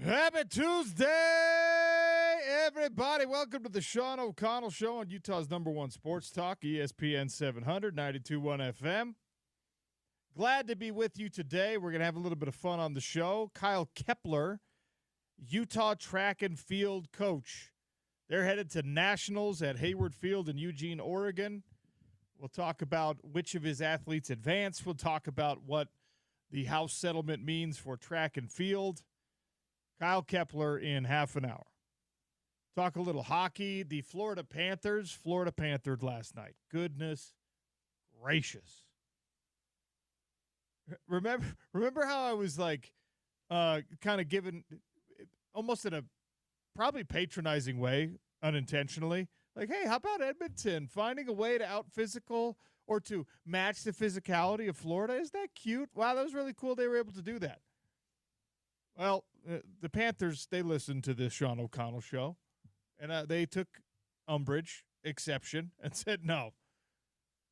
Happy Tuesday, everybody. Welcome to the Sean O'Connell Show on Utah's #1 sports talk, ESPN 700, 92.1 FM. Glad to be with you today. We're going to have a little bit of fun on the show. Kyle Kepler, Utah track and field coach. They're headed to nationals at Hayward Field in Eugene, Oregon. We'll talk about which of his athletes advance. We'll talk about what the House settlement means for track and field. Kyle Kepler in half an hour. Talk a little hockey. The Florida Panthered last night. Goodness gracious. Remember how I was like kind of given almost in a probably patronizing way, unintentionally, like, hey, how about Edmonton finding a way to out-physical or to match the physicality of Florida? Is that cute? Wow, that was really cool they were able to do that. Well, the Panthers, they listened to this Sean O'Connell show, and they took exception, and said, no,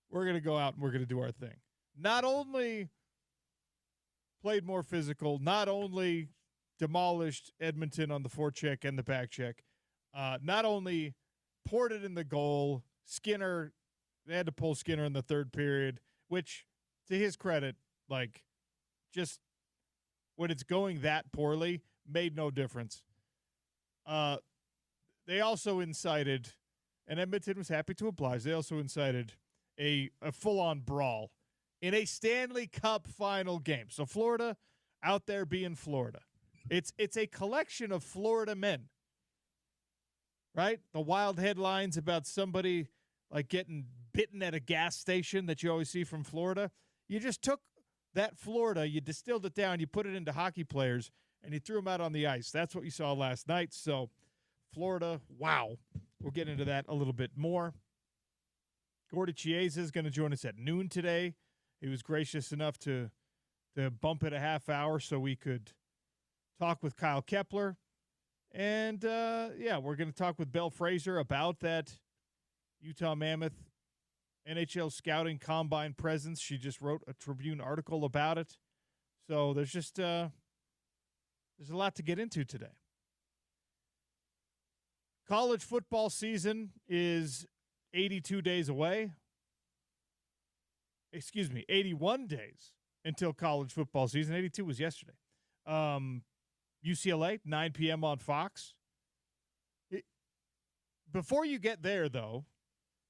we're going to go out and we're going to do our thing. Not only played more physical, not only demolished Edmonton on the forecheck and the back check, not only poured it in the goal, Skinner, they had to pull Skinner in the third period, which, to his credit, like, just when it's going that poorly, made no difference. They also incited, and Edmonton was happy to oblige, they also incited a full-on brawl in a Stanley Cup final game. So Florida out there being Florida. It's a collection of Florida men, right? The wild headlines about somebody like getting bitten at a gas station that you always see from Florida. You just took that Florida, you distilled it down, you put it into hockey players, and you threw them out on the ice. That's what you saw last night. So Florida, wow. We'll get into that a little bit more. Gordy Chiesa is going to join us at noon today. He was gracious enough to bump it a half hour so we could talk with Kyle Kepler. And, we're going to talk with Belle Fraser about that Utah Mammoth NHL scouting combine presence. She just wrote a Tribune article about it. So there's just there's a lot to get into today. College football season is 82 days away. 81 days until college football season. 82 was yesterday. UCLA, 9 p.m. on Fox. Before you get there, though,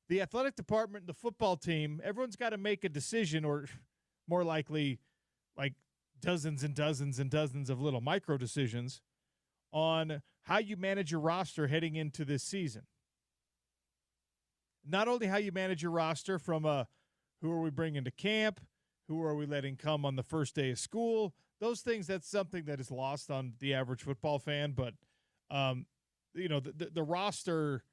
the athletic department, the football team, everyone's got to make a decision, or more likely like dozens and dozens and dozens of little micro decisions on how you manage your roster heading into this season. Not only how you manage your roster from who are we bringing to camp, who are we letting come on the first day of school, those things, that's something that is lost on the average football fan. But, the roster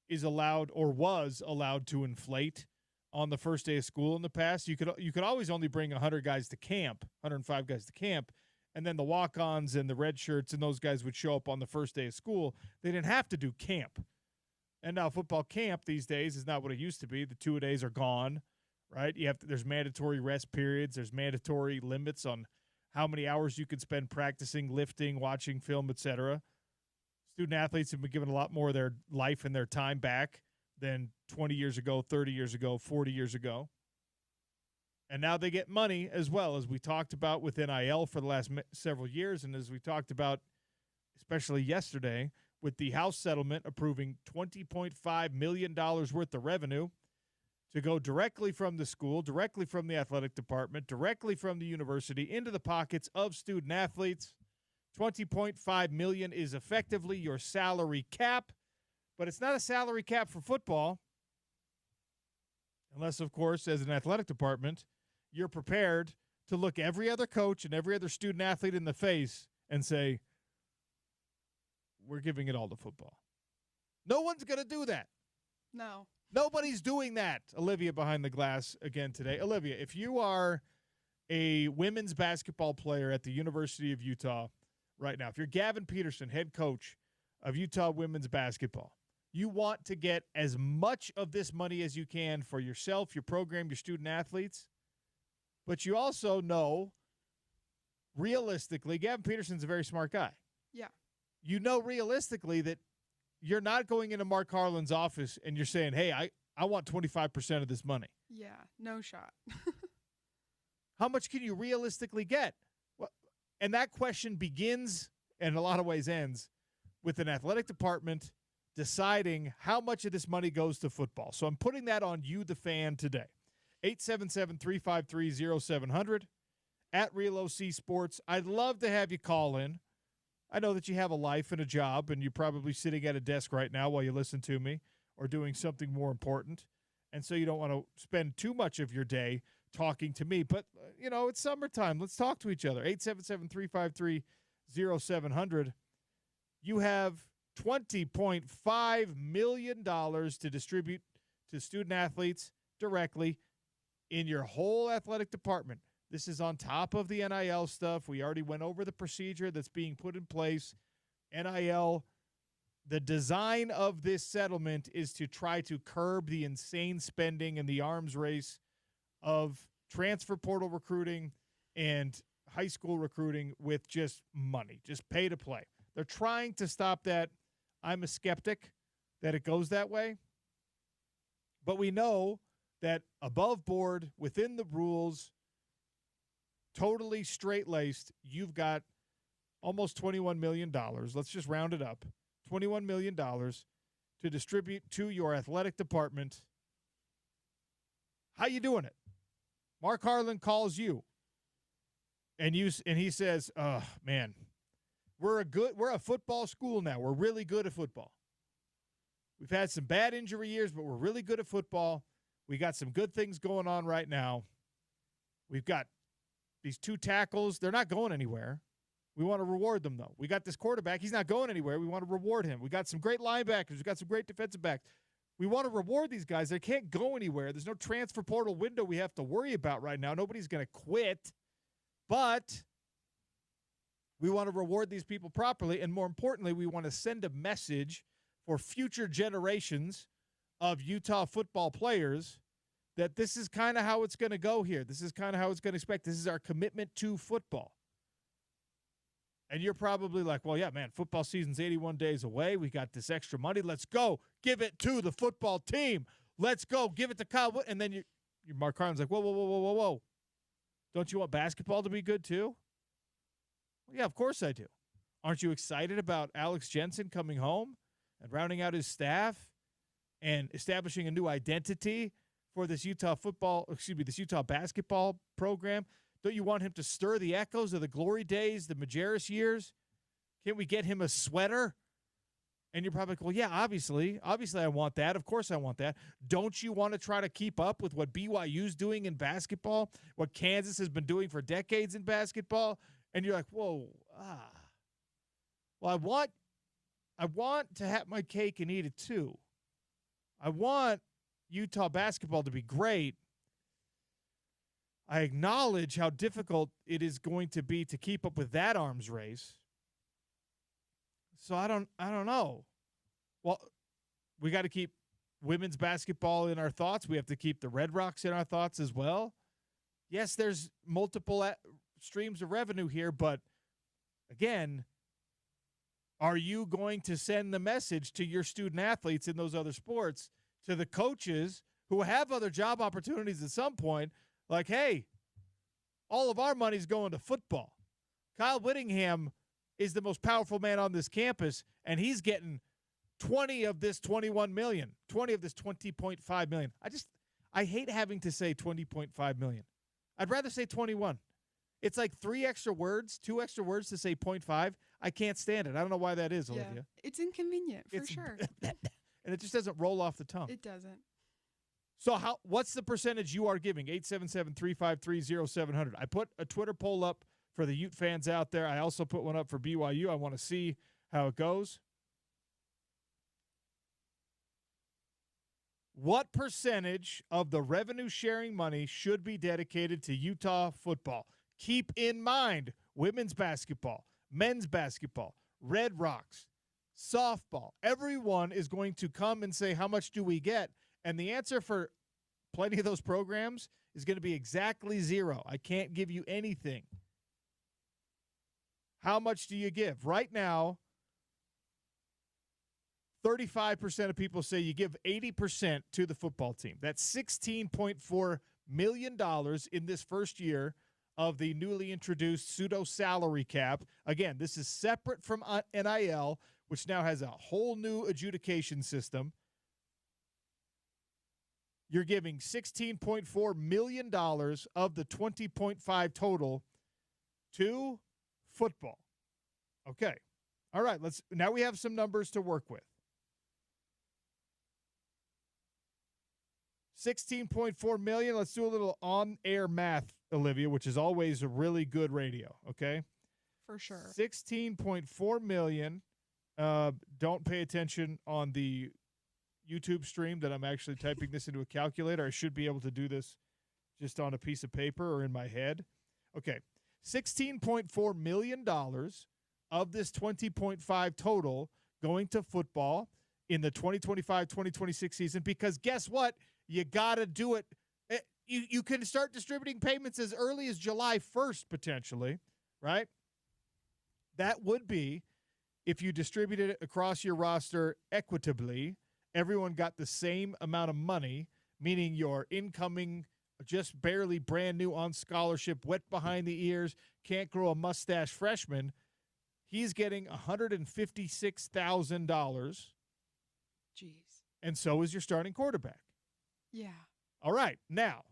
is allowed or was allowed to inflate on the first day of school in the past. You could always only bring 100 guys to camp, 105 guys to camp, and then the walk-ons and the red shirts and those guys would show up on the first day of school. They didn't have to do camp. And now football camp these days is not what it used to be. The two-a-days are gone, right? There's mandatory rest periods. There's mandatory limits on how many hours you can spend practicing, lifting, watching film, etc. Student athletes have been given a lot more of their life and their time back than 20 years ago, 30 years ago, 40 years ago. And now they get money as well, as we talked about with NIL for the last several years, and as we talked about especially yesterday with the House settlement approving $20.5 million worth of revenue to go directly from the school, directly from the athletic department, directly from the university into the pockets of student athletes. $20.5 million is effectively your salary cap, but it's not a salary cap for football unless, of course, as an athletic department, you're prepared to look every other coach and every other student athlete in the face and say, we're giving it all to football. No one's going to do that. No. Nobody's doing that. Olivia behind the glass again today. Olivia, if you are a women's basketball player at the University of Utah right now, if you're Gavin Peterson, head coach of Utah women's basketball, you want to get as much of this money as you can for yourself, your program, your student athletes, but you also know, realistically, Gavin Peterson's a very smart guy. Yeah. You know realistically that you're not going into Mark Harlan's office and you're saying, hey, I want 25% of this money. Yeah, no shot. How much can you realistically get? Well, and that question begins, and in a lot of ways ends, with an athletic department deciding how much of this money goes to football. So I'm putting that on you, the fan, today. 877-353-0700 at Real OC Sports. I'd love to have you call in. I know that you have a life and a job, and you're probably sitting at a desk right now while you listen to me or doing something more important. And so you don't want to spend too much of your day talking to me. But, it's summertime. Let's talk to each other. 877-353-0700. You have $20.5 million to distribute to student athletes directly in your whole athletic department. This is on top of the NIL stuff. We already went over the procedure that's being put in place. NIL, the design of this settlement is to try to curb the insane spending and the arms race of transfer portal recruiting and high school recruiting with just money, just pay to play. They're trying to stop that. I'm a skeptic that it goes that way. But we know that above board, within the rules, totally straight-laced, you've got almost $21 million. Let's just round it up. $21 million to distribute to your athletic department. How you doing it? Mark Harlan calls you, and he says, "Oh man, we're a football school now. We're really good at football. We've had some bad injury years, but we're really good at football. We got some good things going on right now. We've got these 2 tackles. They're not going anywhere. We want to reward them, though. We got this quarterback. He's not going anywhere. We want to reward him. We got some great linebackers. We got some great defensive backs. We want to reward these guys. They can't go anywhere. There's no transfer portal window we have to worry about right now. Nobody's going to quit. But we want to reward these people properly. And more importantly, we want to send a message for future generations of Utah football players that this is kind of how it's going to go here. This is kind of how it's going to expect. This is our commitment to football." And you're probably like, well, yeah, man, football season's 81 days away. We got this extra money. Let's go. Give it to the football team. Let's go. Give it to Kyle. And then your Mark Harlan's like, whoa. Don't you want basketball to be good too? Well, yeah, of course I do. Aren't you excited about Alex Jensen coming home and rounding out his staff and establishing a new identity for this Utah basketball program? Don't you want him to stir the echoes of the glory days, the Majerus years? Can't we get him a sweater? And you're probably like, well, yeah, obviously I want that. Of course I want that. Don't you want to try to keep up with what BYU's doing in basketball, what Kansas has been doing for decades in basketball? And you're like, whoa, well, I want to have my cake and eat it too. I want Utah basketball to be great. I acknowledge how difficult it is going to be to keep up with that arms race. So I don't know. Well, we got to keep women's basketball in our thoughts. We have to keep the Red Rocks in our thoughts as well. Yes, there's multiple streams of revenue here, but again, are you going to send the message to your student athletes in those other sports, to the coaches who have other job opportunities at some point, like, hey, all of our money's going to football. Kyle Whittingham is the most powerful man on this campus, and he's getting 20 of this $21 million, 20 of this $20.5 million. I hate having to say $20.5 million. I'd rather say 21. It's like 2 extra words to say 0.5. I can't stand it. I don't know why that is, Olivia. Yeah, it's inconvenient for sure. And it just doesn't roll off the tongue. It doesn't. So what's the percentage you are giving? 877-353-0700. I put a Twitter poll up for the Ute fans out there. I also put one up for BYU. I want to see how it goes. What percentage of the revenue sharing money should be dedicated to Utah football? Keep in mind, women's basketball, men's basketball, Red Rocks, softball. Everyone is going to come and say, how much do we get? And the answer for plenty of those programs is going to be exactly 0. I can't give you anything. How much do you give? Right now, 35% of people say you give 80% to the football team. That's $16.4 million in this first year of the newly introduced pseudo salary cap. Again, this is separate from NIL, which now has a whole new adjudication system. You're giving $16.4 million of the $20.5 total to football. Okay. All right, now we have some numbers to work with. $16.4 million. Let's do a little on-air math, Olivia, which is always a really good radio, okay? For sure. $16.4 million. Don't pay attention on the YouTube stream that I'm actually typing this into a calculator. I should be able to do this just on a piece of paper or in my head. Okay. $16.4 million of this 20.5 total going to football in the 2025-2026 season, because guess what? You got to do it. You can start distributing payments as early as July 1st, potentially, right? That would be if you distributed it across your roster equitably. Everyone got the same amount of money, meaning your incoming, just barely brand new on scholarship, wet behind the ears, can't grow a mustache freshman. He's getting $156,000. Jeez. And so is your starting quarterback. Yeah. All right. Now,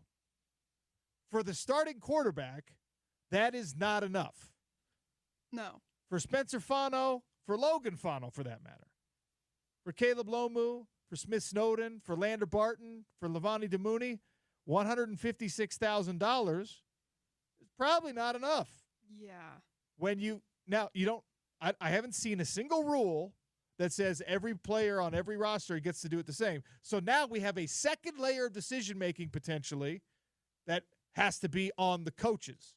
for the starting quarterback, that is not enough. No. For Spencer Fano, for Logan Fano, for that matter, for Caleb Lomu, for Smith Snowden, for Lander Barton, for Levani DeMooney, $156,000 is probably not enough. Yeah. I haven't seen a single rule that says every player on every roster gets to do it the same. So now we have a second layer of decision-making potentially that has to be on the coaches.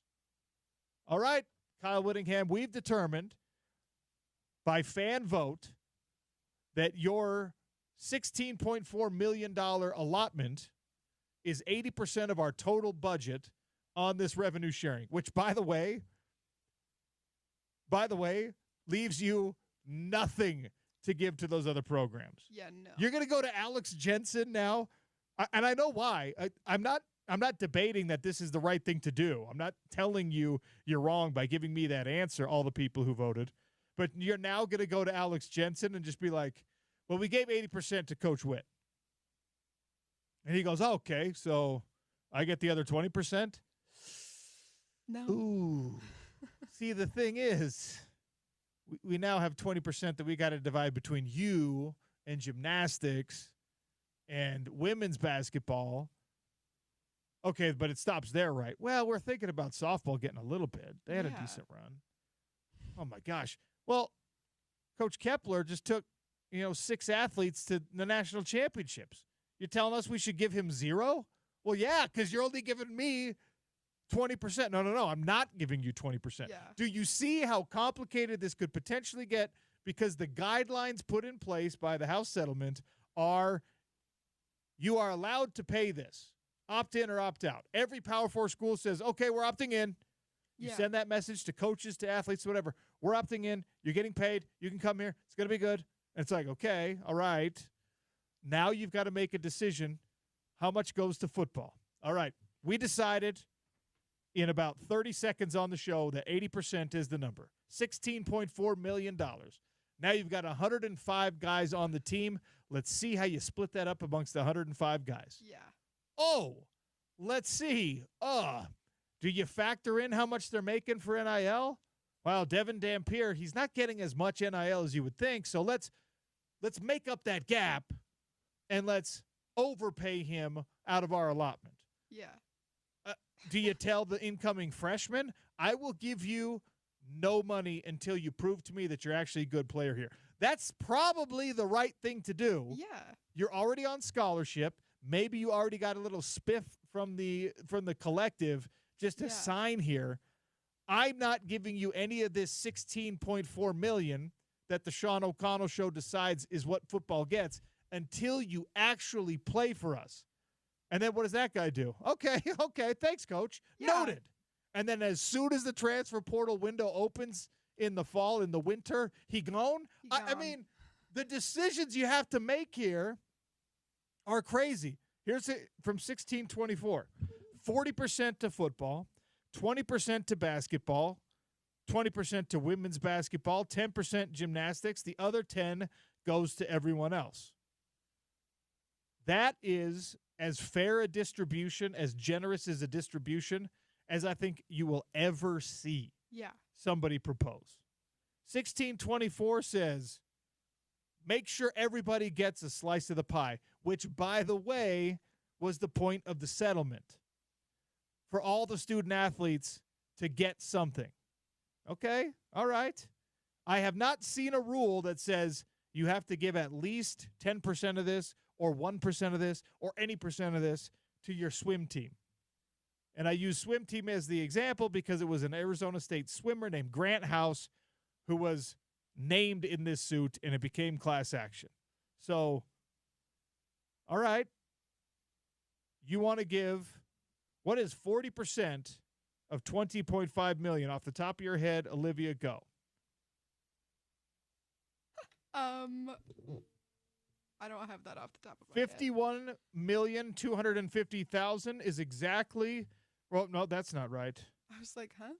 All right, Kyle Whittingham, we've determined by fan vote that your $16.4 million allotment is 80% of our total budget on this revenue sharing, which, by the way, leaves you nothing to give to those other programs. Yeah, no. You're going to go to Alex Jensen now, and I know why. I'm not debating that this is the right thing to do. I'm not telling you you're wrong by giving me that answer, all the people who voted. But you're now going to go to Alex Jensen and just be like, well, we gave 80% to Coach Witt. And he goes, oh, okay, so I get the other 20%? No. Ooh. See, the thing is, we now have 20% that we got to divide between you and gymnastics and women's basketball. Okay, but it stops there, right? Well, we're thinking about softball getting a little bit. They had a decent run. Oh, my gosh. Well, Coach Kepler just took, 6 athletes to the national championships. You're telling us we should give him 0? Well, yeah, because you're only giving me 20%. No. I'm not giving you 20%. Yeah. Do you see how complicated this could potentially get? Because the guidelines put in place by the House settlement are you are allowed to pay this. Opt in or opt out. Every Power 4 school says, okay, we're opting in. You send that message to coaches, to athletes, whatever. We're opting in. You're getting paid. You can come here. It's going to be good. And it's like, okay, all right. Now you've got to make a decision. How much goes to football? All right. We decided in about 30 seconds on the show that 80% is the number. $16.4 million. Now you've got 105 guys on the team. Let's see how you split that up amongst the 105 guys. Yeah. Oh, let's see. Do you factor in how much they're making for NIL? Well, Devin Dampier, he's not getting as much NIL as you would think. So let's make up that gap and let's overpay him out of our allotment. Yeah. Do you tell the incoming freshman, I will give you no money until you prove to me that you're actually a good player here? That's probably the right thing to do. Yeah. You're already on scholarship. Maybe you already got a little spiff from the collective just to sign here. I'm not giving you any of this $16.4 million that the Sean O'Connell show decides is what football gets until you actually play for us. And then what does that guy do? Okay, thanks, coach. Yeah. Noted. And then as soon as the transfer portal window opens in the fall, in the winter. He gone. I mean, the decisions you have to make here are crazy. Here's it from 1624. 40% to football, 20% to basketball, 20% to women's basketball, 10% gymnastics. The other 10 goes to everyone else. That is as fair a distribution, as generous as a distribution as I think you will ever see somebody propose. 1624 says, make sure everybody gets a slice of the pie, which, by the way, was the point of the settlement, for all the student athletes to get something. Okay? All right. I have not seen a rule that says you have to give at least 10% of this or 1% of this or any percent of this to your swim team. And I use swim team as the example because it was an Arizona State swimmer named Grant House who was named in this suit, and it became class action. So, all right. You want to give, what is 40% of $20.5 million off the top of your head, Olivia? Go. I don't have that off the top of my head. $51,250,000 is exactly. Well, no, that's not right. I was like, huh?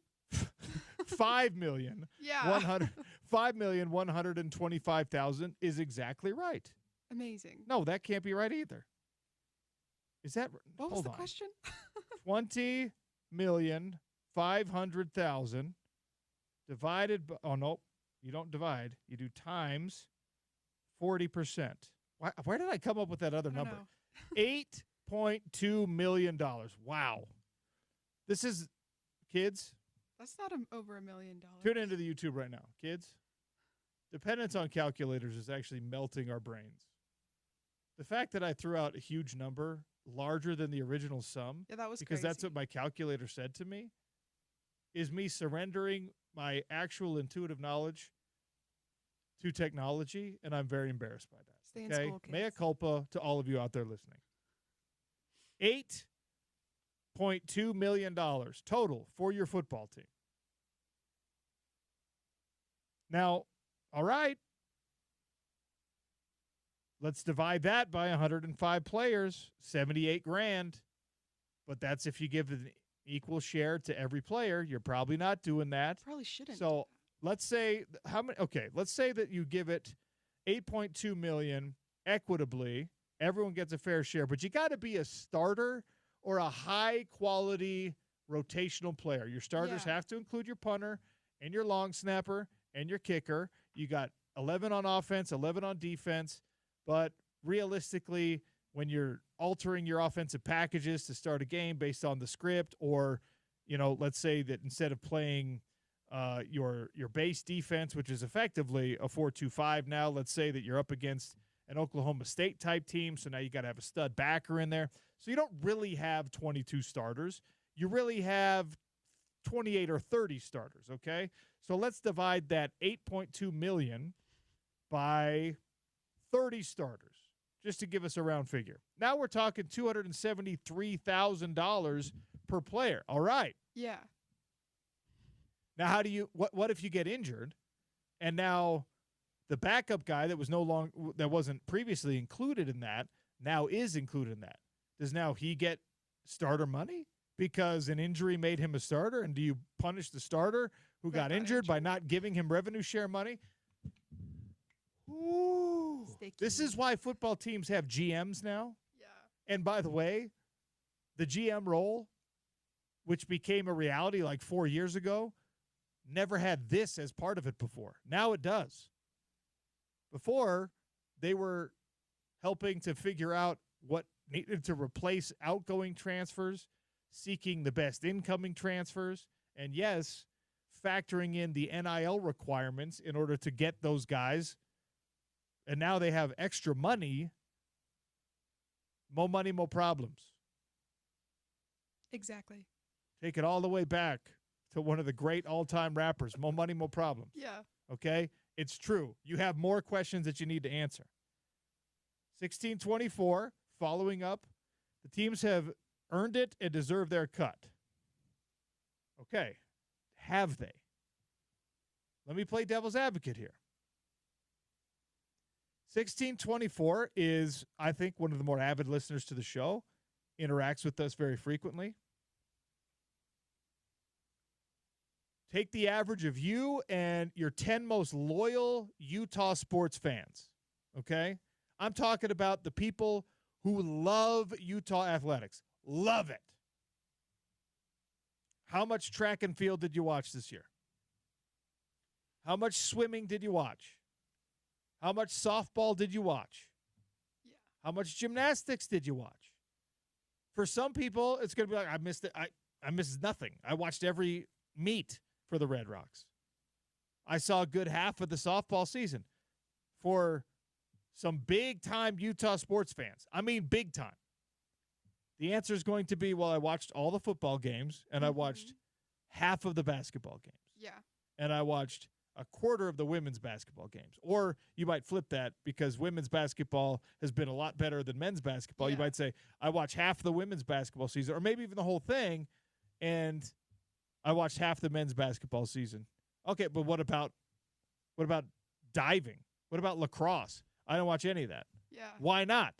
$5,125,000 is exactly right. Amazing. No, that can't be right either. Is that what was the question? 20,500,000 divided by, oh no, you don't divide. You do times 40%. Where did I come up with that other number? $8.2 million. Wow. This is, kids. That's not over $1 million. Tune into the YouTube right now. Kids, dependence on calculators is actually melting our brains. The fact that I threw out a huge number larger than the original sum, that was because crazy. That's what my calculator said to me, is me surrendering my actual intuitive knowledge to technology, and I'm very embarrassed by that. Stay in school, kids. Mea culpa to all of you out there listening. $8.2 million total for your football team. Now, all right, let's divide that by 105 players, 78 grand. But that's if you give an equal share to every player. You're probably not doing that. Probably shouldn't. So let's say how many? Okay, let's say that you give it $8.2 million equitably. Everyone gets a fair share, but you got to be a starter or a high-quality rotational player. Your starters have to include your punter and your long snapper and your kicker. You got 11 on offense, 11 on defense. But realistically, when you're altering your offensive packages to start a game based on the script, or, you know, let's say that instead of playing your base defense, which is effectively a 4-2-5 now, let's say that you're up against an Oklahoma State type team, so now you got to have a stud backer in there. So you don't really have 22 starters. You really have 28 or 30 starters, okay? So let's divide that $8.2 million by 30 starters, just to give us a round figure. Now we're talking $273,000 per player. All right. Yeah. Now how do you what if you get injured and now the backup guy that wasn't previously included in that now is included in that? Does now he get starter money because an injury made him a starter? And do you punish the starter who got injured by not giving him revenue share money? Ooh. This is why football teams have GMs now. Yeah. And by the way, the GM role, which became a reality like 4 years ago, never had this as part of it before. Now it does. Before, they were helping to figure out what needed to replace outgoing transfers, seeking the best incoming transfers, and yes, factoring in the NIL requirements in order to get those guys. And now they have extra money. More money, more problems. Exactly. Take it all the way back to one of the great all-time rappers. More money, more problems. Yeah. Okay? It's true. You have more questions that you need to answer. 1624, following up, the teams have earned it and deserve their cut. Okay. Have they? let me play devil's advocate here. 1624 is, I think, one of the more avid listeners to the show, interacts with us very frequently. Take the average of you and your 10 most loyal Utah sports fans, okay? I'm talking about the people who love Utah athletics. Love it. How much track and field did you watch this year? How much swimming did you watch? How much softball did you watch? Yeah. How much gymnastics did you watch? For some people, it's going to be like, I missed it. I missed nothing. I watched every meet for the Red Rocks. I saw a good half of the softball season. For some big-time Utah sports fans, I mean big time, the answer is going to be, well, I watched all the football games, and I watched half of the basketball games. Yeah. And I watched a quarter of the women's basketball games. Or you might flip that because women's basketball has been a lot better than men's basketball. Yeah. You might say, I watched half the women's basketball season, or maybe even the whole thing, and I watched half the men's basketball season. Okay, but what about diving? What about lacrosse? I don't watch any of that. Yeah. Why not?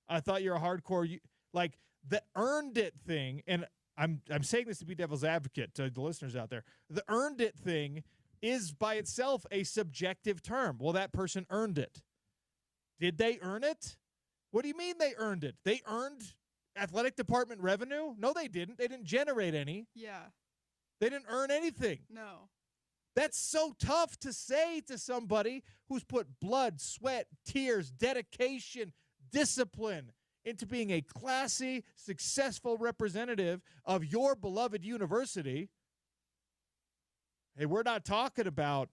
I thought you're a hardcore, like the earned it thing, and I'm saying this to be devil's advocate to the listeners out there. The earned it thing is by itself a subjective term. Well, that person earned it. Did they earn it? What do you mean they earned it? They earned athletic department revenue? No, they didn't. They didn't generate any. Yeah. They didn't earn anything. No. That's so tough to say to somebody who's put blood, sweat, tears, dedication, discipline into being a classy, successful representative of your beloved university. Hey, we're not talking about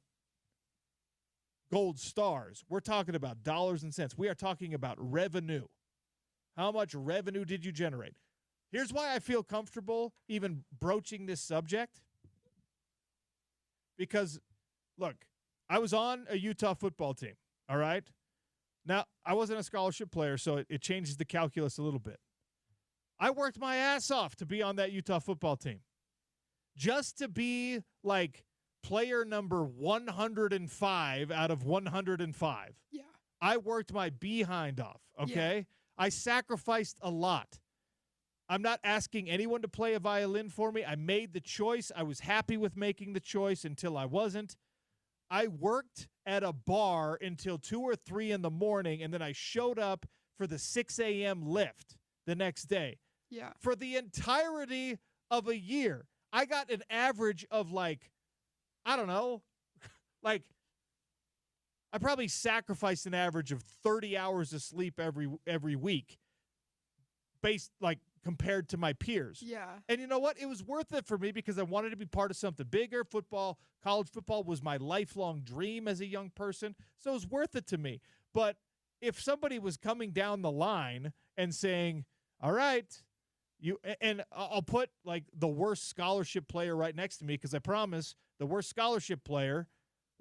gold stars. We're talking about dollars and cents. We are talking about revenue. How much revenue did you generate? Here's why I feel comfortable even broaching this subject. Because, look, I was on a Utah football team, all right? Now, I wasn't a scholarship player, so it changes the calculus a little bit. I worked my ass off to be on that Utah football team. Just to be, like, player number 105 out of 105. Yeah. I worked my behind off, okay? Yeah. I sacrificed a lot. I'm not asking anyone to play a violin for me. I made the choice. I was happy with making the choice until I wasn't. I worked at a bar until 2 or 3 in the morning, and then I showed up for the 6 a.m. lift the next day. Yeah. For the entirety of a year, I got an average of, like, I don't know, like, I probably sacrificed an average of 30 hours of sleep every week based, like, compared to my peers. Yeah. And you know what? It was worth it for me because I wanted to be part of something bigger. College football was my lifelong dream as a young person, so it was worth it to me. But if somebody was coming down the line and saying, all right, and I'll put, like, the worst scholarship player right next to me because I promise the worst scholarship player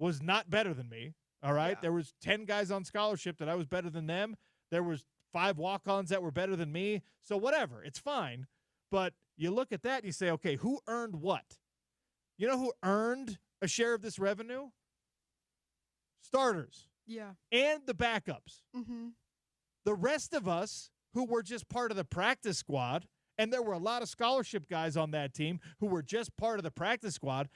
was not better than me, all right? Yeah. There was 10 guys on scholarship that I was better than them. There was 5 walk-ons that were better than me. So whatever, it's fine. But you look at that and you say, okay, who earned what? You know who earned a share of this revenue? Starters. Yeah. And the backups. Mm-hmm. The rest of us who were just part of the practice squad, and there were a lot of scholarship guys on that team who were just part of the practice squad,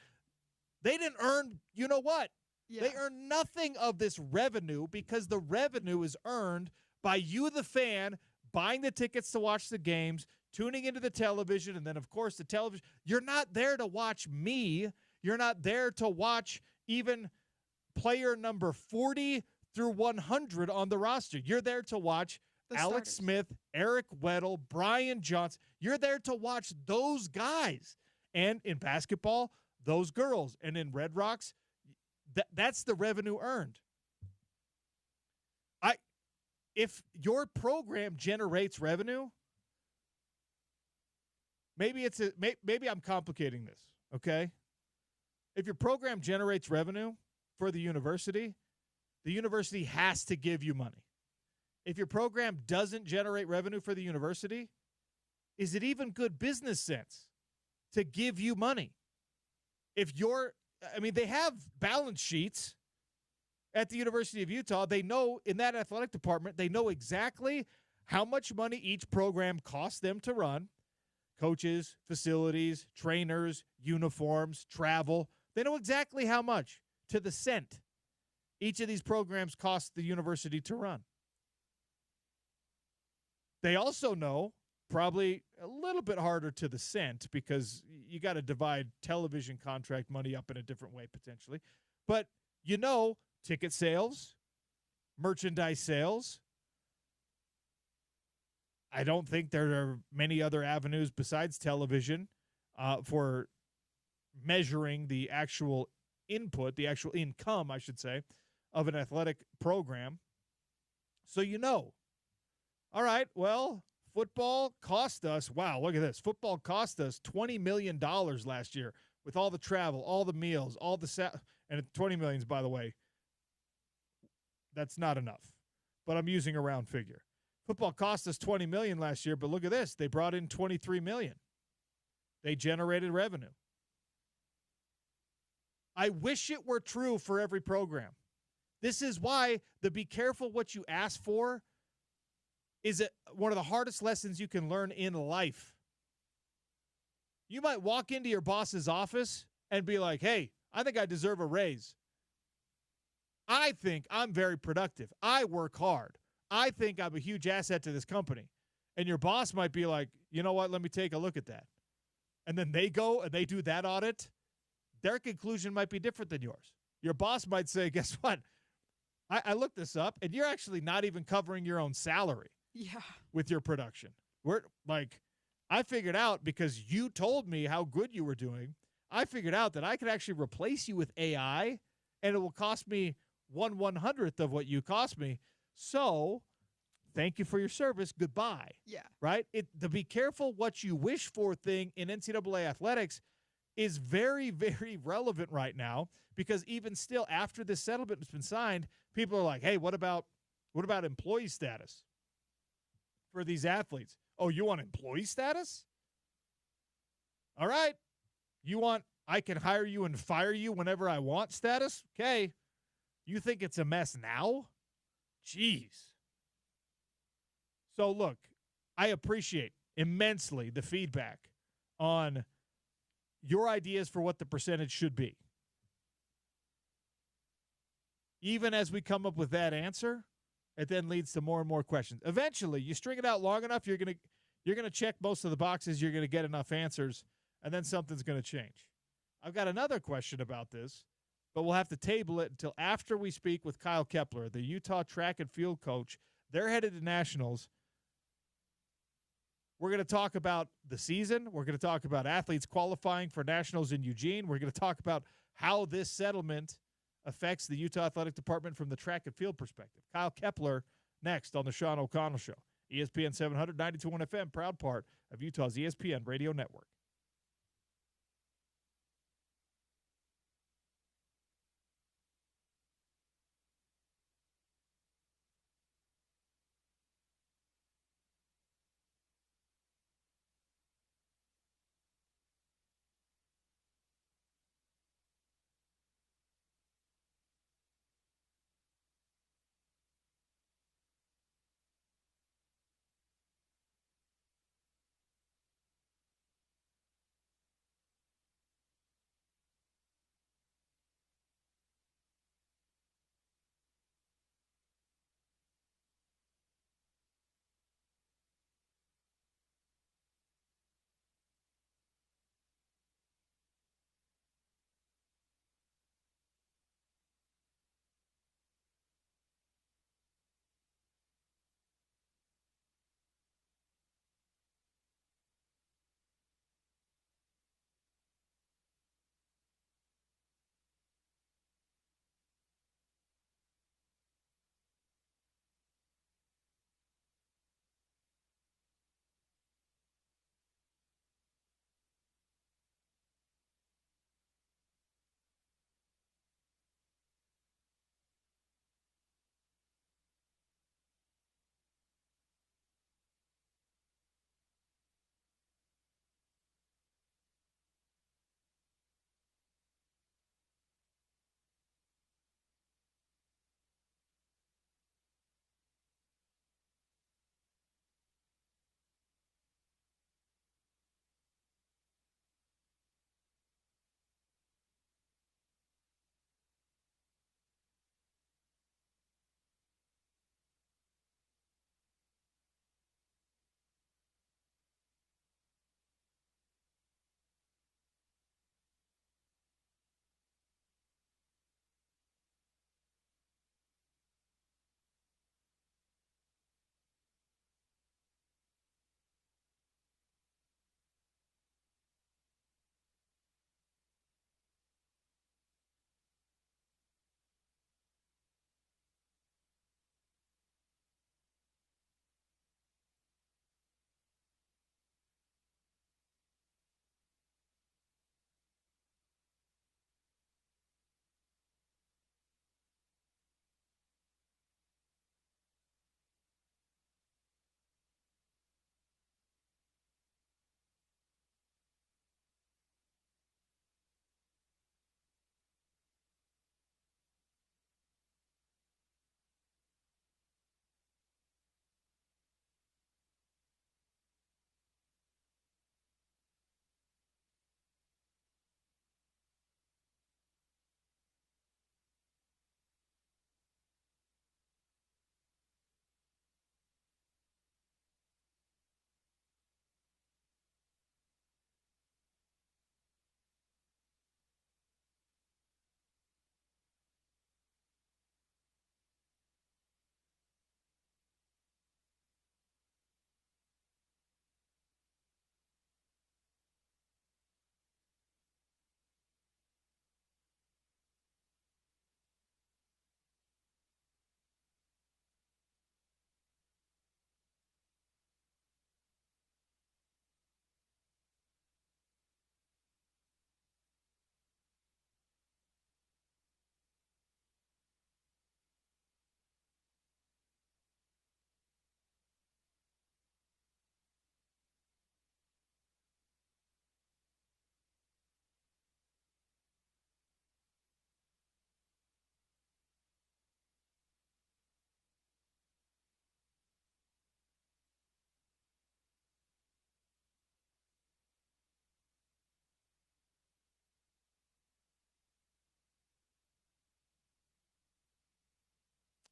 they didn't earn, you know what? Yeah. They earned nothing of this revenue because the revenue is earned by you, the fan, buying the tickets to watch the games, tuning into the television, and then, of course, the television. You're not there to watch me. You're not there to watch even player number 40 through 100 on the roster. You're there to watch The Alex starters. Smith, Eric Weddle, Brian Johnson. You're there to watch those guys. And in basketball, those girls. And in Red Rocks, that's the revenue earned. If your program generates revenue, maybe I'm complicating this, okay? If your program generates revenue for the university has to give you money. If your program doesn't generate revenue for the university, is it even good business sense to give you money? If your I mean, they have balance sheets at the University of Utah. They know in that athletic department, they know exactly how much money each program costs them to run. Coaches, facilities, trainers, uniforms, travel. They know exactly how much to the cent each of these programs cost the university to run. They also know, probably a little bit harder to the cent because you got to divide television contract money up in a different way potentially. But ticket sales, merchandise sales. I don't think there are many other avenues besides television for measuring the actual input, the actual income, I should say, of an athletic program. So all right, well, football cost us, wow, look at this. Football cost us $20 million last year with all the travel, all the meals, all the and $20 million, by the way, that's not enough. But I'm using a round figure. Football cost us $20 million last year, but look at this. They brought in $23 million. They generated revenue. I wish it were true for every program. This is why the be careful what you ask for is one of the hardest lessons you can learn in life. You might walk into your boss's office and be like, hey, I think I deserve a raise. I think I'm very productive. I work hard. I think I'm a huge asset to this company. And your boss might be like, you know what, let me take a look at that. And then they go and they do that audit. Their conclusion might be different than yours. Your boss might say, guess what? I looked this up, and you're actually not even covering your own salary with your production. I figured out, because you told me how good you were doing, I figured out that I could actually replace you with AI, and it will cost me 1/100th of what you cost me. So thank you for your service. Goodbye. Yeah. Right? The be careful what you wish for thing in NCAA athletics is very, very relevant right now, because even still, after this settlement has been signed, people are like, hey, what about employee status for these athletes? Oh, you want employee status? All right. You want I can hire you and fire you whenever I want status? Okay. You think it's a mess now? Jeez. So look, I appreciate immensely the feedback on your ideas for what the percentage should be. Even as we come up with that answer, it then leads to more and more questions. Eventually, you string it out long enough, you're gonna check most of the boxes, you're gonna get enough answers, and then something's gonna change. I've got another question about this, but we'll have to table it until after we speak with Kyle Kepler, the Utah track and field coach. They're headed to nationals. We're going to talk about the season. We're going to talk about athletes qualifying for nationals in Eugene. We're going to talk about how this settlement affects the Utah Athletic Department from the track and field perspective. Kyle Kepler next on the Sean O'Connell Show. ESPN 700, 92.1 FM, proud part of Utah's ESPN radio network.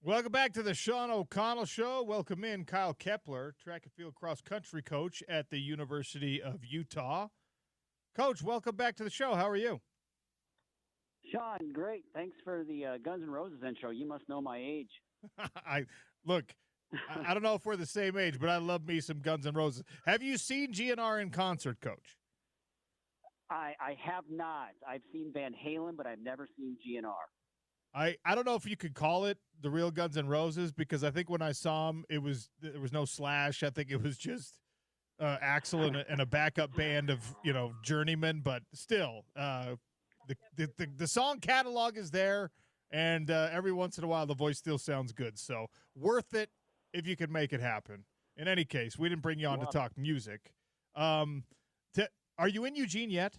Welcome back to the Sean O'Connell Show. Welcome in Kyle Kepler, track and field cross-country coach at the University of Utah. Coach, welcome back to the show. How are you? Sean, great. Thanks for the Guns N' Roses intro. You must know my age. I don't know if we're the same age, but I love me some Guns N' Roses. Have you seen GNR in concert, Coach? I have not. I've seen Van Halen, but I've never seen GNR. I don't know if you could call it the real Guns N' Roses, because I think when I saw them, there was no Slash. I think it was just Axl and a backup band of journeymen. But still, the song catalog is there, and every once in a while the voice still sounds good. So worth it if you can make it happen. In any case, we didn't bring you on to talk music. Are you in Eugene yet?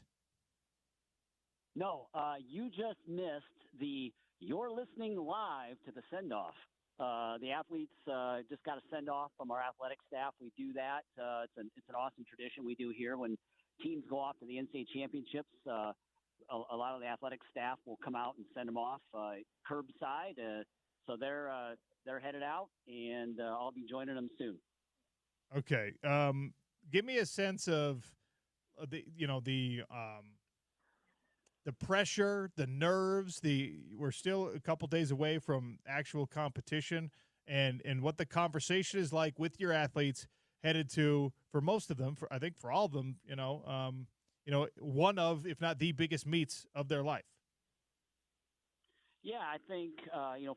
No, you just missed you're listening live to the send-off. The athletes just got a send-off from our athletic staff. We do that. It's an awesome tradition we do here when teams go off to the NCAA championships. A lot of the athletic staff will come out and send them off curbside. So they're headed out, and I'll be joining them soon. Okay. Give me a sense of the pressure, the nerves. We're still a couple days away from actual competition, and what the conversation is like with your athletes headed to, for most of them, I think for all of them, one of, if not the biggest meets of their life. Yeah, I think,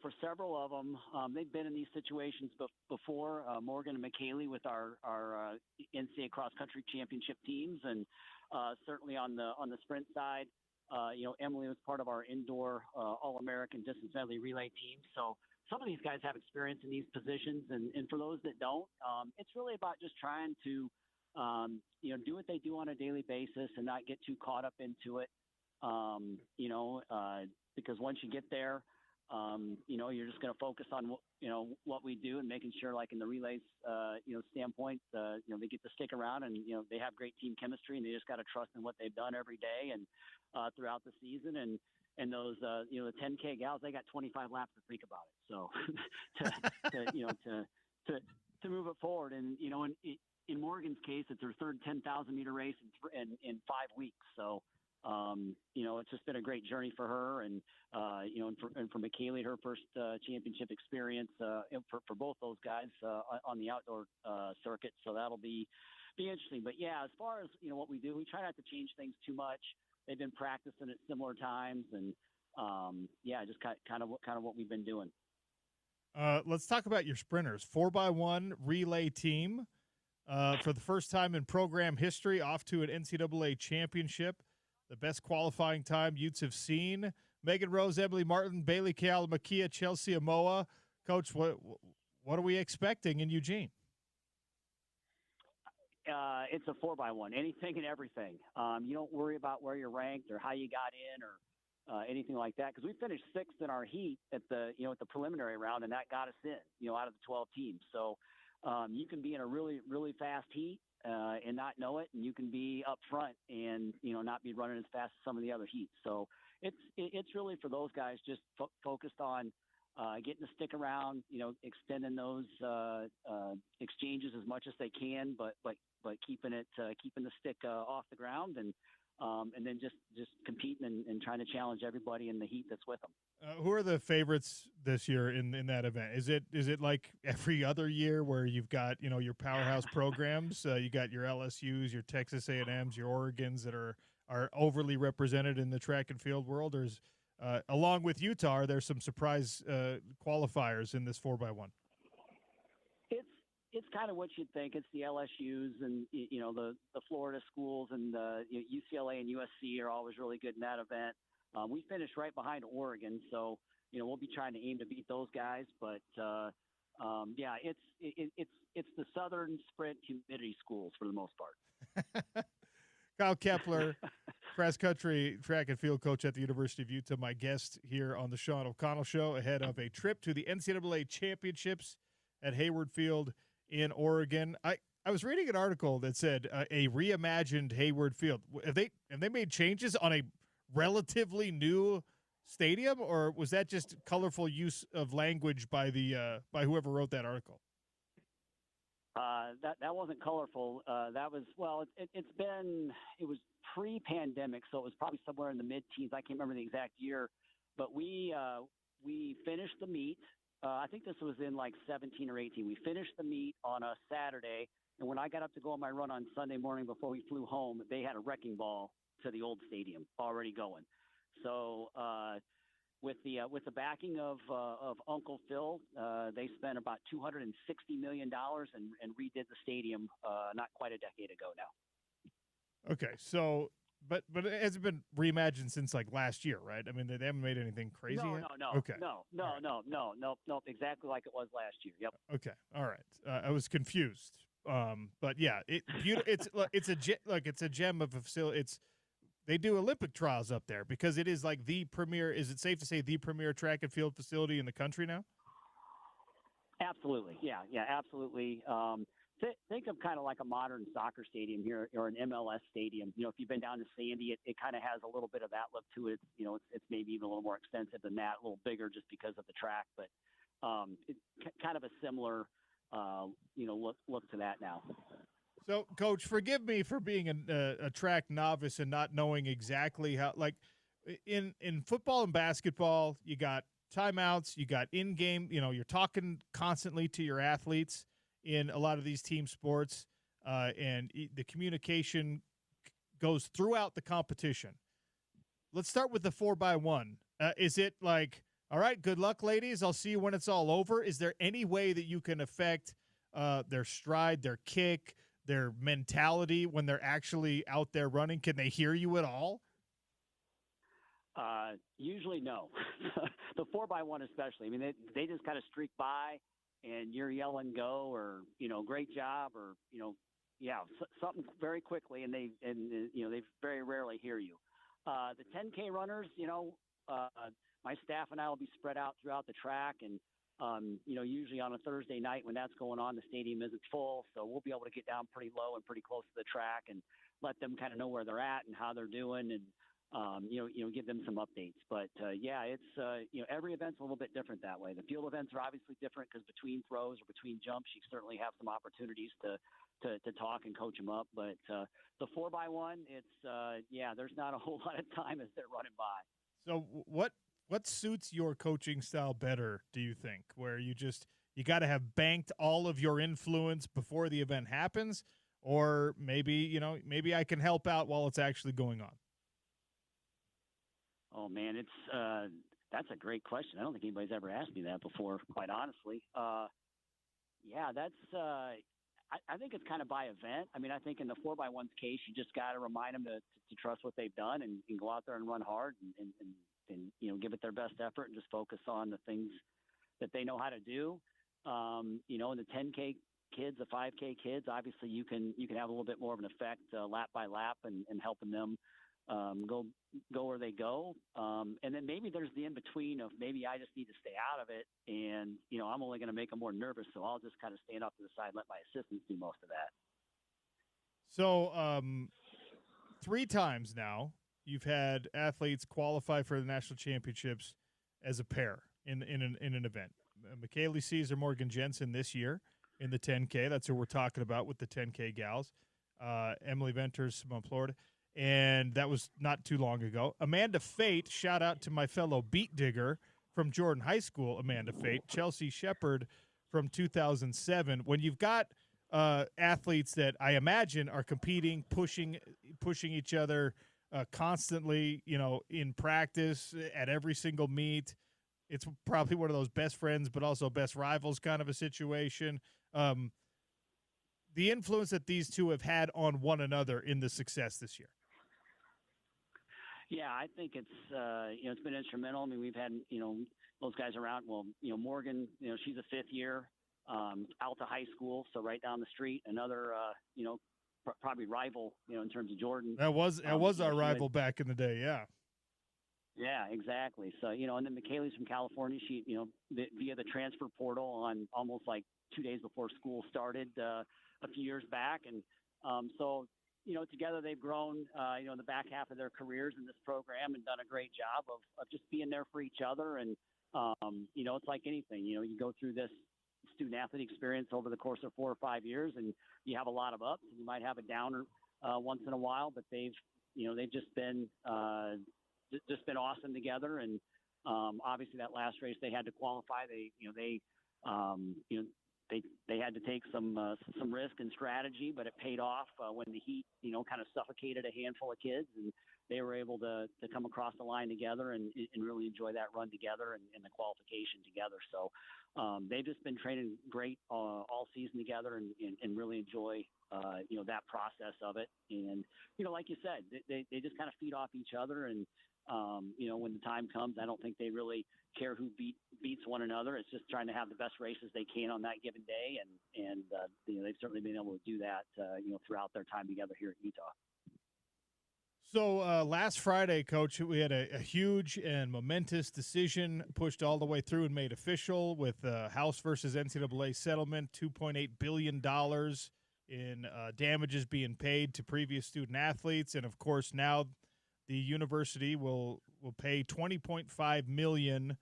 for several of them, they've been in these situations before. Morgan and McKaylee with our NCAA cross-country championship teams, and certainly on the sprint side, Emily was part of our indoor All-American distance medley relay team. So some of these guys have experience in these positions, and for those that don't, it's really about just trying to, do what they do on a daily basis and not get too caught up into it. Because once you get there, you're just going to focus on what we do and making sure, like in the relays, standpoint, they get to stick around and they have great team chemistry, and they just got to trust in what they've done every day and throughout the season. And those the 10K gals, they got 25 laps to think about it. So to move it forward, and in Morgan's case, it's her third 10,000 meter race in 5 weeks. So. It's just been a great journey for her, and for McKaylee, her first championship experience for both those guys on the outdoor circuit. So that'll be interesting. But yeah, as far as what we do, we try not to change things too much. They've been practicing at similar times, and just kind of what we've been doing. Let's talk about your sprinters. 4x1 relay team for the first time in program history, off to an NCAA championship. The best qualifying time Utes have seen. Megan Rose, Emily Martin, Bailey Cal, Makia, Chelsea Amoa. Coach, what are we expecting in Eugene? It's a 4x1, anything and everything. You don't worry about where you're ranked or how you got in or anything like that, because we finished 6th in our heat at the preliminary round, and that got us in, out of the 12 teams. So you can be in a really, really fast heat and not know it, and you can be up front and not be running as fast as some of the other heats. So it's really for those guys just focused on getting to stick around, extending those exchanges as much as they can, but keeping the stick off the ground, and then just competing and trying to challenge everybody in the heat that's with them. Who are the favorites this year in that event? Is it like every other year where you've got your powerhouse programs? You got your LSUs, your Texas A&Ms, your Oregons that are overly represented in the track and field world, or is along with Utah, are there some surprise qualifiers in this 4x1? It's kind of what you'd think. It's the LSUs and the Florida schools, and the UCLA and USC are always really good in that event. We finished right behind Oregon, so we'll be trying to aim to beat those guys. But it's the Southern Sprint humidity schools for the most part. Kyle Kepler, cross-country track and field coach at the University of Utah, my guest here on the Sean O'Connell Show ahead of a trip to the NCAA championships at Hayward Field in Oregon. I was reading an article that said a reimagined Hayward Field. Have they made changes on a relatively new stadium, or was that just colorful use of language by the by whoever wrote that article? That wasn't colorful. That was it was pre-pandemic, so it was probably somewhere in the mid-teens. I can't remember the exact year, but we finished the meet. I think this was in like 17 or 18. We finished the meet on a Saturday, and when I got up to go on my run on Sunday morning before we flew home, they had a wrecking ball to the old stadium already going. So with the backing of Uncle Phil, they spent about $260 million and redid the stadium not quite a decade ago now. Okay, so but it hasn't been reimagined since like last year, right? I mean, they haven't made anything crazy yet? No. Okay. No, exactly like it was last year. Yep. Okay. All right. I was confused. But yeah, it's a gem of a facility. They do Olympic trials up there because it is like the premier. Is it safe to say the premier track and field facility in the country now? Absolutely. Yeah, absolutely. Think of kind of like a modern soccer stadium here or an MLS stadium. You know, if you've been down to Sandy, it kind of has a little bit of that look to it. You know, it's maybe even a little more extensive than that, a little bigger just because of the track, but it's kind of a similar, look to that now. So, Coach, forgive me for being a track novice and not knowing exactly how. Like in football and basketball, you got timeouts, you got in-game. You know, you're talking constantly to your athletes in a lot of these team sports, and the communication goes throughout the competition. Let's start with the 4x1. Is it like, all right, good luck, ladies, I'll see you when it's all over? Is there any way that you can affect their stride, their kick, their mentality when they're actually out there running? Can they hear you at all? Usually no. The 4x1 especially. I mean, they just kind of streak by and you're yelling go or, great job or, something very quickly and they very rarely hear you. The 10K runners, my staff and I will be spread out throughout the track and, usually on a Thursday night when that's going on, the stadium isn't full. So we'll be able to get down pretty low and pretty close to the track and let them kind of know where they're at and how they're doing and, give them some updates. But, it's, every event's a little bit different that way. The field events are obviously different because between throws or between jumps, you certainly have some opportunities to talk and coach them up. But the 4x1, it's, there's not a whole lot of time as they're running by. So what suits your coaching style better, do you think, where you got to have banked all of your influence before the event happens, or maybe I can help out while it's actually going on? Oh man, that's a great question. I don't think anybody's ever asked me that before, quite honestly. I think it's kind of by event. I mean, I think in the 4x1's case, you just got to remind them to trust what they've done and go out there and run hard and give it their best effort and just focus on the things that they know how to do. In the 10K kids, the 5K kids, obviously you can have a little bit more of an effect lap by lap and helping them go where they go. And then maybe there's the in-between of maybe I just need to stay out of it and, I'm only going to make them more nervous. So I'll just kind of stand off to the side and let my assistants do most of that. So 3 times now you've had athletes qualify for the national championships as a pair in an event. McKaylee Caesar, Morgan Jensen this year in the 10K. That's who we're talking about with the 10K gals. Emily Venters from Florida. And that was not too long ago. Amanda Fate, shout out to my fellow beat digger from Jordan High School, Amanda Fate. Chelsea Shepard from 2007. When you've got athletes that I imagine are competing, pushing each other constantly, in practice at every single meet, it's probably one of those best friends but also best rivals kind of a situation. The influence that these two have had on one another in the success this year. Yeah, I think it's it's been instrumental. I mean, we've had those guys around. Well, Morgan, she's a 5th year, Alta High School, so right down the street. Another probably rival, in terms of Jordan. That was our rival back in the day. Yeah. Yeah, exactly. So and then McKaylee's from California. She via the transfer portal on almost like 2 days before school started a few years back, and so together they've grown, in the back half of their careers in this program and done a great job of just being there for each other. And, it's like anything, you go through this student athlete experience over the course of 4 or 5 years, and you have a lot of ups, and you might have a downer once in a while, but they've just been awesome together. And obviously that last race they had to qualify. They had to take some risk and strategy, but it paid off when the heat, kind of suffocated a handful of kids, and they were able to come across the line together and really enjoy that run together and the qualification together. So they've just been training great all season together and really enjoy, that process of it. And, like you said, they just kind of feed off each other. And, when the time comes, I don't think they really care who beats one another. It's just trying to have the best races they can on that given day. And they've certainly been able to do that, throughout their time together here at Utah. So last Friday, Coach, we had a huge and momentous decision pushed all the way through and made official with House versus NCAA settlement, $2.8 billion in damages being paid to previous student athletes. And, of course, now the university will pay $20.5 million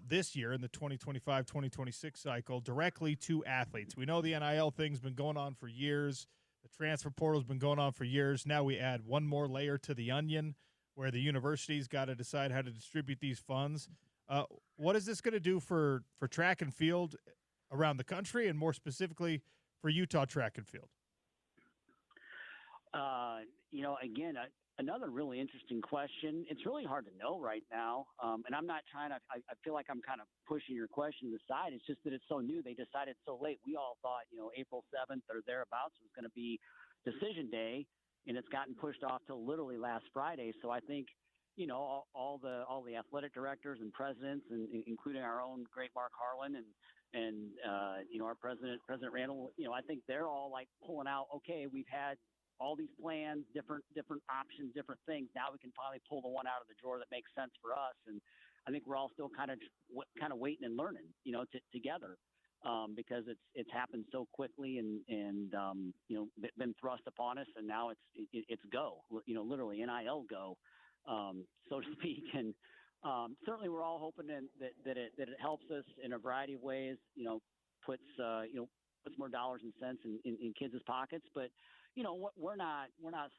this year in the 2025-2026 cycle directly to athletes. We know the NIL thing's been going on for years. The transfer portal's been going on for years. Now we add one more layer to the onion where the university's got to decide how to distribute these funds. What is this going to do for track and field around the country, and more specifically for Utah track and field? Again, another really interesting question. It's really hard to know right now. And I'm not trying to, I feel like I'm kind of pushing your question to the side. It's just that it's so new. They decided so late. We all thought, April 7th or thereabouts was going to be decision day, and it's gotten pushed off till literally last Friday. So I think, all the athletic directors and presidents, and including our own great Mark Harlan and our President Randall, I think they're all like pulling out, okay, we've had all these plans, different options, different things. Now we can finally pull the one out of the drawer that makes sense for us. And I think we're all still kind of waiting and learning, together, because it's happened so quickly and been thrust upon us. And now it's go, literally NIL go, so to speak. And certainly we're all hoping that it helps us in a variety of ways, puts more dollars and cents in kids' pockets. But we're not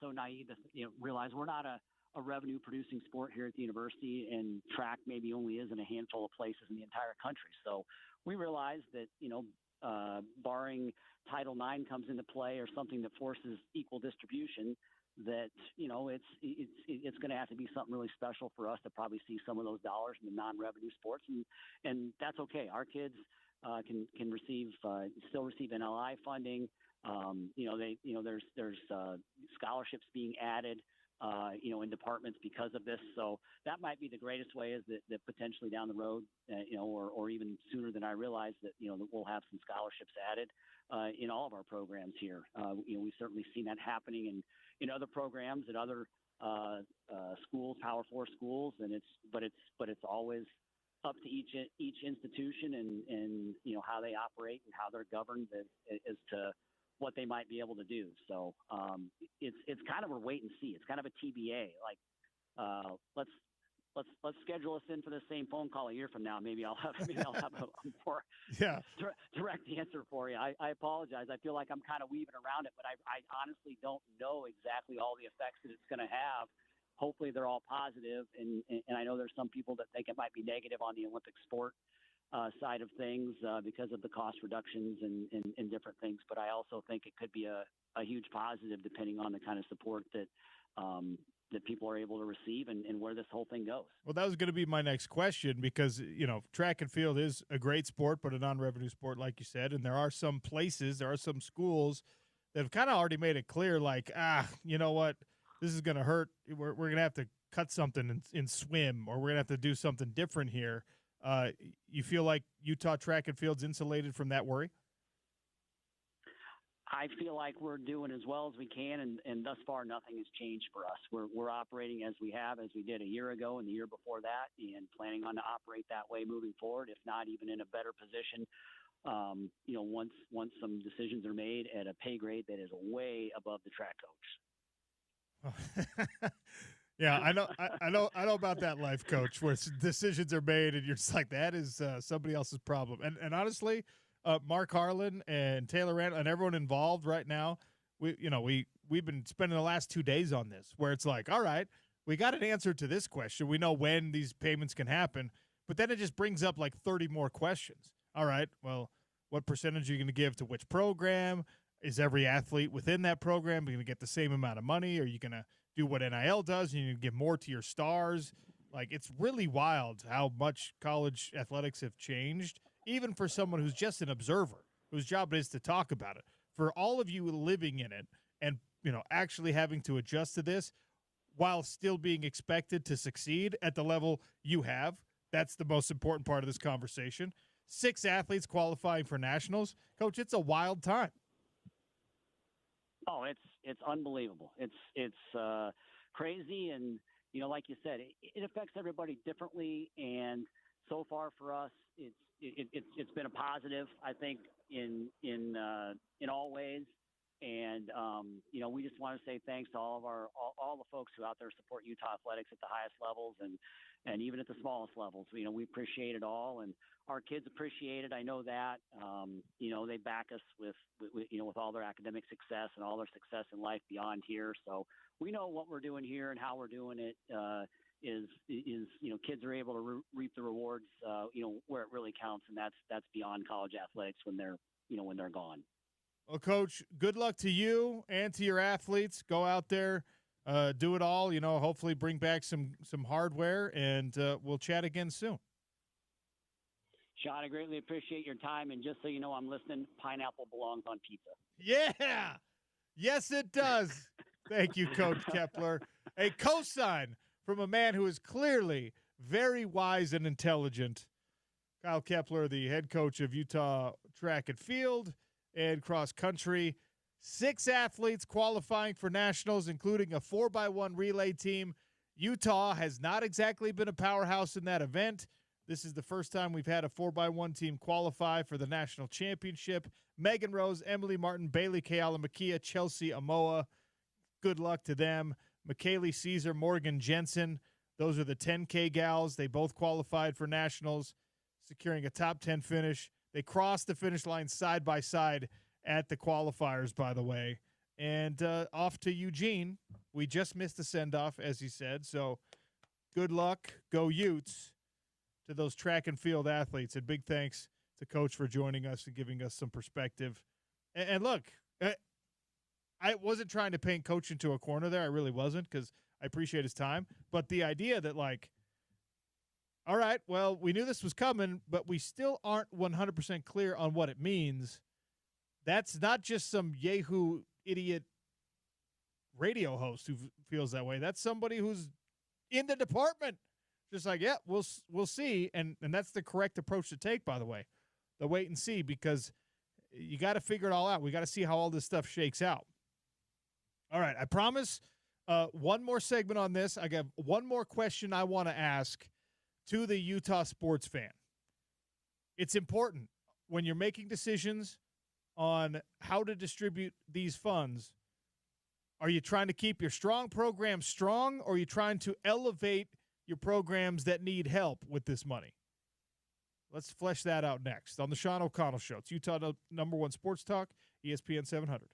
so naive to realize we're not a revenue producing sport here at the university, and track maybe only is in a handful of places in the entire country. So we realize that barring Title IX comes into play or something that forces equal distribution, that it's going to have to be something really special for us to probably see some of those dollars in the non-revenue sports, and that's okay. Our kids can still receive NLI funding. There's scholarships being added, in departments because of this. So that might be the greatest way, is that potentially down the road, or even sooner than I realize, that we'll have some scholarships added in all of our programs here. We've certainly seen that happening in other programs at other schools, Power 4 schools, and it's always up to each institution and how they operate and how they're governed as to what they might be able to do. So it's kind of a wait and see. It's kind of a TBA. Like let's schedule us in for the same phone call a year from now. Maybe I'll have a more direct answer for you. I apologize. I feel like I'm kind of weaving around it, but I honestly don't know exactly all the effects that it's going to have. Hopefully they're all positive, and I know there's some people that think it might be negative on the Olympic sport side of things because of the cost reductions and different things. But I also think it could be a huge positive depending on the kind of support that people are able to receive and where this whole thing goes. Well, that was going to be my next question, because, track and field is a great sport, but a non-revenue sport, like you said. And there are some schools that have kind of already made it clear, like, you know what, this is going to hurt. We're going to have to cut something in swim, or we're going to have to do something different here. You feel like Utah track and field's insulated from that worry? I feel like we're doing as well as we can, and thus far nothing has changed for us. We're operating as we did a year ago and the year before that, and planning on to operate that way moving forward, if not even in a better position once some decisions are made at a pay grade that is way above the track coach. Yeah, I know about that life, coach, where decisions are made and you're just like, that is somebody else's problem. And honestly, Mark Harlan and Taylor Randall and everyone involved right now, we've been spending the last 2 days on this, where it's like, all right, we got an answer to this question. We know when these payments can happen, but then it just brings up like 30 more questions. All right, well, what percentage are you going to give to which program? Is every athlete within that program going to get the same amount of money? Are you going to do what NIL does and you give more to your stars? Like, it's really wild how much college athletics have changed, even for someone who's just an observer, whose job it is to talk about it. For all of you living in it and, actually having to adjust to this while still being expected to succeed at the level you have, that's the most important part of this conversation. 6 athletes qualifying for nationals. Coach, it's a wild time. Oh, it's unbelievable. It's crazy, and like you said, it affects everybody differently. And so far for us, it's been a positive, I think, in all ways. And we just want to say thanks to all the folks who out there support Utah athletics at the highest levels and even at the smallest levels. We appreciate it all, and our kids appreciate it. I know that. They back us with all their academic success and all their success in life beyond here. So we know what we're doing here and how we're doing it is kids are able to reap the rewards where it really counts, and that's beyond college athletics when they're gone. Well, Coach, good luck to you and to your athletes. Go out there, do it all. Hopefully bring back some hardware, and we'll chat again soon. Sean, I greatly appreciate your time, and just so you know, I'm listening. Pineapple belongs on pizza. Yeah, yes, it does. Thank you, Coach Kepler. A cosign from a man who is clearly very wise and intelligent. Kyle Kepler, the head coach of Utah track and field and cross country. 6 athletes qualifying for nationals, including a 4x1 relay team. Utah has not exactly been a powerhouse in that event. This is the first time we've had a 4x1 team qualify for the national championship. Megan Rose, Emily Martin, Bailey Keala-Makia, Chelsea Amoa. Good luck to them. McKaylee Caesar, Morgan Jensen. Those are the 10K gals. They both qualified for nationals, securing a top 10 finish. They crossed the finish line side by side at the qualifiers, by the way. And off to Eugene. We just missed the send-off, as he said. So good luck. Go Utes to those track and field athletes. And big thanks to Coach for joining us and giving us some perspective. And look, I wasn't trying to paint Coach into a corner there. I really wasn't, because I appreciate his time. But the idea that, like, all right, well, we knew this was coming, but we still aren't 100% clear on what it means. That's not just some Yahoo idiot radio host who feels that way. That's somebody who's in the department. Just like, yeah, we'll see. And that's the correct approach to take, by the way. The wait and see, because you got to figure it all out. We got to see how all this stuff shakes out. All right, I promise one more segment on this. I got one more question I want to ask to the Utah sports fan. It's important when you're making decisions on how to distribute these funds. Are you trying to keep your strong program strong, or are you trying to elevate your programs that need help with this money? Let's flesh that out next on the Sean O'Connell Show. It's Utah #1 Sports Talk, ESPN 700.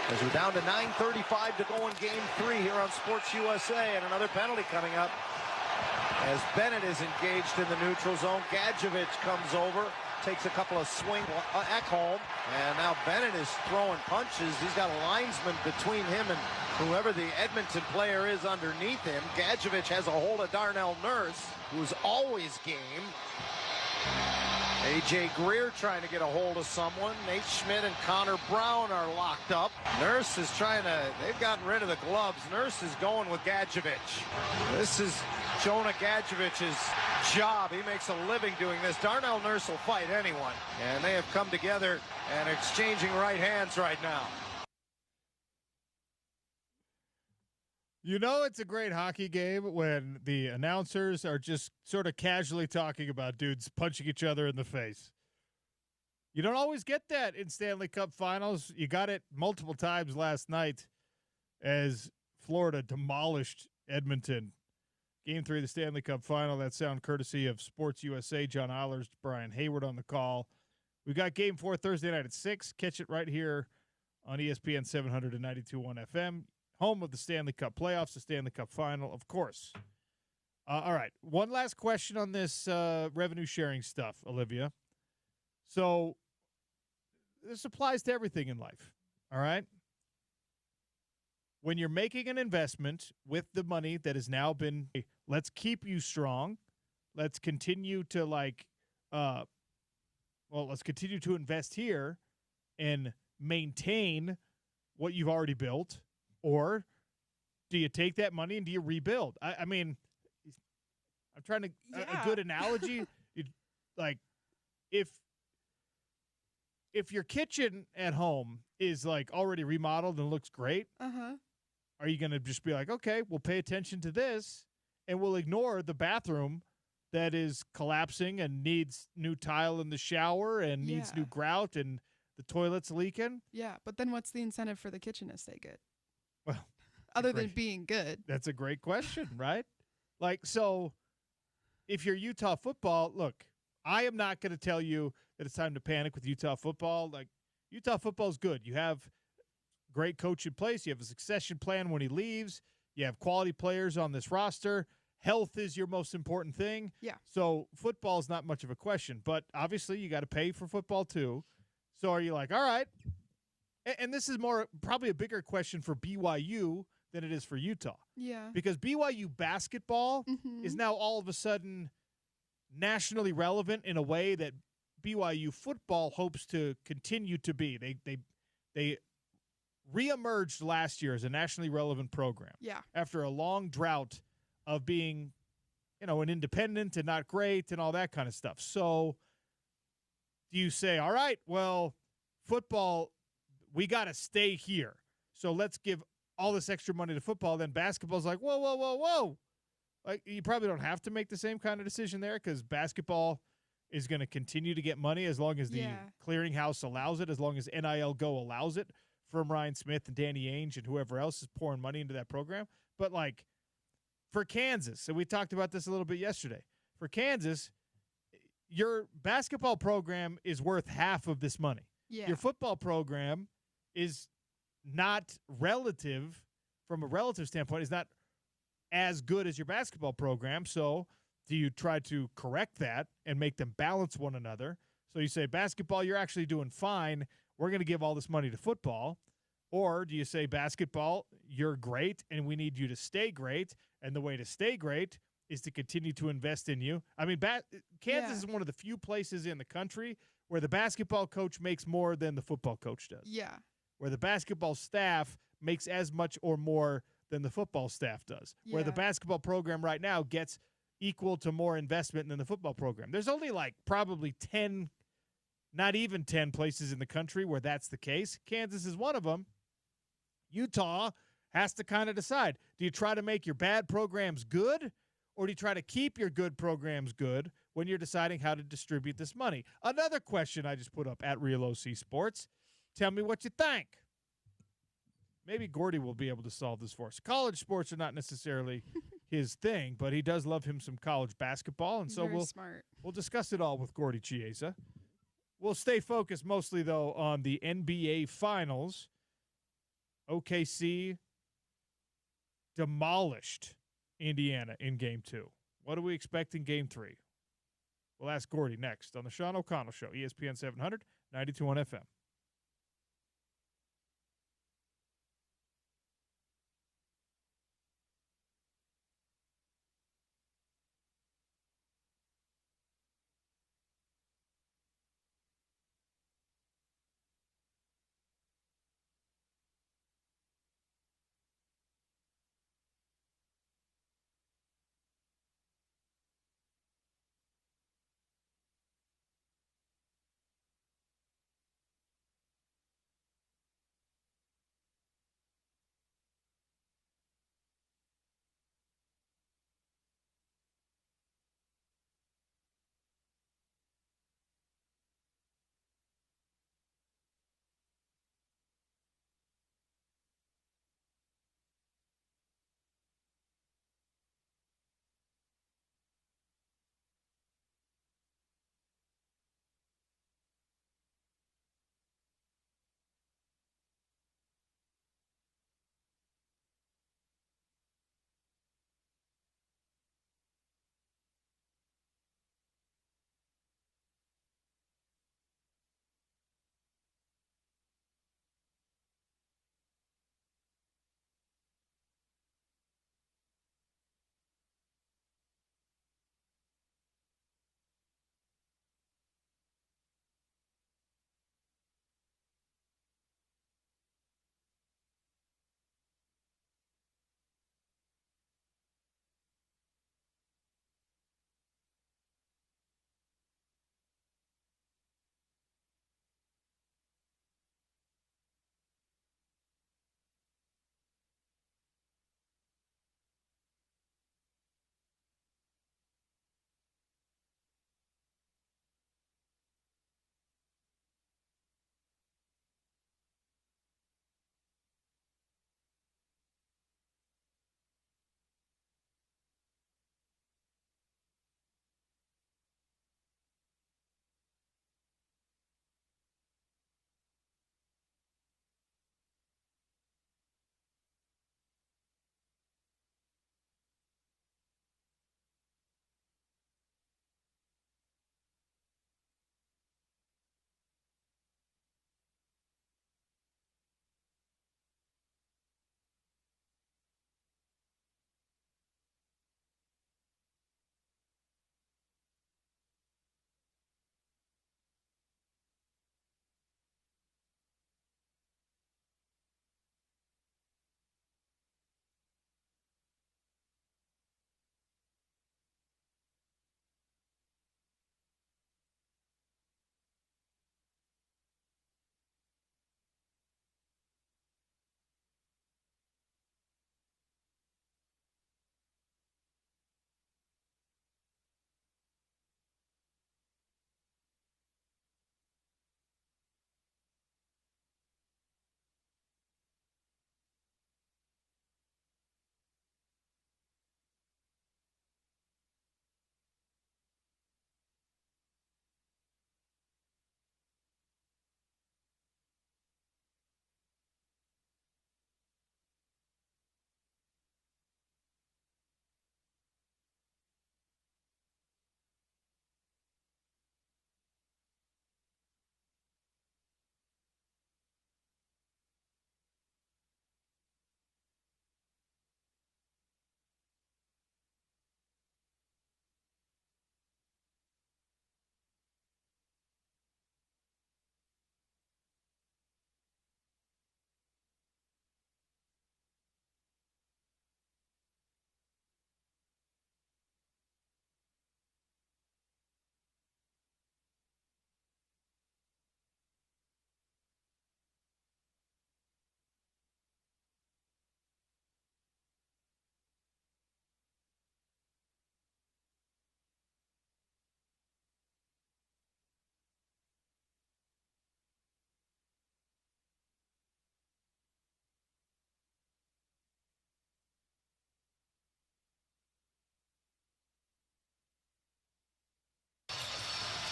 As we're down to 9:35 to go in Game 3 here on Sports USA, and another penalty coming up as Bennett is engaged in the neutral zone. Gadjevich comes over, takes a couple of swings. Ekholm, and now Bennett is throwing punches. He's got a linesman between him and whoever the Edmonton player is underneath him. Gadjevich has a hold of Darnell Nurse, who's always game. A.J. Greer trying to get a hold of someone. Nate Schmidt and Connor Brown are locked up. Nurse is trying to, they've gotten rid of the gloves. Nurse is going with Gadjevich. This is Jonah Gadjevich's job. He makes a living doing this. Darnell Nurse will fight anyone. And they have come together and exchanging right hands right now. You know it's a great hockey game when the announcers are just sort of casually talking about dudes punching each other in the face. You don't always get that in Stanley Cup finals. You got it multiple times last night as Florida demolished Edmonton. Game 3 of the Stanley Cup final. That sound courtesy of Sports USA. John Eilers, Brian Hayward on the call. We got Game 4 Thursday night at 6. Catch it right here on ESPN 792.1 FM. Home of the Stanley Cup playoffs, the Stanley Cup final, of course. All right, one last question on this revenue sharing stuff, Olivia. So this applies to everything in life, all right? When you're making an investment with the money that has now been, let's keep you strong, let's continue to let's continue to invest here and maintain what you've already built. Or do you take that money and do you rebuild? I mean, I'm trying to a good analogy. Like if your kitchen at home is like already remodeled and looks great, are you going to just be like, okay, we'll pay attention to this and we'll ignore the bathroom that is collapsing and needs new tile in the shower and needs new grout and the toilet's leaking? Yeah, but then what's the incentive for the kitchen to stay good? Well, other than being good. That's a great question, right? Like, so if you're Utah football, look, I am not going to tell you that it's time to panic with Utah football. Like, Utah football is good. You have great coach in place. You have a succession plan when he leaves. You have quality players on this roster. Health is your most important thing. Yeah. So football is not much of a question. But obviously you got to pay for football too. So are you like, all right, and this is probably a bigger question for BYU than it is for Utah. Yeah. Because BYU basketball is now all of a sudden nationally relevant in a way that BYU football hopes to continue to be. They reemerged last year as a nationally relevant program. Yeah. After a long drought of being, an independent and not great and all that kind of stuff. So do you say, all right, well, football, we got to stay here. So let's give all this extra money to football. Then basketball's like, whoa. Like, you probably don't have to make the same kind of decision there because basketball is going to continue to get money as long as the clearinghouse allows it, as long as NIL Go allows it from Ryan Smith and Danny Ainge and whoever else is pouring money into that program. But, like, for Kansas, and we talked about this a little bit yesterday, for Kansas, your basketball program is worth half of this money. Yeah. Your football program is not relative, from a relative standpoint, is not as good as your basketball program. So do you try to correct that and make them balance one another? So you say, basketball, you're actually doing fine. We're going to give all this money to football. Or do you say, basketball, you're great and we need you to stay great. And the way to stay great is to continue to invest in you. I mean, Kansas is one of the few places in the country where the basketball coach makes more than the football coach does. Yeah. Where the basketball staff makes as much or more than the football staff does. Where the basketball program right now gets equal to more investment than the football program. There's only like probably 10, not even 10 places in the country where that's the case. Kansas is one of them. Utah has to kind of decide. Do you try to make your bad programs good, or do you try to keep your good programs good when you're deciding how to distribute this money? Another question I just put up at Real OC Sports. Tell me what you think. Maybe Gordy will be able to solve this for us. College sports are not necessarily his thing, but he does love him some college basketball, and so we'll discuss it all with Gordy Chiesa. We'll stay focused mostly, though, on the NBA Finals. OKC demolished Indiana in Game 2. What do we expect in Game 3? We'll ask Gordy next on the Sean O'Connell Show, ESPN 700, 92.1 FM.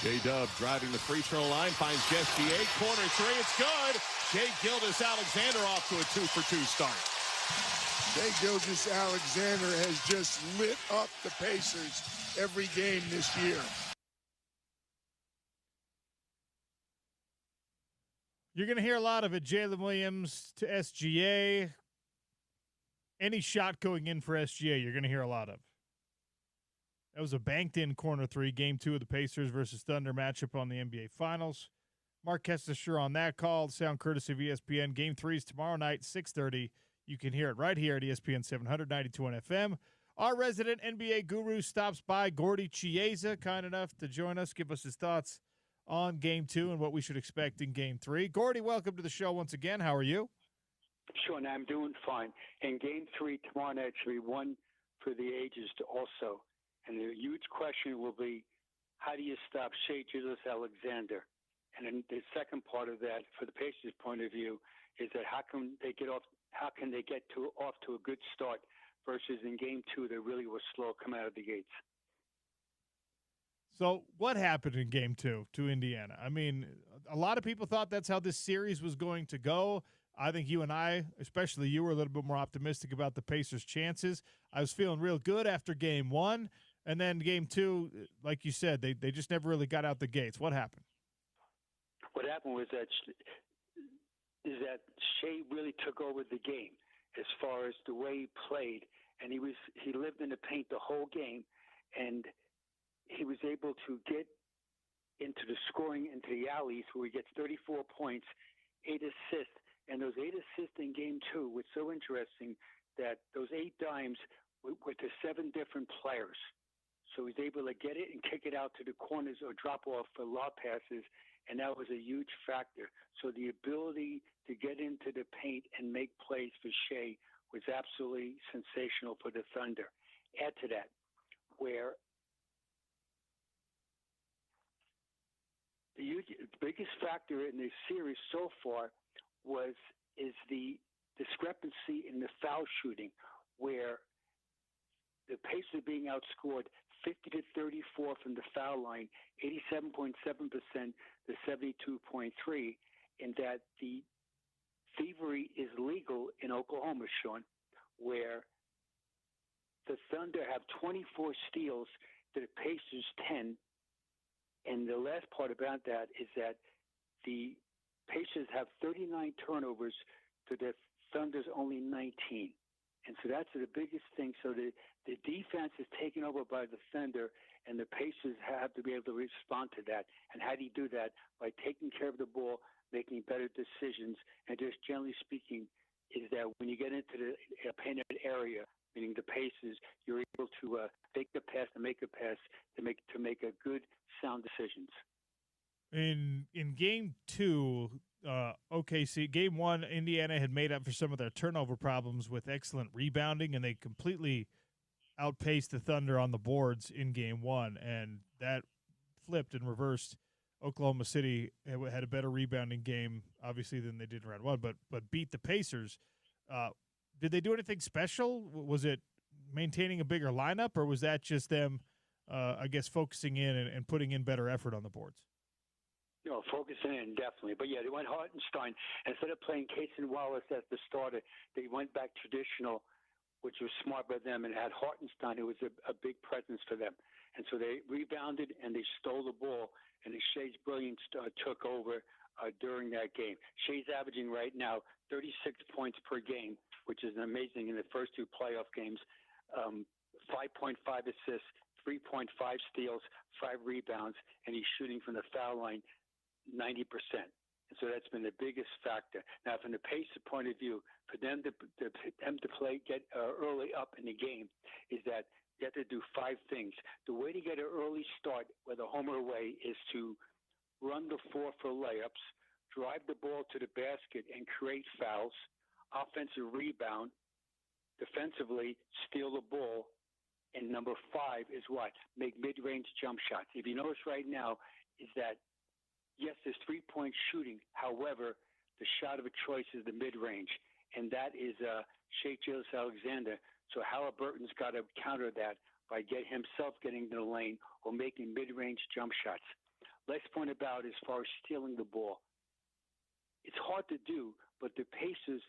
J-Dub driving the free throw line, finds Gestier, corner three, it's good. Shai Gilgeous-Alexander off to a 2-for-2 start. Shai Gilgeous-Alexander has just lit up the Pacers every game this year. You're going to hear a lot of it. Jalen Williams to SGA. Any shot going in for SGA, you're going to hear a lot of. That was a banked-in corner three, Game 2 of the Pacers versus Thunder matchup on the NBA Finals. Mark Kestecher on that call. Sound courtesy of ESPN. Game 3 is tomorrow night, 6:30. You can hear it right here at ESPN 792 on FM. Our resident NBA guru stops by, Gordy Chiesa, kind enough to join us, give us his thoughts on Game 2 and what we should expect in Game 3. Gordy, welcome to the show once again. How are you? Sure, and I'm doing fine. And Game 3 tomorrow night should be one for the ages also. And the huge question will be, how do you stop Shai Gilgeous-Alexander? And then the second part of that, for the Pacers' point of view, is that how can they get off to a good start versus in Game 2 they really were slow coming out of the gates. So what happened in Game 2 to Indiana? I mean, a lot of people thought that's how this series was going to go. I think you and I, especially you, were a little bit more optimistic about the Pacers' chances. I was feeling real good after Game 1. And then Game 2, like you said, they just never really got out the gates. What happened? What happened was that Shai really took over the game as far as the way he played, and he lived in the paint the whole game, and he was able to get into the scoring, into the alleys, where he gets 34 points, 8 assists, and those 8 assists in Game 2 was so interesting that those 8 dimes were to 7 different players. So he's able to get it and kick it out to the corners or drop off for lob passes, and that was a huge factor. So the ability to get into the paint and make plays for Shai was absolutely sensational for the Thunder. Add to that, where the biggest factor in this series so far is the discrepancy in the foul shooting, where the Pacers are being outscored 50-34 from the foul line, 87.7% to 72.3%, and that the thievery is legal in Oklahoma, Sean, where the Thunder have 24 steals to the Pacers 10, and the last part about that is that the Pacers have 39 turnovers to the Thunder's only 19. And so that's the biggest thing. So the defense is taken over by the Thunder, and the Pacers have to be able to respond to that. And how do you do that? By taking care of the ball, making better decisions, and just generally speaking, is that when you get into the painted area, meaning the Pacers, you're able to take the pass and make a pass to make a good, sound decisions. In Game 2, OKC, Game 1, Indiana had made up for some of their turnover problems with excellent rebounding, and they completely outpaced the Thunder on the boards in Game 1, and that flipped and reversed. Oklahoma City had a better rebounding game, obviously, than they did in round 1, but beat the Pacers. Did they do anything special? Was it maintaining a bigger lineup, or was that just them, I guess, focusing in and putting in better effort on the boards? Focusing in, definitely. But, yeah, they went Hartenstein. Instead of playing Cason Wallace as the starter, they went back traditional, which was smart by them, and had Hartenstein, who was a big presence for them. And so they rebounded and they stole the ball, and Shai's brilliance took over during that game. Shai's averaging right now 36 points per game, which is amazing in the first 2 playoff games, 5.5 assists, 3.5 steals, 5 rebounds, and he's shooting from the foul line 90%. And so that's been the biggest factor. Now, from the Pacers point of view, for them to get early up in the game is that you have to do 5 things. The way to get an early start, whether home or away, is to run the floor for layups, drive the ball to the basket and create fouls, offensive rebound, defensively steal the ball, and number 5 is what? Make mid-range jump shots. If you notice right now is that, yes, there's 3-point shooting. However, the shot of a choice is the mid-range, and that is Shai Gilgeous-Alexander. So Halliburton's got to counter that by himself getting to the lane or making mid-range jump shots. Last point about as far as stealing the ball. It's hard to do, but the Pacers,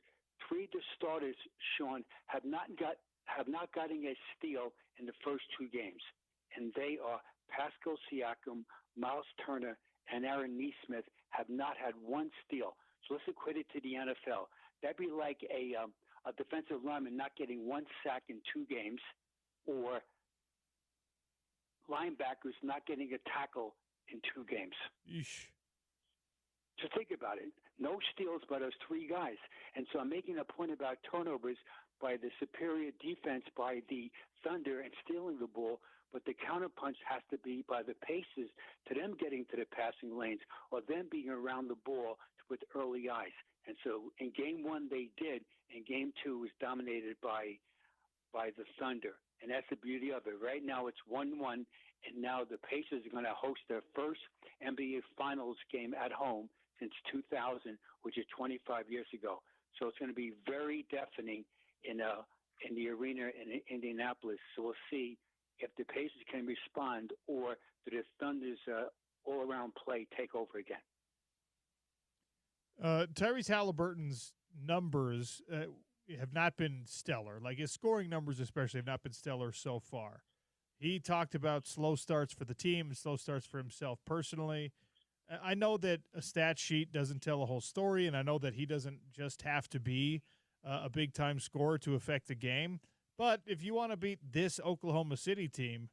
3 of the starters, Sean, have not gotten a steal in the first 2 games, and they are Pascal Siakam, Miles Turner, and Aaron Nesmith have not had 1 steal. So let's equate it to the NFL. That'd be like a defensive lineman not getting 1 sack in 2 games, or linebackers not getting a tackle in 2 games. Yeesh. So think about it. No steals by those 3 guys. And so I'm making a point about turnovers by the superior defense by the Thunder and stealing the ball, but the counterpunch has to be by the Pacers to them getting to the passing lanes or them being around the ball with early eyes. And so in Game 1 they did, and Game 2 was dominated by the Thunder. And that's the beauty of it. Right now it's 1-1, and now the Pacers are going to host their first NBA Finals game at home since 2000, which is 25 years ago. So it's going to be very deafening in the arena in Indianapolis. So we'll see if the Pacers can respond, or do the Thunder's all-around play take over again. Tyrese Halliburton's numbers have not been stellar. Like his scoring numbers especially have not been stellar so far. He talked about slow starts for the team and slow starts for himself personally. I know that a stat sheet doesn't tell a whole story, and I know that he doesn't just have to be a big-time scorer to affect the game. But if you want to beat this Oklahoma City team,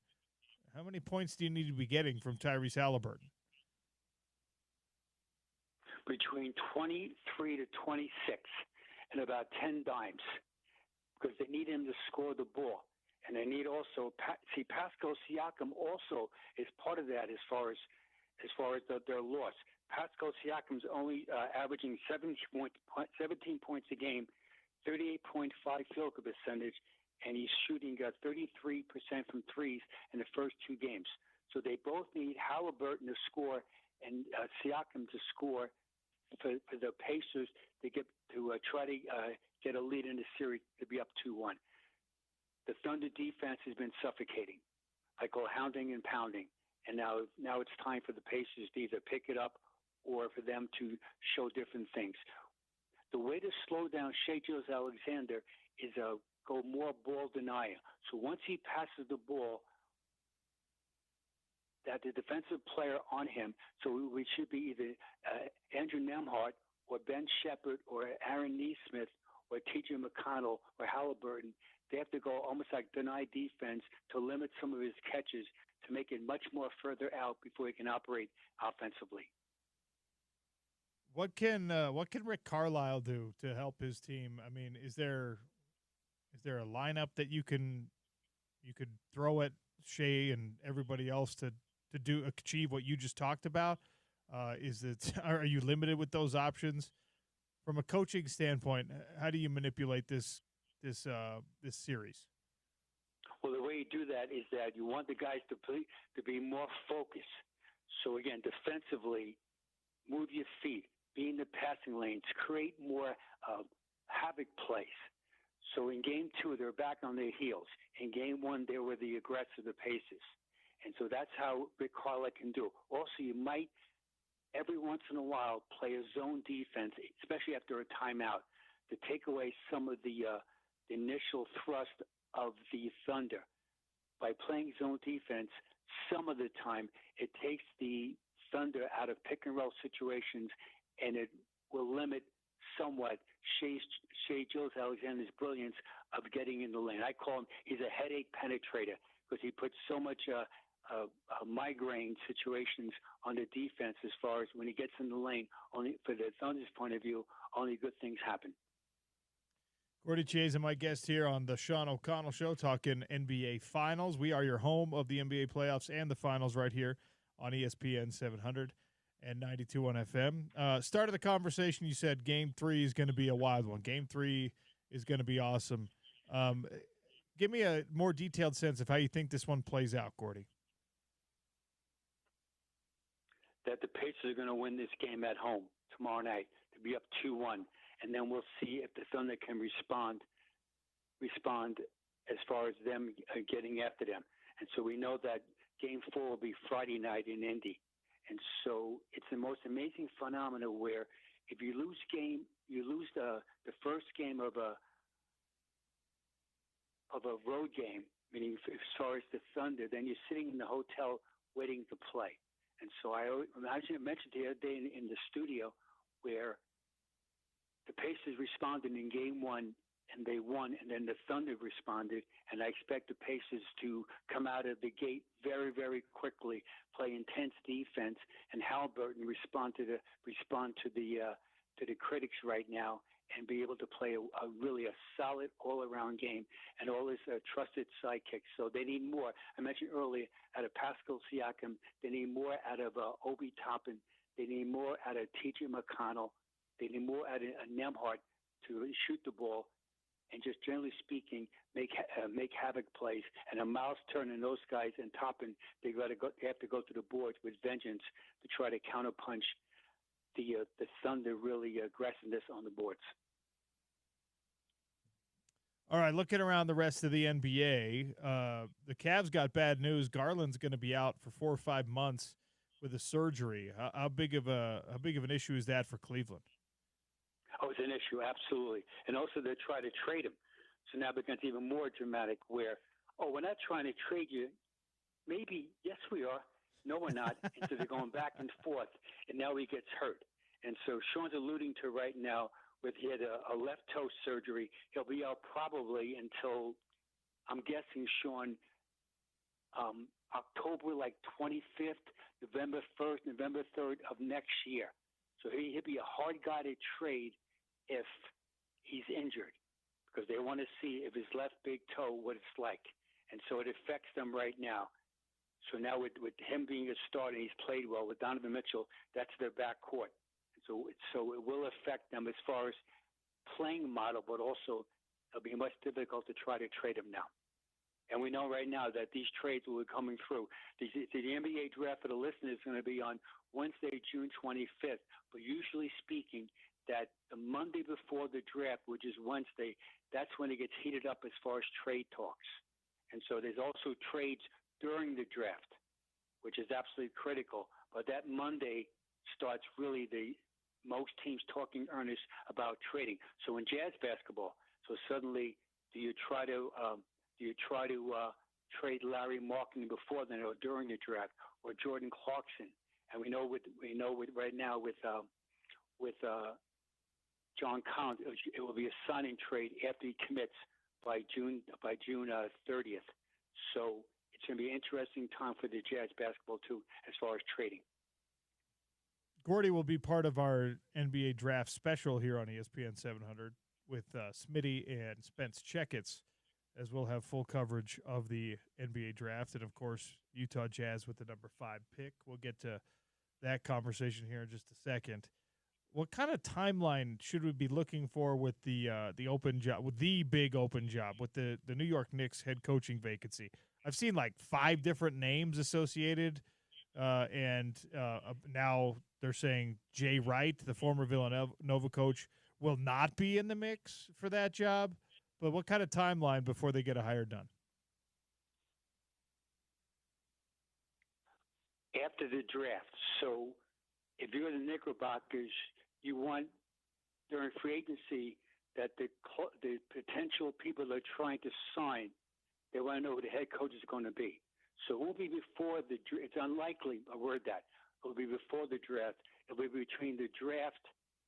how many points do you need to be getting from Tyrese Halliburton? Between 23 to 26 and about 10 dimes, because they need him to score the ball. And they need also Pascal Siakam also is part of that as far as their loss. Pascal Siakam's only averaging 17 points a game, 38.5 field goal percentage, and he's shooting 33% from threes in the first 2 games. So they both need Halliburton to score and Siakam to score for the Pacers to try to get a lead in the series to be up 2-1. The Thunder defense has been suffocating. I call hounding and pounding. And now it's time for the Pacers to either pick it up or for them to show different things. The way to slow down Shai Gilgeous-Alexander is go more ball denial. So once he passes the ball, that the defensive player on him, so we should be either Andrew Nembhard or Ben Shepherd or Aaron Nesmith or T.J. McConnell or Halliburton. They have to go almost like deny defense to limit some of his catches to make it much more further out before he can operate offensively. What can Rick Carlisle do to help his team? I mean, is there a lineup that you could throw at Shai and everybody else to achieve what you just talked about? Are you limited with those options? From a coaching standpoint, how do you manipulate this series? Well, the way you do that is that you want the guys to be more focused. So again, defensively, move your feet, be in the passing lanes, create more havoc plays. So in Game 2, they're back on their heels. In Game 1, they were the aggressive, the Pacers. And so that's how Rick Carlisle can do. Also, you might, every once in a while, play a zone defense, especially after a timeout, to take away some of the initial thrust of the Thunder. By playing zone defense, some of the time, it takes the Thunder out of pick-and-roll situations, and it will limit somewhat Shai Gilgeous-Alexander's brilliance of getting in the lane. I call him, he's a headache penetrator because he puts so much migraine situations on the defense as far as when he gets in the lane. Only for the Thunder's point of view, only good things happen. Gordy Chiesa, my guest here on the Sean O'Connell Show, talking NBA Finals. We are your home of the NBA playoffs and the finals right here on ESPN 700 and 92.1 FM. Start of the conversation, you said Game 3 is going to be a wild one. Game 3 is going to be awesome. Give me a more detailed sense of how you think this one plays out, Gordy. That the Pacers are going to win this game at home tomorrow night to be up 2-1. And then we'll see if the Thunder can respond as far as them getting after them. And so we know that Game 4 will be Friday night in Indy. And so it's the most amazing phenomenon where if you lose the first game of a road game, meaning as far as the Thunder, then you're sitting in the hotel waiting to play. And so I mentioned the other day in the studio where the Pacers responded in game one and they won, and then the Thunder responded, and I expect the Pacers to come out of the gate very, very quickly, play intense defense, and Halliburton respond to the critics right now and be able to play a really solid all-around game and all his trusted sidekicks. So they need more. I mentioned earlier out of Pascal Siakam, they need more out of Obi Toppin. They need more out of T.J. McConnell. They need more out of Nembhard to shoot the ball and just generally speaking make havoc plays. And a Miles Turner and those guys and Toppin, they have to go to the boards with vengeance to try to counterpunch the Thunder really aggressiveness on the boards. All right, looking around the rest of the NBA, the Cavs got bad news. Garland's going to be out for 4 or 5 months with a surgery. How big of an issue is that for Cleveland? Oh, it's an issue, absolutely. And also they try to trade him. So now it becomes even more dramatic where, we're not trying to trade you. Maybe, yes, we are. No, we're not. And so they're going back and forth, and now he gets hurt. And so Sean's alluding to right now with he had a left toe surgery. He'll be out probably until, I'm guessing, Sean, October 25th, November 1st, November 3rd of next year. So he'll be a hard guy to trade if he's injured because they want to see if his left big toe, what it's like. And so it affects them right now. So now with him being a starter, he's played well. With Donovan Mitchell, that's their backcourt. So it will affect them as far as playing model, but also it'll be much difficult to try to trade him now. And we know right now that these trades will be coming through. The NBA draft for the listeners is going to be on Wednesday, June 25th. But usually speaking, that the Monday before the draft, which is Wednesday, that's when it gets heated up as far as trade talks. And so there's also trades during the draft, which is absolutely critical. But that Monday starts really the most teams talking earnest about trading. So in Jazz basketball, so suddenly do you try to trade Larry Markkinen before then or during the draft, or Jordan Clarkson? And we know right now with John Collins, it will be a signing trade after he commits by June 30th. So it's going to be an interesting time for the Jazz basketball too, as far as trading. Gordy will be part of our NBA draft special here on ESPN 700 with Smitty and Spence Checketts, as we'll have full coverage of the NBA draft and, of course, Utah Jazz with the number 5 pick. We'll get to that conversation here in just a second. What kind of timeline should we be looking for with the open job, with the big open job, with the New York Knicks head coaching vacancy? I've seen like 5 different names associated, and now they're saying Jay Wright, the former Villanova coach, will not be in the mix for that job. But what kind of timeline before they get a hire done? After the draft. So if you're the Knickerbockers, you want during free agency that the potential people they're trying to sign, they want to know who the head coach is going to be. So it will be before the draft. It's unlikely, I word that. It will be before the draft. It will be between the draft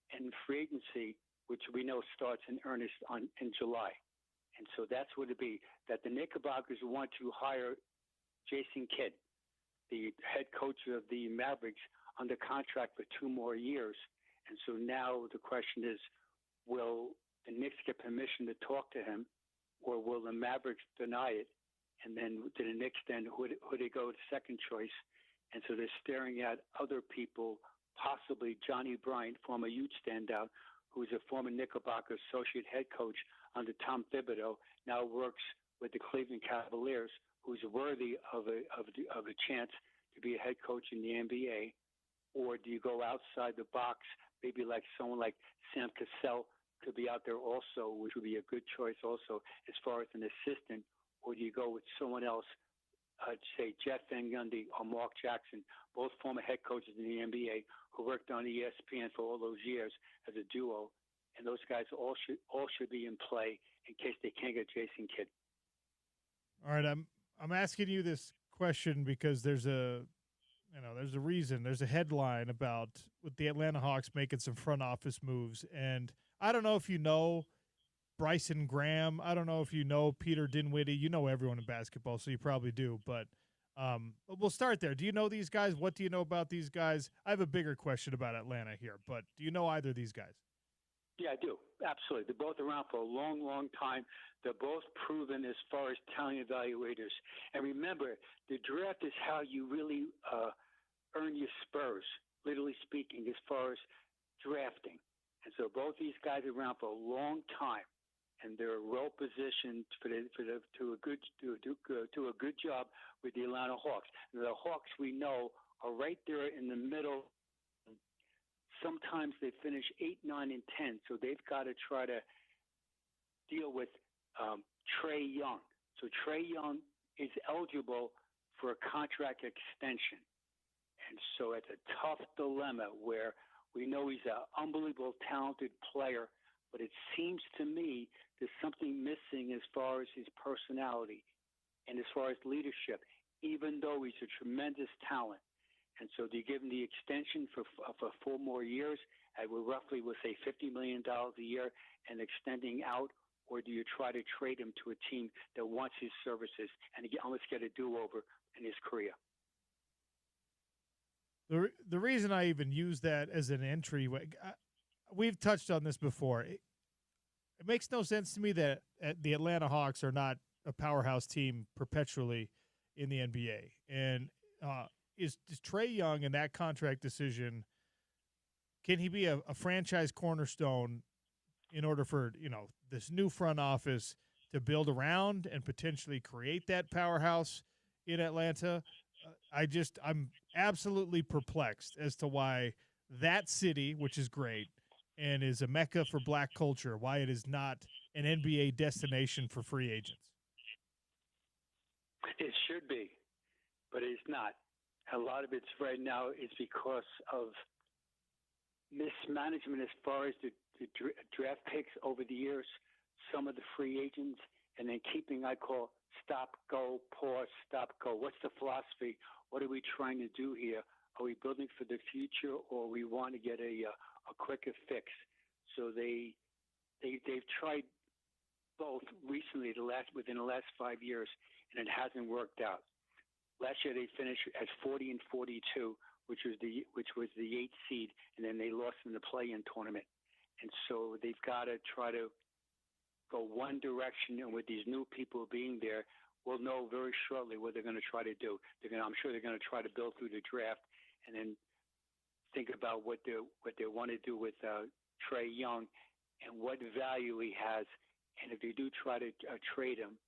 and free agency, which we know starts in earnest in July. And so that's what it be, that the Knickerbockers want to hire Jason Kidd, the head coach of the Mavericks, under contract for 2 more years. And so now the question is, will the Knicks get permission to talk to him, or will the Mavericks deny it? And then to the Knicks, then who they go to second choice? And so they're staring at other people, possibly Johnny Bryant, former Ute standout, who's a former Knickerbocker associate head coach under Tom Thibodeau, now works with the Cleveland Cavaliers, who's worthy of a chance to be a head coach in the NBA. Or do you go outside the box, maybe like someone like Sam Cassell could be out there also, which would be a good choice also as far as an assistant? Or do you go with someone else say Jeff Van Gundy or Mark Jackson, both former head coaches in the NBA who worked on ESPN for all those years as a duo, and those guys all should be in play in case they can't get Jason Kidd. All right, I'm asking you this question because there's a reason. There's a headline about with the Atlanta Hawks making some front office moves, and I don't know if you know Bryson Graham. I don't know if you know Peter Dinwiddie. You know everyone in basketball, so you probably do. But we'll start there. Do you know these guys? What do you know about these guys? I have a bigger question about Atlanta here, but do you know either of these guys? Yeah, I do. Absolutely. They're both around for a long, long time. They're both proven as far as talent evaluators. And remember, the draft is how you really earn your spurs, literally speaking, as far as drafting. And so both these guys are around for a long time, and they're well positioned to a good job with the Atlanta Hawks. The Hawks, we know, are right there in the middle. Sometimes they finish 8, 9, and 10, so they've got to try to deal with Trae Young. So Trae Young is eligible for a contract extension. And so it's a tough dilemma where we know he's an unbelievable talented player, but it seems to me there's something missing as far as his personality and as far as leadership, even though he's a tremendous talent. And so do you give him the extension for 4 more years at roughly, we'll say, $50 million a year and extending out, or do you try to trade him to a team that wants his services and almost get a do-over in his career? The reason I even use that as an entryway, we've touched on this before. It makes no sense to me that the Atlanta Hawks are not a powerhouse team perpetually in the NBA. And is Trae Young in that contract decision, can he be a franchise cornerstone in order for, this new front office to build around and potentially create that powerhouse in Atlanta? I'm absolutely perplexed as to why that city, which is great and is a mecca for black culture, why it is not an NBA destination for free agents. It should be, but it's not. A lot of it's right now is because of mismanagement as far as the draft picks over the years, some of the free agents, and then keeping, I call, stop, go, pause, stop, go. What's the philosophy? What are we trying to do here? Are we building for the future, or we want to get a quicker fix? So they've tried both recently, within the last 5 years, and it hasn't worked out. Last year they finished at 40 and 42, which was the 8th seed, and then they lost in the play-in tournament. And so they've got to try to go one direction, and with these new people being there, we'll know very shortly what they're going to try to do. I'm sure they're going to try to build through the draft, and then think about what they want to do with Trae Young and what value he has. And if they do try to trade him,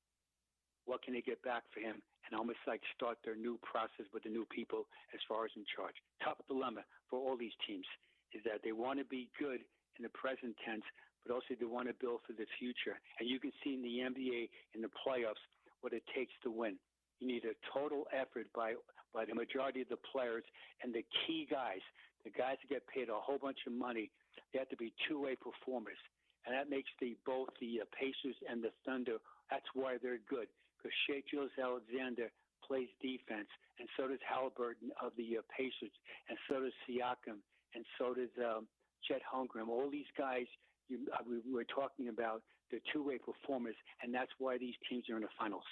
what can they get back for him? And almost like start their new process with the new people as far as in charge. Top dilemma for all these teams is that they want to be good in the present tense, but also they want to build for the future. And you can see in the NBA, in the playoffs, what it takes to win. You need a total effort by the majority of the players and the key guys, the guys that get paid a whole bunch of money. They have to be two-way performers. And that makes both the Pacers and the Thunder, that's why they're good. Because Shai Gilgeous-Alexander plays defense, and so does Halliburton of the Pacers, and so does Siakam, and so does Chet Holmgren. All these guys we're talking about, they're two-way performers, and that's why these teams are in the finals.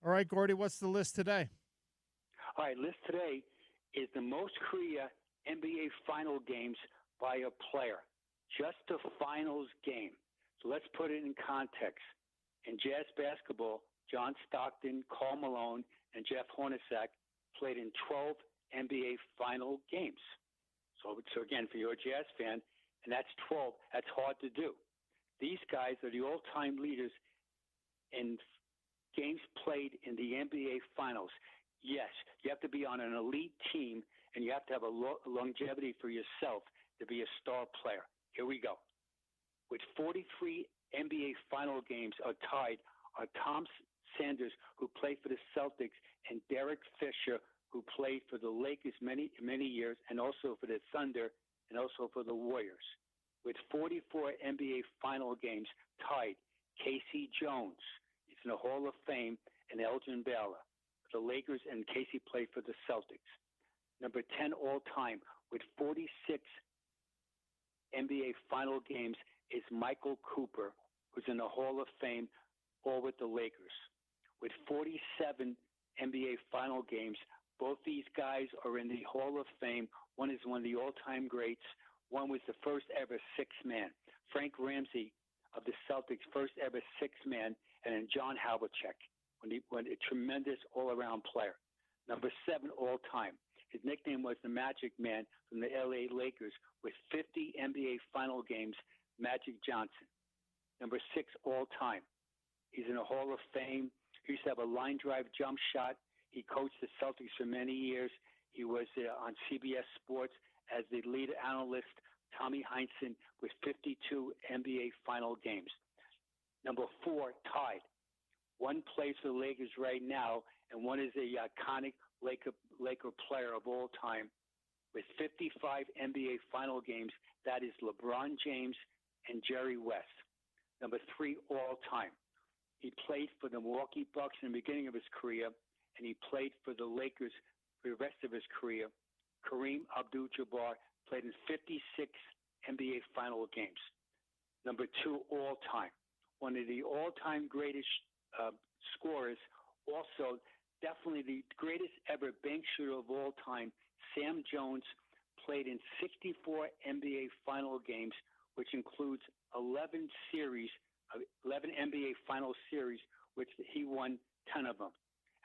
All right, Gordy, what's the list today? All right, list today is the most career NBA final games by a player. Just a finals game. So let's put it in context. In Jazz basketball, John Stockton, Karl Malone, and Jeff Hornacek played in 12 NBA final games. So again, for your Jazz fan, and that's 12, that's hard to do. These guys are the all-time leaders in games played in the NBA finals. Yes, you have to be on an elite team, and you have to have a longevity for yourself to be a star player. Here we go. With 43 NBA final games are tied are Tom Sanders, who played for the Celtics, and Derek Fisher, who played for the Lakers many years, and also for the Thunder, and also for the Warriors. With 44 NBA final games tied, Casey Jones is in the Hall of Fame, and Elgin Baylor for the Lakers, and Casey played for the Celtics. Number 10 all-time with 46 NBA final games is Michael Cooper, who's in the Hall of Fame, all with the Lakers. With 47 NBA final games, both these guys are in the Hall of Fame. One is one of the all-time greats. One was the first ever six-man. Frank Ramsey of the Celtics, first ever six-man, and then John Havlicek, when a tremendous all-around player. Number 7 all-time. His nickname was the Magic Man from the LA Lakers with 50 NBA final games, Magic Johnson. Number 6 all-time. He's in the Hall of Fame. He used to have a line drive jump shot. He coached the Celtics for many years. He was on CBS Sports as the lead analyst, Tommy Heinsohn, with 52 NBA final games. Number 4, tied. One plays for the Lakers right now, and one is the iconic Laker player of all time with 55 NBA final games. That is LeBron James and Jerry West. Number 3 all time. He played for the Milwaukee Bucks in the beginning of his career, and he played for the Lakers for the rest of his career. Kareem Abdul-Jabbar played in 56 NBA final games. Number 2 all time. One of the all-time greatest scorers, also definitely the greatest ever bank shooter of all time, Sam Jones, played in 64 NBA final games, which includes 11 NBA final series, which he won 10 of them.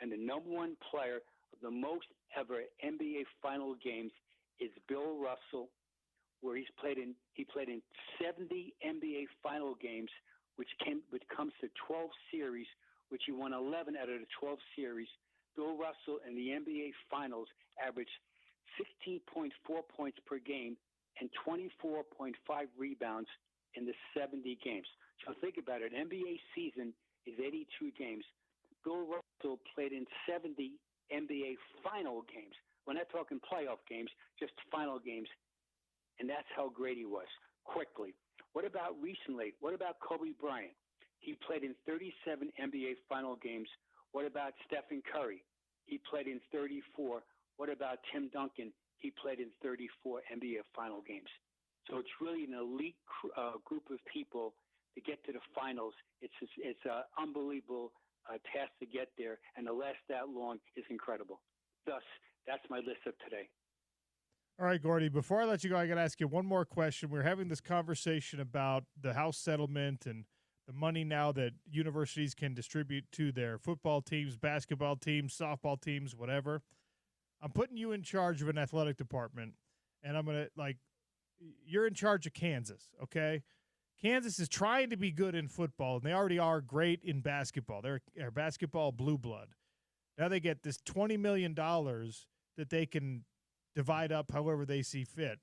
And the number 1 player of the most ever NBA final games is Bill Russell, where he played in 70 NBA final games, which comes to 12 series, which he won 11 out of the 12 series. Bill Russell in the NBA Finals averaged 16.4 points per game and 24.5 rebounds in the 70 games. So think about it. NBA season is 82 games. Bill Russell played in 70 NBA final games. We're not talking playoff games, just final games. And that's how great he was. Quickly. What about recently? What about Kobe Bryant? He played in 37 NBA final games. What about Stephen Curry? He played in 34. What about Tim Duncan? He played in 34 NBA final games. So it's really an elite group of people to get to the finals. It's an unbelievable task to get there, and to last that long is incredible. Thus, that's my list of today. All right, Gordy, before I let you go, I got to ask you one more question. We're having this conversation about the House settlement and the money now that universities can distribute to their football teams, basketball teams, softball teams, whatever. I'm putting you in charge of an athletic department, and I'm going to, you're in charge of Kansas, okay? Kansas is trying to be good in football, and they already are great in basketball. They're basketball blue blood. Now they get this $20 million that they can divide up however they see fit.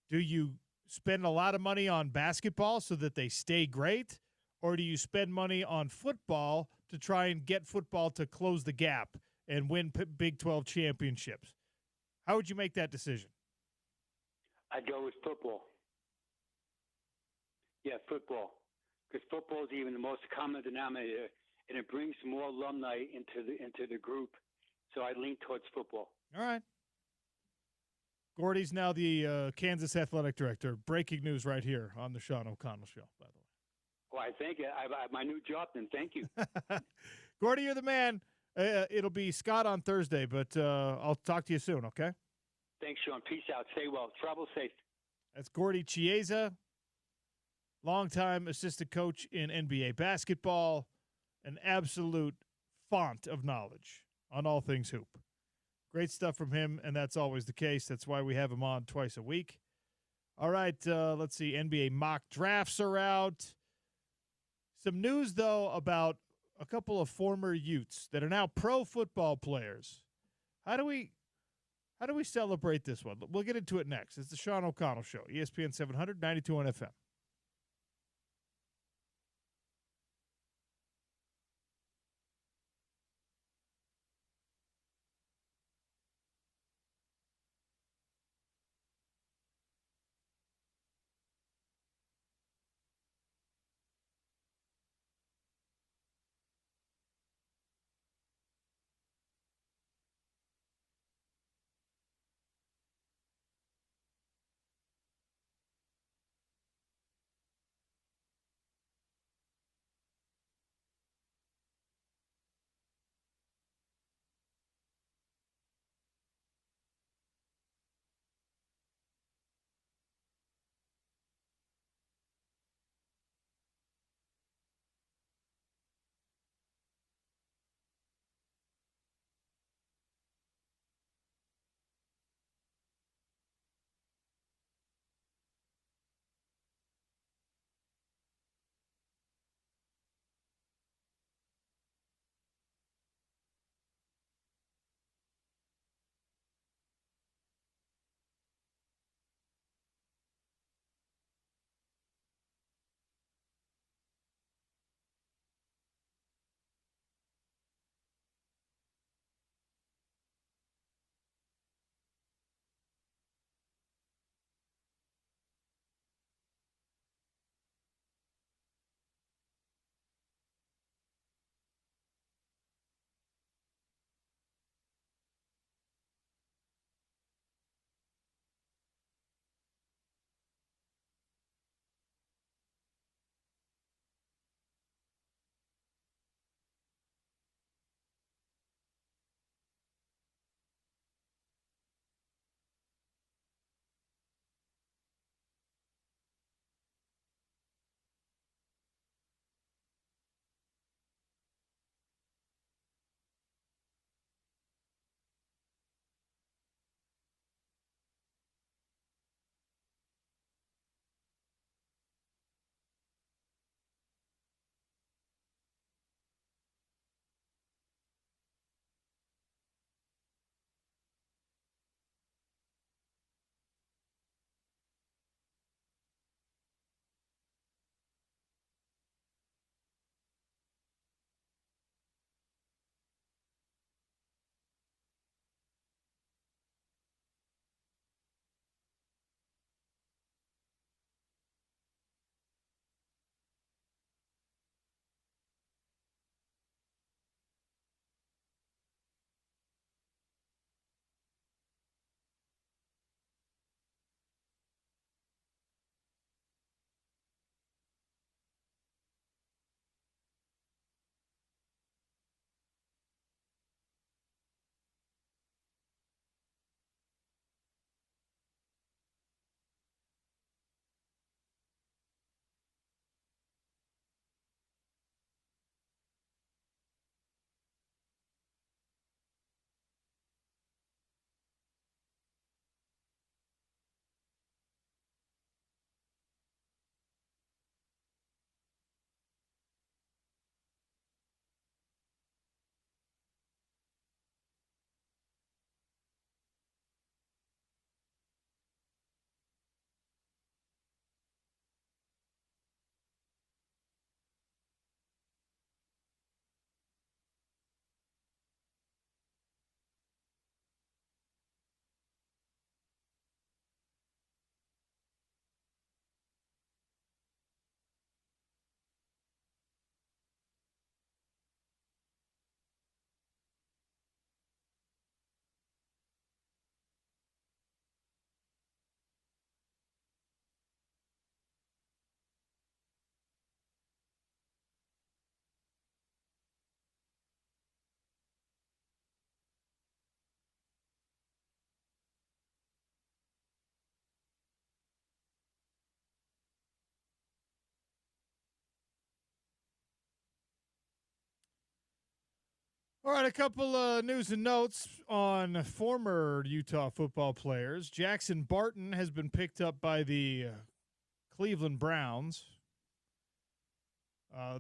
Do you spend a lot of money on basketball so that they stay great, or do you spend money on football to try and get football to close the gap and win Big 12 championships? How would you make that decision? I'd go with football. Yeah, football. Because football is even the most common denominator, and it brings more alumni into the group. So I lean towards football. All right. Gordy's now the Kansas athletic director. Breaking news right here on the Sean O'Connell Show, by the way. Well, I thank you. I have my new job then. Thank you. Gordy, you're the man. It'll be Scott on Thursday, but I'll talk to you soon, okay? Thanks, Sean. Peace out. Stay well. Travel safe. That's Gordy Chiesa, longtime assistant coach in NBA basketball, an absolute font of knowledge on all things hoop. Great stuff from him, and that's always the case. That's why we have him on twice a week. All right, let's see. NBA mock drafts are out. Some news, though, about a couple of former Utes that are now pro football players. How do we celebrate this one? We'll get into it next. It's the Sean O'Connell Show, ESPN 700, 92 on FM. All right, a couple of news and notes on former Utah football players. Jackson Barton has been picked up by the Cleveland Browns.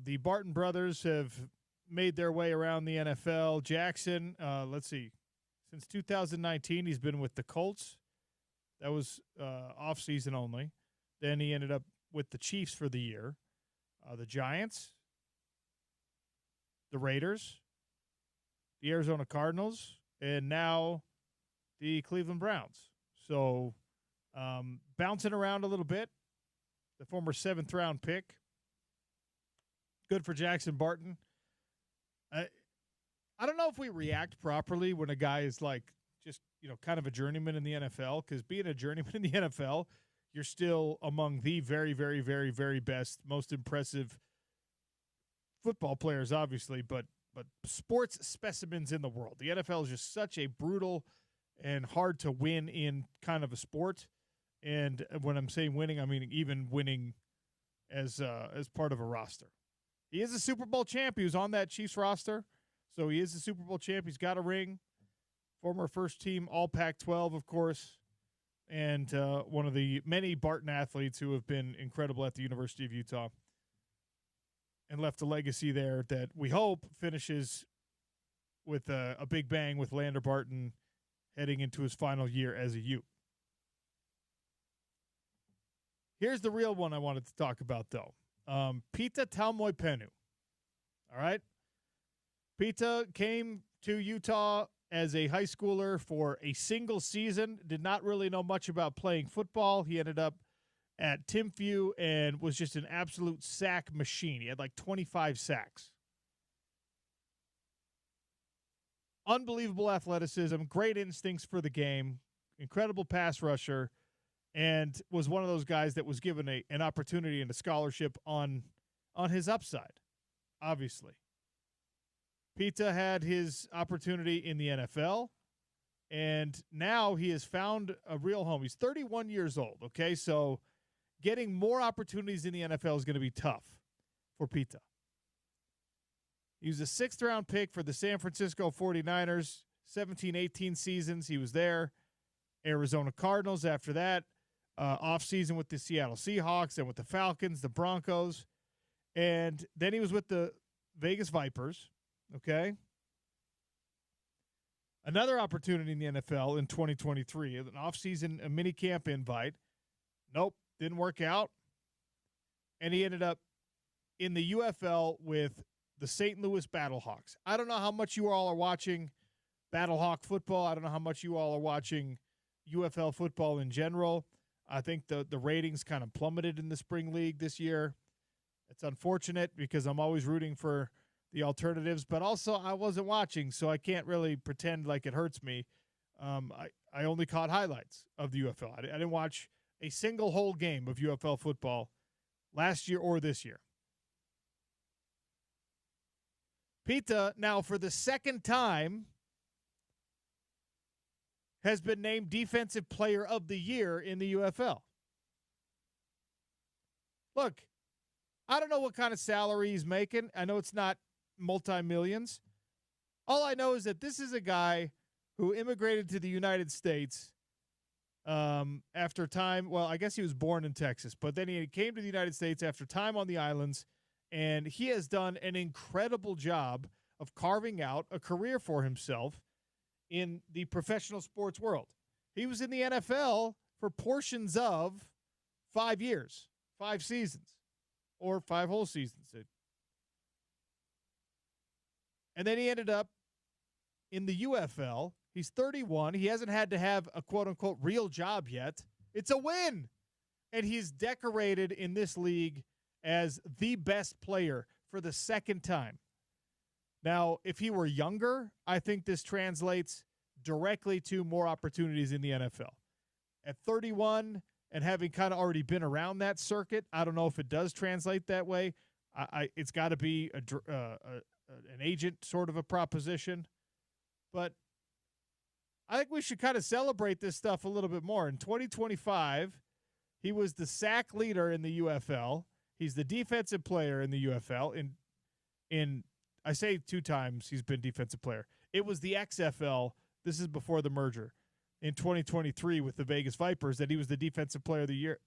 The Barton brothers have made their way around the NFL. Jackson, let's see, since 2019, he's been with the Colts. That was off-season only. Then he ended up with the Chiefs for the year, the Giants, the Raiders, the Arizona Cardinals, and now the Cleveland Browns. So bouncing around a little bit. The former 7th-round pick. Good for Jackson Barton. I don't know if we react properly when a guy is like just, kind of a journeyman in the NFL, because being a journeyman in the NFL, you're still among the very, very, very, very best, most impressive football players, obviously, but sports specimens in the world. The NFL is just such a brutal and hard to win in kind of a sport. And when I'm saying winning, I mean even winning as part of a roster. He is a Super Bowl champ. He was on that Chiefs roster, so he is a Super Bowl champ. He's got a ring. Former first-team All-Pac-12, of course, and one of the many Barton athletes who have been incredible at the University of Utah and left a legacy there that we hope finishes with a big bang with Lander Barton heading into his final year as a Ute. Here's the real one I wanted to talk about, though. Pita Taumoepenu. All right? Pita came to Utah as a high schooler for a single season, did not really know much about playing football. He ended up at Timpview and was just an absolute sack machine. He had like 25 sacks. Unbelievable athleticism, great instincts for the game, incredible pass rusher, and was one of those guys that was given an opportunity and a scholarship on his upside, obviously. Pita had his opportunity in the NFL, and now he has found a real home. He's 31 years old, okay? So getting more opportunities in the NFL is going to be tough for Pita. He was a 6th-round pick for the San Francisco 49ers, 17-18 seasons. He was there. Arizona Cardinals after that. Off-season with the Seattle Seahawks and with the Falcons, the Broncos. And then he was with the Vegas Vipers, okay? Another opportunity in the NFL in 2023, an off-season minicamp invite. Nope, didn't work out. And he ended up in the UFL with the St. Louis Battlehawks. I don't know how much you all are watching Battlehawk football. I don't know how much you all are watching UFL football in general. I think the ratings kind of plummeted in the spring league this year. It's unfortunate because I'm always rooting for the alternatives, but also I wasn't watching, so I can't really pretend like it hurts me. I only caught highlights of the UFL. I didn't watch a single whole game of UFL football last year or this year. Pita, now for the second time, has been named Defensive Player of the Year in the UFL. Look, I don't know what kind of salary he's making. I know it's not multi-millions. All I know is that this is a guy who immigrated to the United States after time. Well, I guess he was born in Texas, but then he came to the United States after time on the islands, and he has done an incredible job of carving out a career for himself in the professional sports world. He was in the NFL for portions of 5 years, 5 seasons, or 5 whole seasons. And then he ended up in the UFL. He's 31. He hasn't had to have a quote-unquote real job yet. It's a win. And he's decorated in this league as the best player for the second time. Now, if he were younger, I think this translates directly to more opportunities in the NFL. At 31 and having kind of already been around that circuit, I don't know if it does translate that way. It's got to be an agent sort of a proposition. But I think we should kind of celebrate this stuff a little bit more. In 2025, he was the sack leader in the UFL. He's the defensive player in the UFL. In I say 2 times he's been defensive player. It was the XFL. This is before the merger in 2023 with the Vegas Vipers that he was the defensive player of the year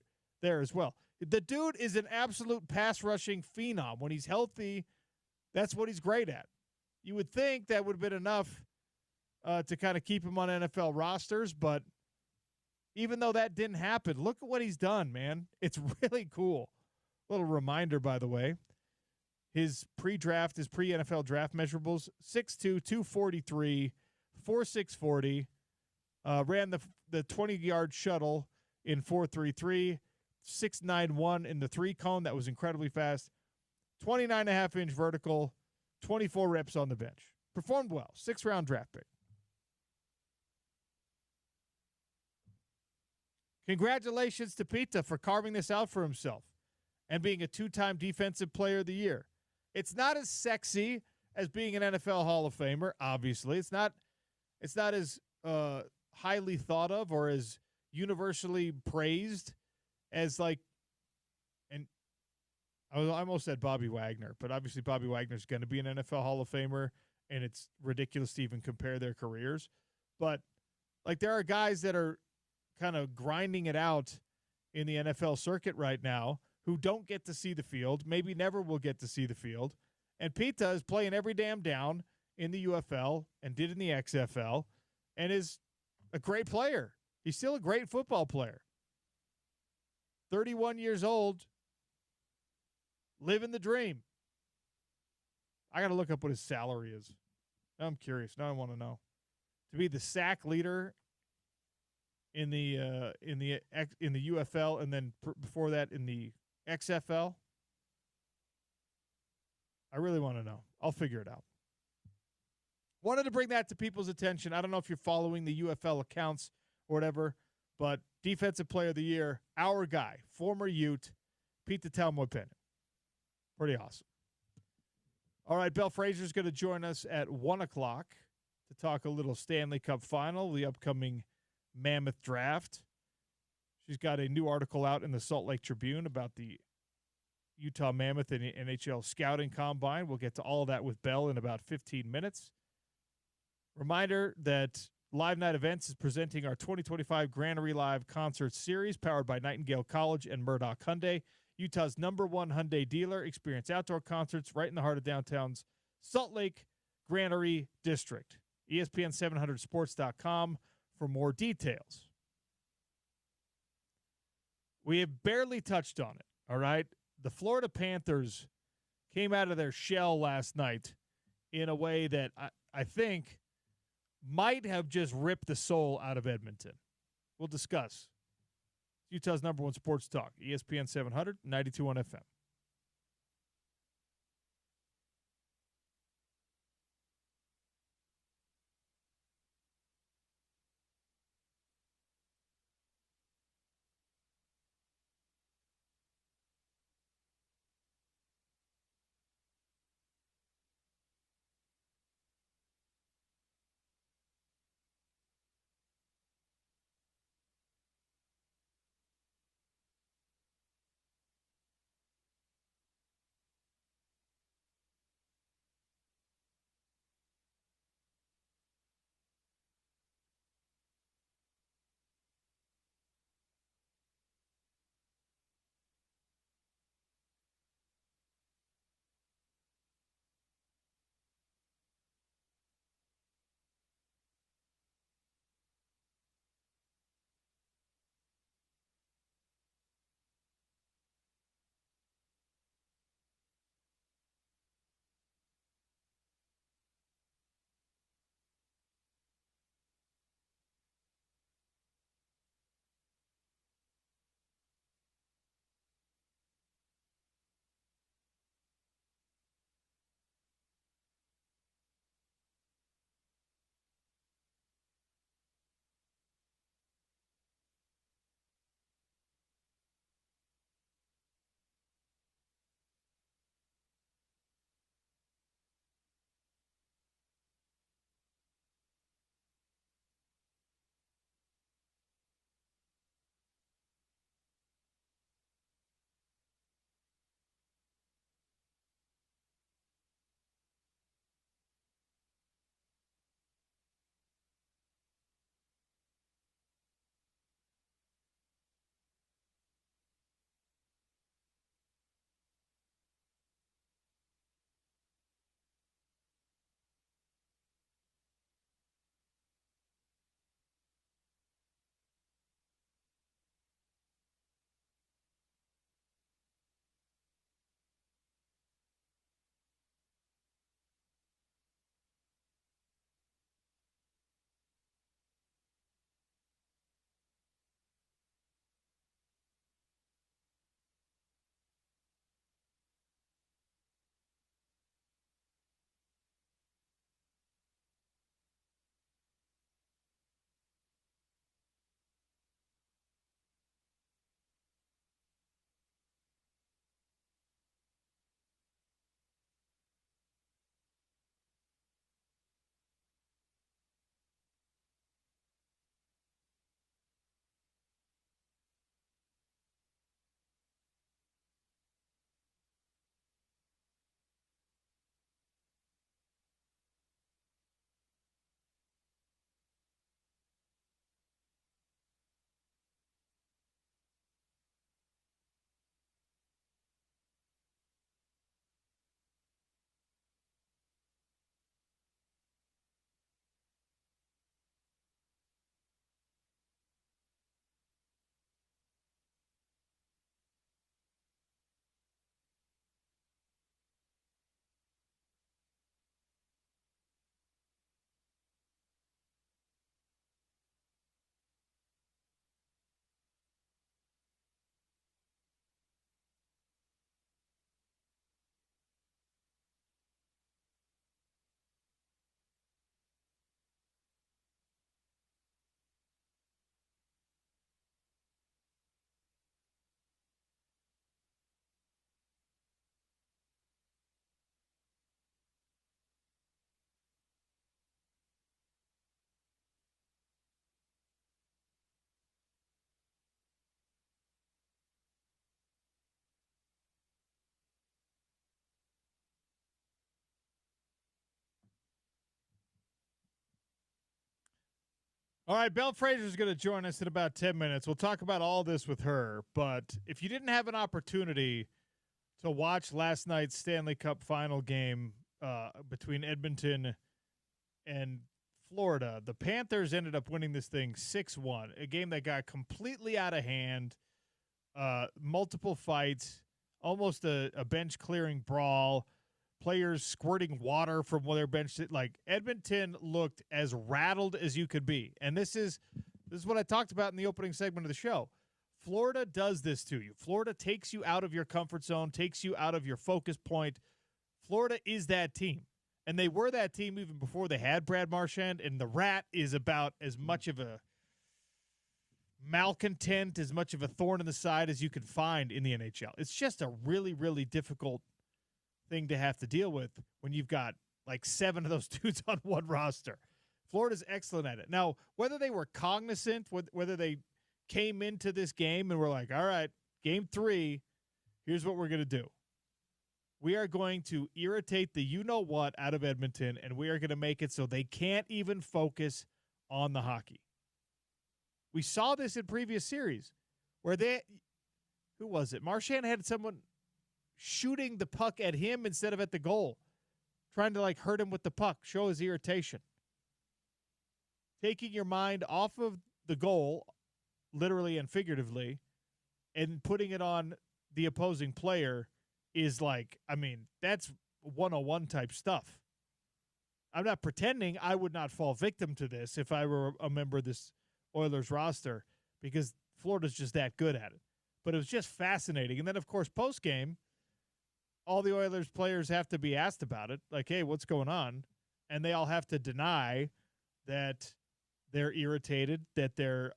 there as well. The dude is an absolute pass rushing phenom. When he's healthy, that's what he's great at. You would think that would have been enough to kind of keep him on NFL rosters, but even though that didn't happen, look at what he's done, man. It's really cool. Little reminder, by the way. His pre-NFL draft measurables, 6'2", 243, 4.6 40. Ran the 20-yard shuttle in 4.33, 6.91 in the 3-cone. That was incredibly fast. 29.5-inch vertical, 24 reps on the bench. Performed well. 6th-round draft pick. Congratulations to Pita for carving this out for himself and being a 2-time Defensive Player of the Year. It's not as sexy as being an NFL Hall of Famer, obviously. It's not as highly thought of or as universally praised as, like, and I almost said Bobby Wagner, but obviously Bobby Wagner's going to be an NFL Hall of Famer, and it's ridiculous to even compare their careers. But, like, there are guys that are kind of grinding it out in the NFL circuit right now who don't get to see the field, maybe never will get to see the field. And Pita is playing every damn down in the UFL and did in the XFL and is a great player. He's still a great football player. 31 years old, living the dream. I got to look up what his salary is. I'm curious. Now I want to know. To be the sack leader in the UFL, and then before that in the XFL. I really want to know. I'll figure it out. Wanted to bring that to people's attention. I don't know if you're following the UFL accounts or whatever, but Defensive Player of the Year, our guy, former Ute, Pete Talmoy-Pennant. Pretty awesome. All right, Belle Frazier's going to join us at 1 o'clock to talk a little Stanley Cup Final, the upcoming Mammoth Draft. She's got a new article out in the Salt Lake Tribune about the Utah Mammoth and NHL Scouting Combine. We'll get to all of that with Belle in about 15 minutes. Reminder that Live Night Events is presenting our 2025 Granary Live Concert Series powered by Nightingale College and Murdoch Hyundai, Utah's #1 Hyundai dealer. Experience outdoor concerts right in the heart of downtown's Salt Lake Granary District. ESPN700sports.com for more details. We have barely touched on it, all right? The Florida Panthers came out of their shell last night in a way that I think might have just ripped the soul out of Edmonton. We'll discuss. Utah's #1 sports talk, ESPN 700, 92.1 FM. All right, Belle Frazier's going to join us in about 10 minutes. We'll talk about all this with her. But if you didn't have an opportunity to watch last night's Stanley Cup final game between Edmonton and Florida, the Panthers ended up winning this thing 6-1, a game that got completely out of hand, multiple fights, almost a bench-clearing brawl, players squirting water from their bench. Like, Edmonton looked as rattled as you could be. And this is what I talked about in the opening segment of the show. Florida does this to you. Florida takes you out of your comfort zone, takes you out of your focus point. Florida is that team. And they were that team even before they had Brad Marchand. And the Rat is about as much of a malcontent, as much of a thorn in the side as you can find in the NHL. It's just a really, really difficult thing to have to deal with when you've got like 7 of those dudes on one roster. Florida's excellent at it. Now, whether they were cognizant, whether they came into this game and were like, all right, game 3, here's what we're going to do. We are going to irritate the you-know-what out of Edmonton, and we are going to make it so they can't even focus on the hockey. We saw this in previous series where who was it? Marchand had someone shooting the puck at him instead of at the goal, trying to like hurt him with the puck, show his irritation. Taking your mind off of the goal, literally and figuratively, and putting it on the opposing player is like, I mean, that's 101 type stuff. I'm not pretending I would not fall victim to this if I were a member of this Oilers roster, because Florida's just that good at it. But it was just fascinating. And then, of course, post-game, all the Oilers players have to be asked about it. Like, hey, what's going on? And they all have to deny that they're irritated, that they're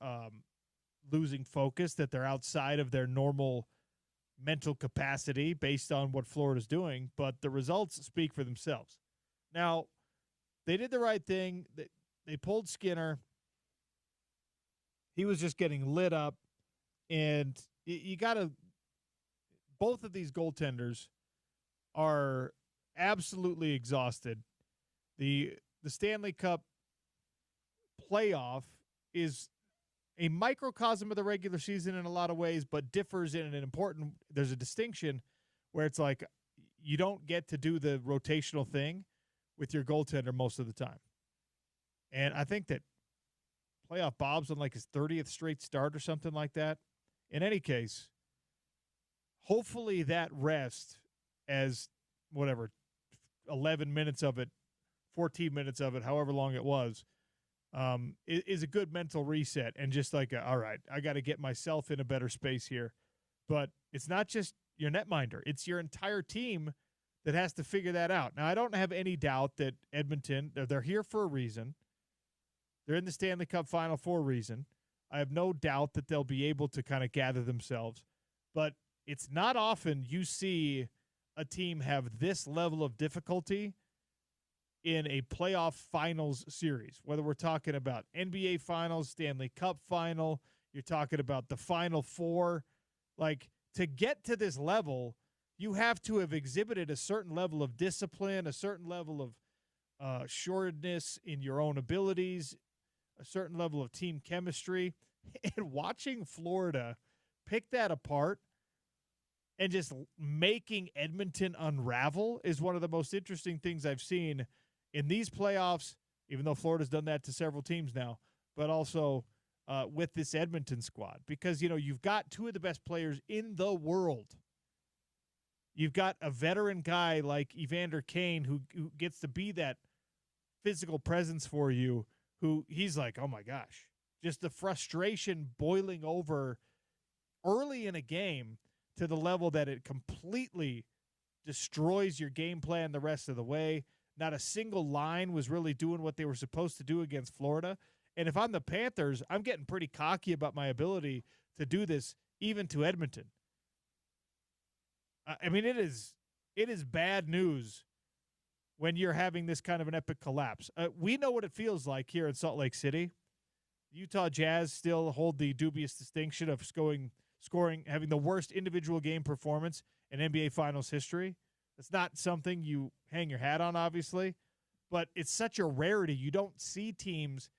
losing focus, that they're outside of their normal mental capacity based on what Florida's doing. But the results speak for themselves. Now, they did the right thing. They pulled Skinner. He was just getting lit up. And you got to – both of these goaltenders are absolutely exhausted. The Stanley Cup playoff is a microcosm of the regular season in a lot of ways, but differs in an important – there's a distinction where it's like you don't get to do the rotational thing with your goaltender most of the time. And I think that playoff Bob's on like his 30th straight start or something like that. In any case, hopefully that rest, as whatever, 11 minutes of it, 14 minutes of it, however long it was, is a good mental reset and just like, all right, I got to get myself in a better space here. But it's not just your netminder. It's your entire team that has to figure that out. Now, I don't have any doubt that Edmonton, they're here for a reason. They're in the Stanley Cup final for a reason. I have no doubt that they'll be able to kind of gather themselves. But it's not often you see a team have this level of difficulty in a playoff finals series, whether we're talking about NBA finals, Stanley Cup final, you're talking about the Final Four. Like, to get to this level, you have to have exhibited a certain level of discipline, a certain level of assuredness in your own abilities, a certain level of team chemistry. And watching Florida pick that apart and just making Edmonton unravel is one of the most interesting things I've seen in these playoffs, even though Florida's done that to several teams now, but also with this Edmonton squad. Because, you know, you've got 2 of the best players in the world. You've got a veteran guy like Evander Kane who gets to be that physical presence for you, who he's like, oh my gosh, just the frustration boiling over early in a game to the level that it completely destroys your game plan the rest of the way. Not a single line was really doing what they were supposed to do against Florida. And if I'm the Panthers, I'm getting pretty cocky about my ability to do this even to Edmonton. I mean, it is bad news when you're having this kind of an epic collapse. We know what it feels like here in Salt Lake City. The Utah Jazz still hold the dubious distinction of scoring, having the worst individual game performance in NBA Finals history. It's not something you hang your hat on, obviously, but it's such a rarity. You don't see teams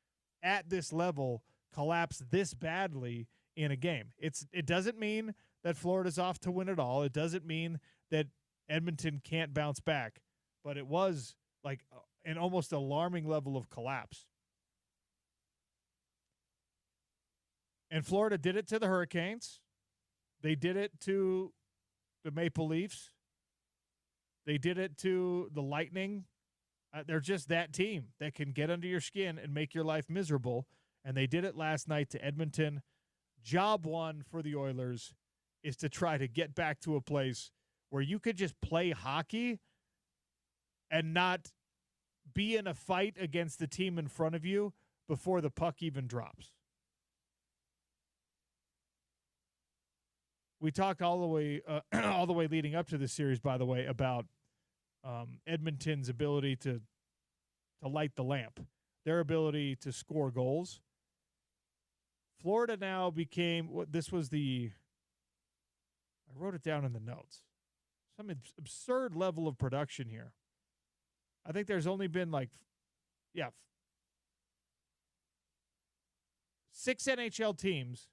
at this level collapse this badly in a game. It doesn't mean that Florida's off to win it all. It doesn't mean that Edmonton can't bounce back, but it was like an almost alarming level of collapse. And Florida did it to the Hurricanes. They did it to the Maple Leafs. They did it to the Lightning. They're just that team that can get under your skin and make your life miserable. And they did it last night to Edmonton. Job one for the Oilers is to try to get back to a place where you could just play hockey and not be in a fight against the team in front of you before the puck even drops. We talked all the way leading up to this series, by the way, about Edmonton's ability to light the lamp, their ability to score goals. Florida now became what this was I wrote it down in the notes. Some absurd level of production here. I think there's only been 6 NHL teams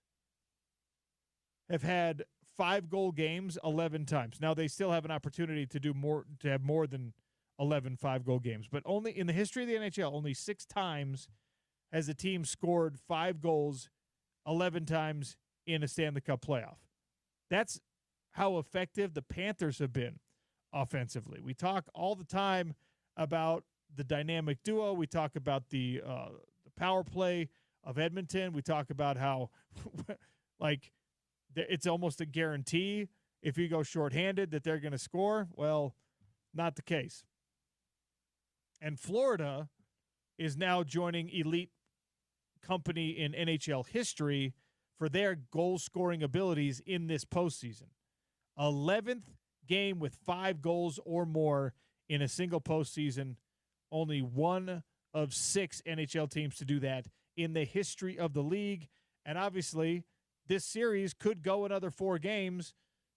have had 5-goal games 11 times. Now they still have an opportunity to have more than 11 5-goal games, but only in the history of the NHL, only 6 times has a team scored 5 goals 11 times in a Stanley Cup playoff. That's how effective the Panthers have been offensively. We talk all the time about the dynamic duo. We talk about the power play of Edmonton. We talk about how it's almost a guarantee if you go shorthanded that they're going to score. Well, not the case. And Florida is now joining elite company in NHL history for their goal-scoring abilities in this postseason. 11th game with 5 goals or more in a single postseason. Only one of 6 NHL teams to do that in the history of the league. And obviously, this series could go another 4 games.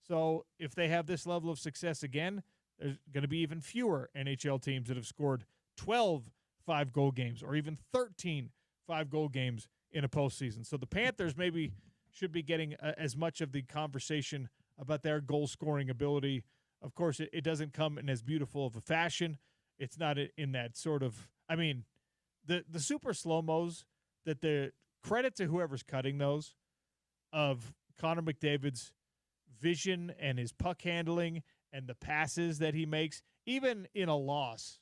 So if they have this level of success again, there's going to be even fewer NHL teams that have scored 12 5-goal games or even 13 5-goal games in a postseason. So the Panthers maybe should be getting as much of the conversation about their goal-scoring ability. Of course, it doesn't come in as beautiful of a fashion. It's not in that sort of – the super slow-mos, that the credit to whoever's cutting those of Connor McDavid's vision and his puck handling and the passes that he makes, even in a loss,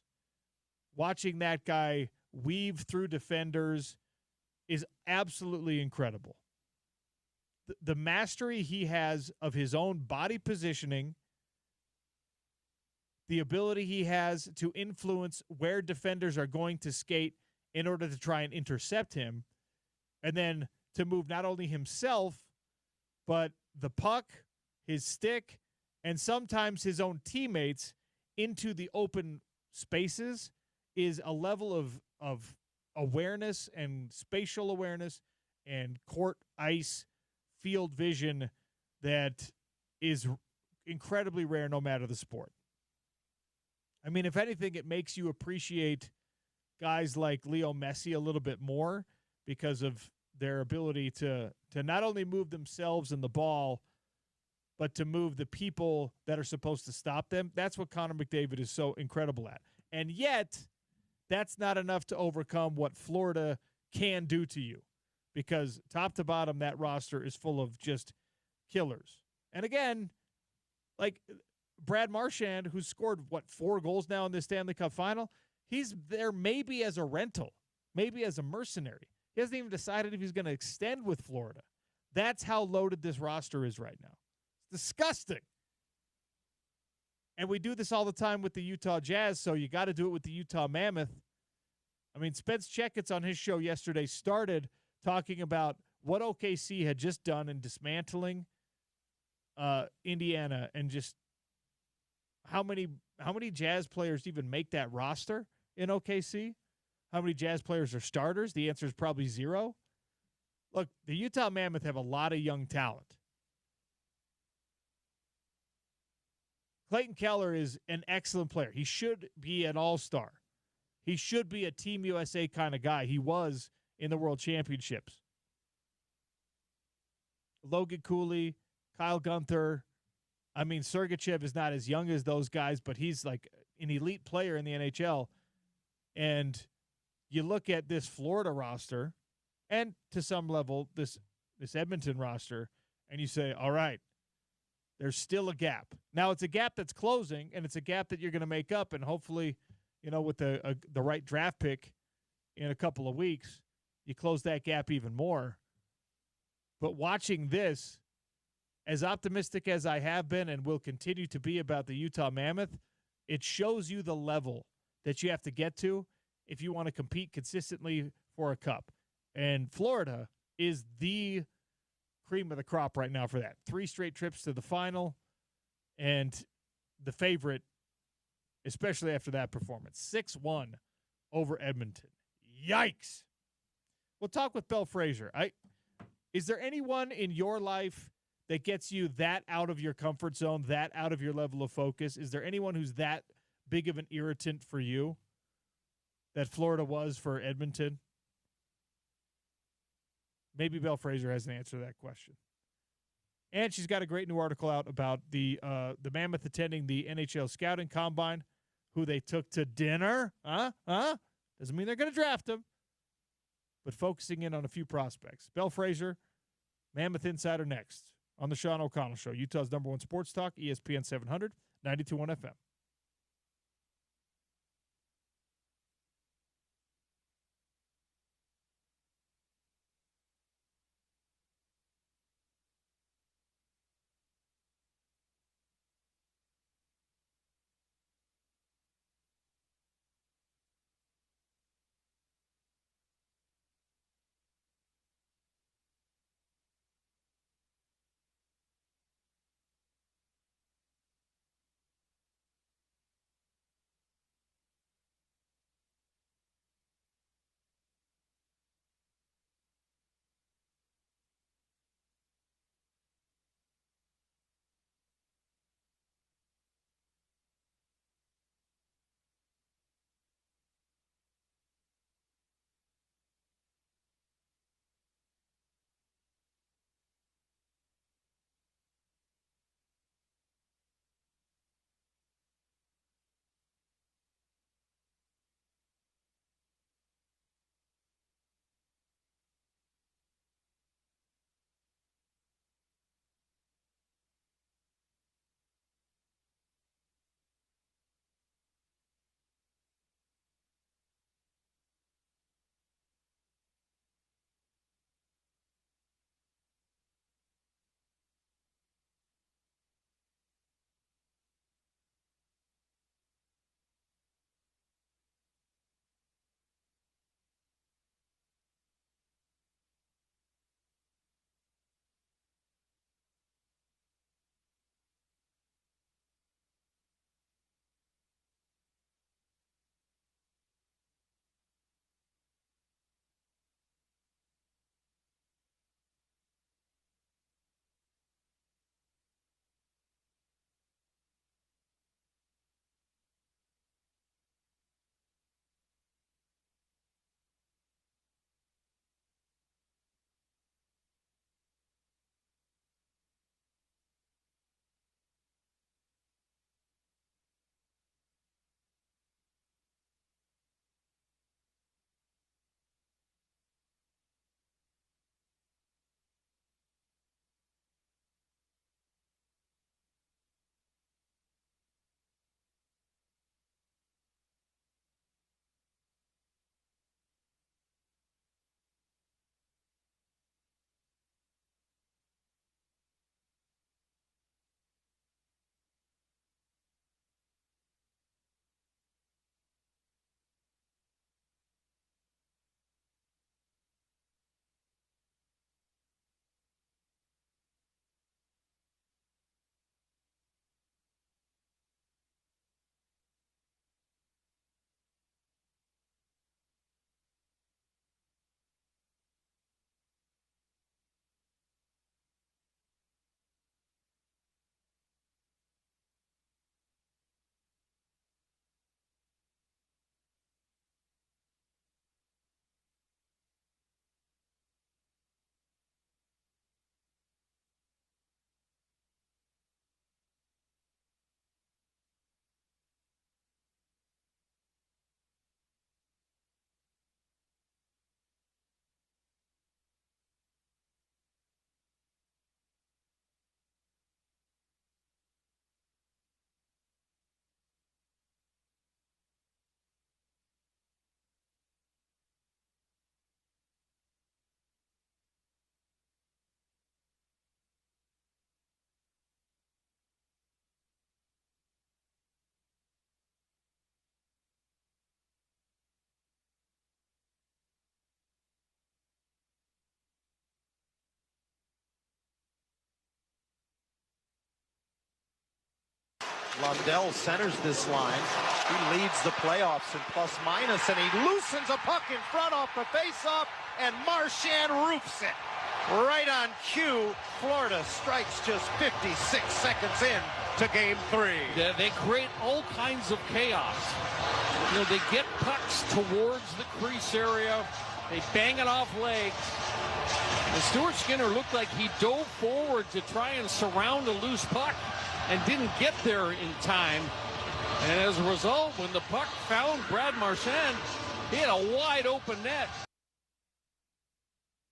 watching that guy weave through defenders is absolutely incredible. The mastery he has of his own body positioning, the ability he has to influence where defenders are going to skate in order to try and intercept him, and then to move not only himself, but the puck, his stick, and sometimes his own teammates into the open spaces is a level of awareness and spatial awareness and court ice field vision that is incredibly rare no matter the sport. I mean, if anything, it makes you appreciate guys like Leo Messi a little bit more because of their ability to not only move themselves and the ball, but to move the people that are supposed to stop them. That's what Connor McDavid is so incredible at. And yet, that's not enough to overcome what Florida can do to you, because top to bottom, that roster is full of just killers. And again, like Brad Marchand, who's scored, 4 goals now in the Stanley Cup final, he's there maybe as a rental, maybe as a mercenary. He hasn't even decided if he's going to extend with Florida. That's how loaded this roster is right now. It's disgusting. And we do this all the time with the Utah Jazz, so you got to do it with the Utah Mammoth. I mean, Spence Checketts on his show yesterday started talking about what OKC had just done in dismantling Indiana, and just how many Jazz players even make that roster in OKC. How many Jazz players are starters? The answer is probably 0. Look, the Utah Mammoth have a lot of young talent. Clayton Keller is an excellent player. He should be an all-star. He should be a Team USA kind of guy. He was in the World Championships. Logan Cooley, Kyle Gunther. I mean, Sergachev is not as young as those guys, but he's like an elite player in the NHL. And you look at this Florida roster and to some level this Edmonton roster, and you say, all right, there's still a gap. Now it's a gap that's closing, and it's a gap that you're going to make up, and hopefully, with the right draft pick in a couple of weeks, you close that gap even more. But watching this, as optimistic as I have been and will continue to be about the Utah Mammoth, it shows you the level that you have to get to if you want to compete consistently for a cup. And Florida is the cream of the crop right now for that. 3 straight trips to the final, and the favorite, especially after that performance. 6-1 over Edmonton. Yikes. We'll talk with Belle Frazier. Is there anyone in your life that gets you that out of your comfort zone, that out of your level of focus? Is there anyone who's that big of an irritant for you that Florida was for Edmonton? Maybe Belle Frazier has an answer to that question. And she's got a great new article out about the Mammoth attending the NHL Scouting Combine, who they took to dinner. Doesn't mean they're going to draft him, but focusing in on a few prospects. Belle Frazier, Mammoth Insider next on the Sean O'Connell Show, Utah's #1 sports talk, ESPN 700, 92.1 FM. Lundell centers this line. He leads the playoffs in plus-minus, and he loosens a puck in front off the face-off, and Marchand roofs it. Right on cue, Florida strikes just 56 seconds in to Game 3. They create all kinds of chaos. You know, they get pucks towards the crease area. They bang it off legs. And Stuart Skinner looked like he dove forward to try and surround a loose puck and didn't get there in time. And as a result, when the puck found Brad Marchand, he had a wide open net.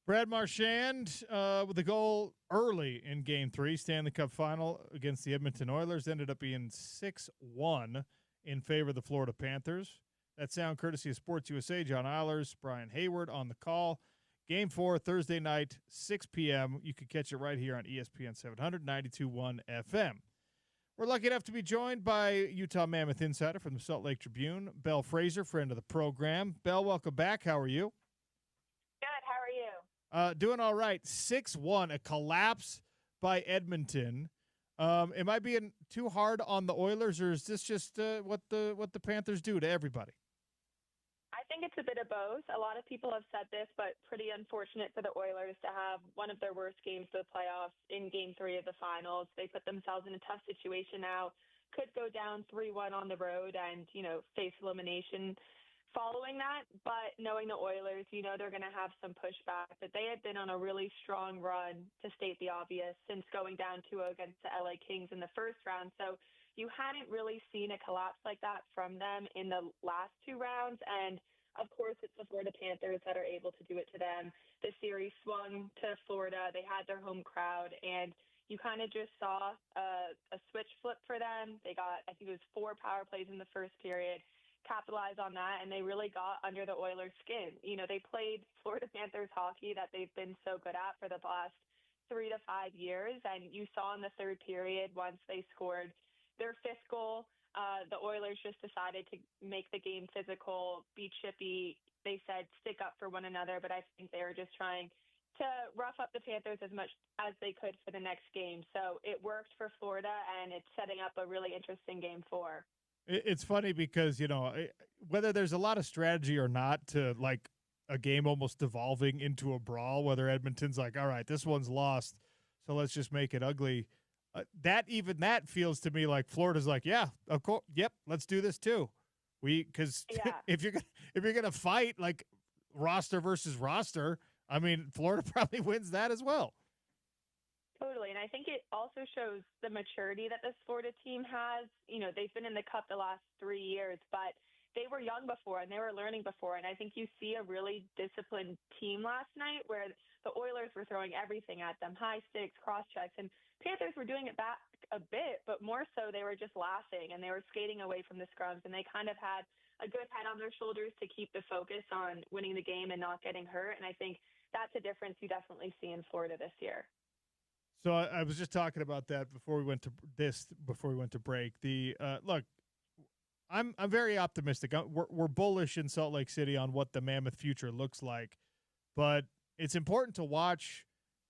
Brad Marchand with a goal early in Game 3, Stanley Cup Final against the Edmonton Oilers, ended up being 6-1 in favor of the Florida Panthers. That sound courtesy of Sports USA. John Eilers, Brian Hayward on the call. Game 4, Thursday night, 6 p.m. You can catch it right here on ESPN 700, 92.1 FM. We're lucky enough to be joined by Utah Mammoth insider from the Salt Lake Tribune, Belle Fraser, friend of the program. Belle, welcome back. How are you? Good. How are you? Doing all right. 6-1, a collapse by Edmonton. Am I being too hard on the Oilers, or is this just what the Panthers do to everybody? I think it's a bit of both. A lot of people have said this, but pretty unfortunate for the Oilers to have one of their worst games of the playoffs in Game 3 of the finals. They put themselves in a tough situation now, could go down 3-1 on the road and, face elimination following that. But knowing the Oilers, they're going to have some pushback. But they had been on a really strong run, to state the obvious, since going down 2-0 against the LA Kings in the first round. So you hadn't really seen a collapse like that from them in the last two rounds. And of course, it's the Florida Panthers that are able to do it to them. The series swung to Florida. They had their home crowd, and you kind of just saw a switch flip for them. They got, I think it was 4 power plays in the first period, capitalized on that, and they really got under the Oilers' skin. They played Florida Panthers hockey that they've been so good at for the last 3 to 5 years, and you saw in the third period, once they scored their 5th goal, the Oilers just decided to make the game physical, be chippy. They said stick up for one another, but I think they were just trying to rough up the Panthers as much as they could for the next game. So it worked for Florida, and it's setting up a really interesting Game 4. It's funny because, whether there's a lot of strategy or not to, like, a game almost devolving into a brawl, whether Edmonton's like, all right, this one's lost, so let's just make it ugly. That feels to me like Florida's like, yeah, of course, yep, let's do this too. Because if you're gonna fight like roster versus roster, I mean, Florida probably wins that as well. Totally, and I think it also shows the maturity that this Florida team has. They've been in the Cup the last 3 years, but they were young before and they were learning before. And I think you see a really disciplined team last night where the Oilers were throwing everything at them, high sticks, cross checks, and Panthers were doing it back a bit, but more so they were just laughing and they were skating away from the scrums, and they kind of had a good head on their shoulders to keep the focus on winning the game and not getting hurt. And I think that's a difference you definitely see in Florida this year. So I was just talking about that before we went to break. Look, I'm very optimistic. We're bullish in Salt Lake City on what the Mammoth future looks like, but it's important to watch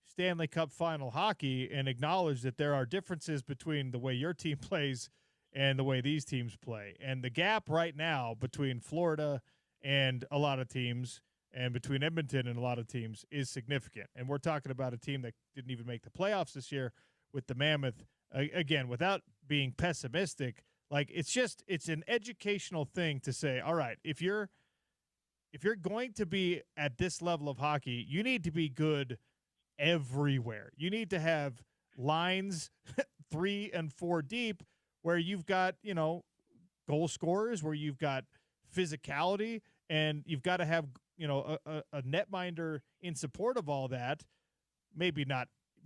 Stanley Cup final hockey and acknowledge that there are differences between the way your team plays and the way these teams play. And the gap right now between Florida and a lot of teams and between Edmonton and a lot of teams is significant. And we're talking about a team that didn't even make the playoffs this year with the Mammoth. Again, without being pessimistic, like it's an educational thing to say, all right, if you're going to be at this level of hockey, you need to be good everywhere. You need to have lines 3 and 4 deep where you've got, goal scorers, where you've got physicality, and you've got to have, a netminder in support of all that. Maybe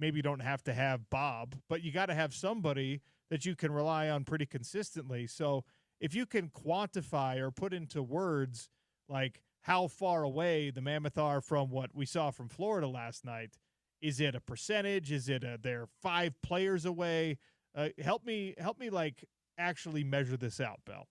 you don't have to have Bob, but you got to have somebody that you can rely on pretty consistently. So if you can quantify or put into words like how far away the Mammoth are from what we saw from Florida last night, is it a percentage? Is it they're 5 players away? Help me like actually measure this out, Belle.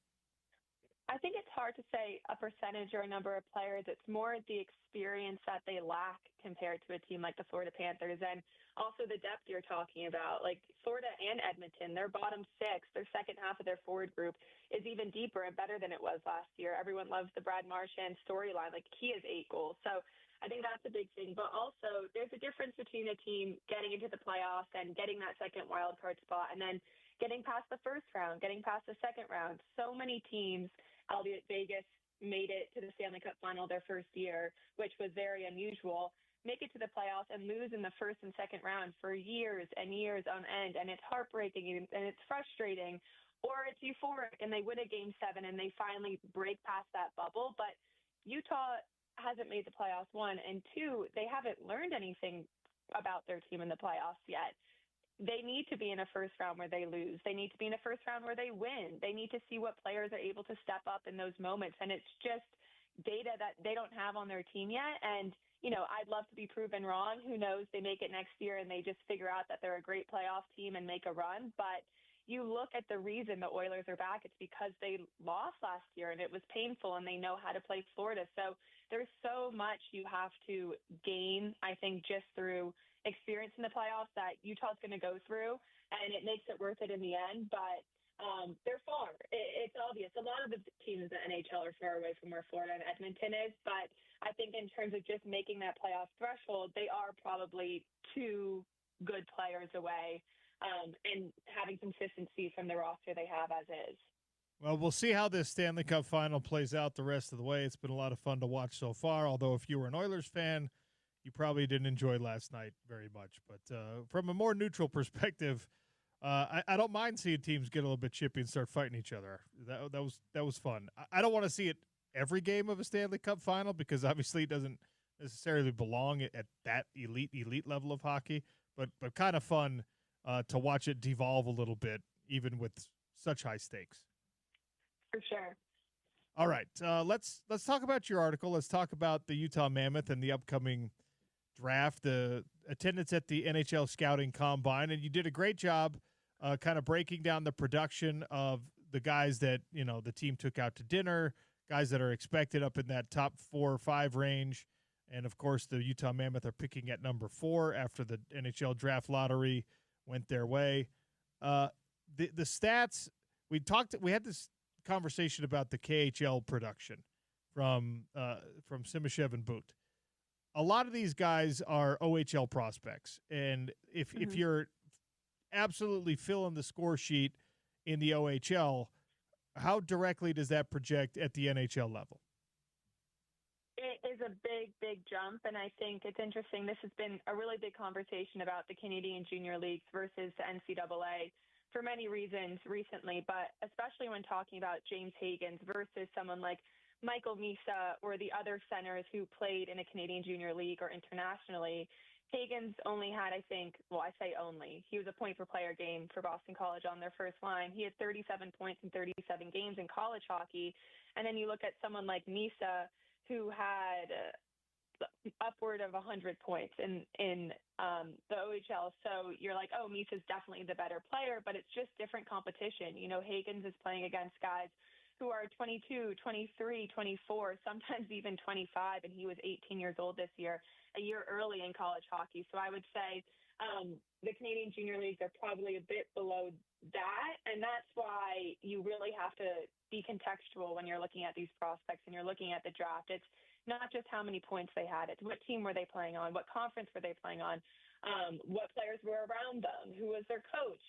I think it's hard to say a percentage or a number of players. It's more the experience that they lack compared to a team like the Florida Panthers, and also the depth you're talking about. Like Florida and Edmonton, their bottom six, their second half of their forward group is even deeper and better than it was last year. Everyone loves the Brad Marchand storyline. Like he has 8 goals. So I think that's a big thing. But also there's a difference between a team getting into the playoffs and getting that second wild card spot and then getting past the first round, getting past the second round. So many teams, albeit Vegas made it to the Stanley Cup final their first year, which was very unusual, make it to the playoffs and lose in the first and second round for years and years on end. And it's heartbreaking and it's frustrating, or it's euphoric and they win a game 7 and they finally break past that bubble. But Utah hasn't made the playoffs, 1, and 2, they haven't learned anything about their team in the playoffs yet. They need to be in a first round where they lose. They need to be in a first round where they win. They need to see what players are able to step up in those moments. And it's just data that they don't have on their team yet. And, I'd love to be proven wrong. Who knows? They make it next year and they just figure out that they're a great playoff team and make a run. But you look at the reason the Oilers are back, it's because they lost last year and it was painful and they know how to play Florida. So there's so much you have to gain, I think, just through experience in the playoffs that Utah's going to go through, and it makes it worth it in the end. But they're far. It's obvious. A lot of the teams in the NHL are far away from where Florida and Edmonton is, but I think in terms of just making that playoff threshold, they are probably 2 good players away and having consistency from the roster they have as is. Well, we'll see how this Stanley Cup final plays out the rest of the way. It's been a lot of fun to watch so far, although if you were an Oilers fan, you probably didn't enjoy last night very much. But from a more neutral perspective, I don't mind seeing teams get a little bit chippy and start fighting each other. That was fun. I don't want to see it every game of a Stanley Cup final because obviously it doesn't necessarily belong at that elite level of hockey, but kind of fun to watch it devolve a little bit, even with such high stakes. For sure. All right, let's talk about your article. Let's talk about the Utah Mammoth and the upcoming draft, the attendance at the NHL Scouting Combine, and you did a great job kind of breaking down the production of the guys that, the team took out to dinner, guys that are expected up in that top 4 or 5 range. And, of course, the Utah Mammoth are picking at number 4 after the NHL draft lottery went their way. The stats, we had this conversation about the KHL production from Simashev and Boot. A lot of these guys are OHL prospects, and if you're absolutely filling the score sheet in the OHL, how directly does that project at the NHL level? It is a big jump, and I think it's interesting. This has been a really big conversation about the Canadian Junior Leagues versus the NCAA for many reasons recently, but especially when talking about James Higgins versus someone like Michael Misa or the other centers who played in a Canadian Junior League or internationally. Higgins only had, I say only, he was a point per player game for Boston College on their first line. He had 37 points in 37 games in college hockey. And then you look at someone like Misa, who had upward of 100 points in the OHL. So you're like, oh, Misa's definitely the better player, but it's just different competition. Higgins is playing against guys who are 22, 23, 24, sometimes even 25, and he was 18 years old this year, a year early in college hockey. So I would say the Canadian Junior Leagues are probably a bit below that, and that's why you really have to be contextual when you're looking at these prospects and you're looking at the draft. It's not just how many points they had, it's what team were they playing on, what conference were they playing on, what players were around them, who was their coach,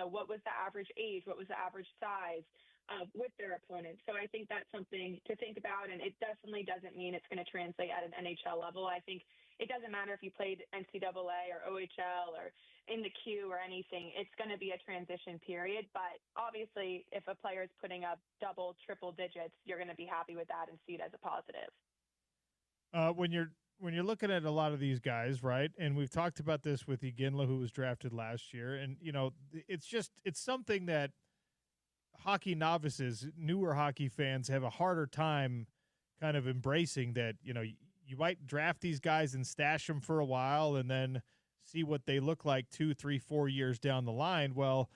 what was the average age, what was the average size with their opponents. So I think that's something to think about, and it definitely doesn't mean it's going to translate at an NHL level. I think it doesn't matter if you played NCAA or OHL or in the Q or anything. It's going to be a transition period, but obviously if a player is putting up double, triple digits, you're going to be happy with that and see it as a positive. When you're looking at a lot of these guys, right, and we've talked about this with Iginla, who was drafted last year, and, it's something that hockey novices, newer hockey fans have a harder time kind of embracing, that, you might draft these guys and stash them for a while and then see what they look like 2, 3, 4 years down the line. Well,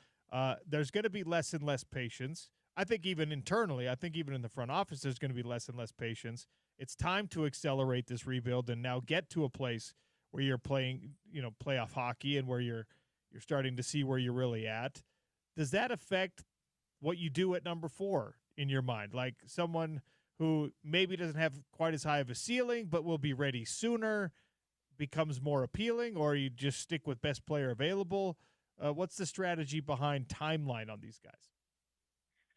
there's going to be less and less patience. I think even internally, I think even in the front office, there's going to be less and less patience. It's time to accelerate this rebuild and now get to a place where you're playing, playoff hockey and where you're starting to see where you're really at. Does that affect what you do at number 4 in your mind? Like someone who maybe doesn't have quite as high of a ceiling, but will be ready sooner, becomes more appealing, or you just stick with best player available? What's the strategy behind timeline on these guys?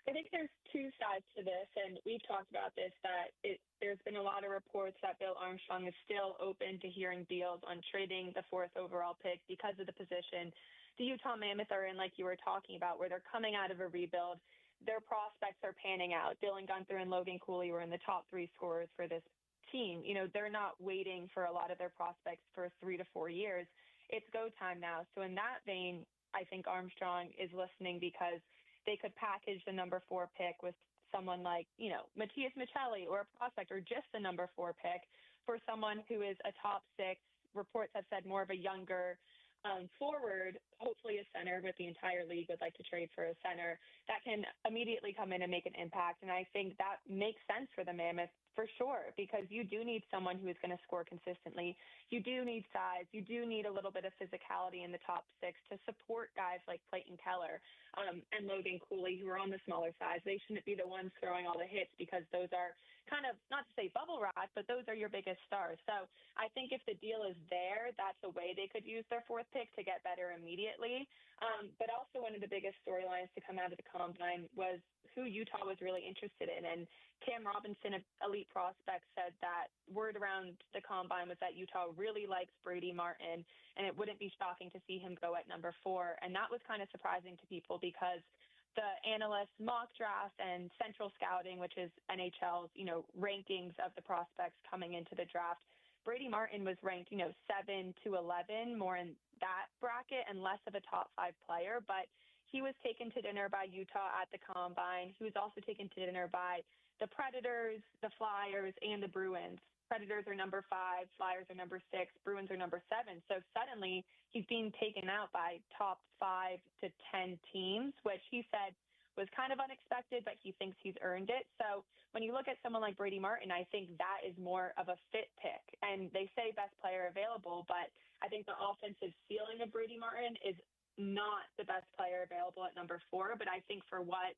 I think there's two sides to this, and we've talked about this, that there's been a lot of reports that Bill Armstrong is still open to hearing deals on trading the 4th overall pick because of the position the Utah Mammoth are in, like you were talking about, where they're coming out of a rebuild. Their prospects are panning out. Dylan Gunther and Logan Cooley were in the top 3 scorers for this team. They're not waiting for a lot of their prospects for 3 to 4 years. It's go time now. So in that vein, I think Armstrong is listening because they could package the number 4 pick with someone like, Matias Michelli or a prospect, or just the number 4 pick for someone who is a top 6. Reports have said more of a younger forward, hopefully a center, but the entire league would like to trade for a center that can immediately come in and make an impact. And I think that makes sense for the Mammoth for sure, because you do need someone who is going to score consistently. You do need size. You do need a little bit of physicality in the top 6 to support guys like Clayton Keller and Logan Cooley, who are on the smaller size. They shouldn't be the ones throwing all the hits, because those are kind of, not to say bubble wrap, but those are your biggest stars. So I think if the deal is there, that's a way they could use their 4th pick to get better immediately. But also one of the biggest storylines to come out of the Combine was who Utah was really interested in. And Cam Robinson, an elite prospect, said that word around the Combine was that Utah really likes Brady Martin, and it wouldn't be shocking to see him go at number 4. And that was kind of surprising to people, because the analysts' mock draft and central scouting, which is NHL's, rankings of the prospects coming into the draft, Brady Martin was ranked, 7 to 11, more in that bracket and less of a top 5 player. But he was taken to dinner by Utah at the Combine. He was also taken to dinner by the Predators, the Flyers, and the Bruins. Predators are number 5, Flyers are number 6, Bruins are number 7. So suddenly he's being taken out by top 5 to 10 teams, which he said was kind of unexpected, but he thinks he's earned it. So when you look at someone like Brady Martin, I think that is more of a fit pick. And they say best player available, but I think the offensive ceiling of Brady Martin is not the best player available at number 4. But I think for what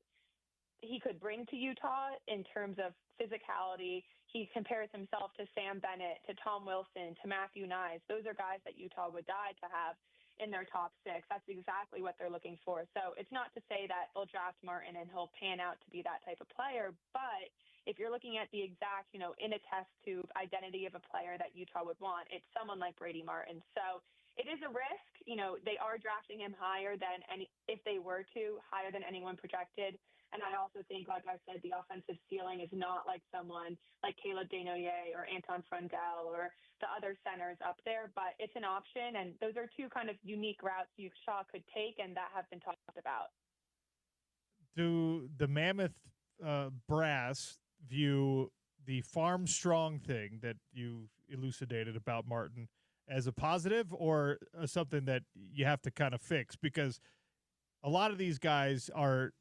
he could bring to Utah in terms of physicality, he compares himself to Sam Bennett, to Tom Wilson, to Matthew Nyes. Those are guys that Utah would die to have in their top 6. That's exactly what they're looking for. So it's not to say that they'll draft Martin and he'll pan out to be that type of player, but if you're looking at the exact, in a test tube identity of a player that Utah would want, it's someone like Brady Martin. So it is a risk. They are drafting him higher than higher than anyone projected. And I also think, like I said, the offensive ceiling is not like someone like Caleb Desnoyers or Anton Frundell or the other centers up there, but it's an option. And those are two kind of unique routes Utah could take and that have been talked about. Do the Mammoth brass view the farm strong thing that you elucidated about Martin as a positive, or something that you have to kind of fix? Because a lot of these guys are,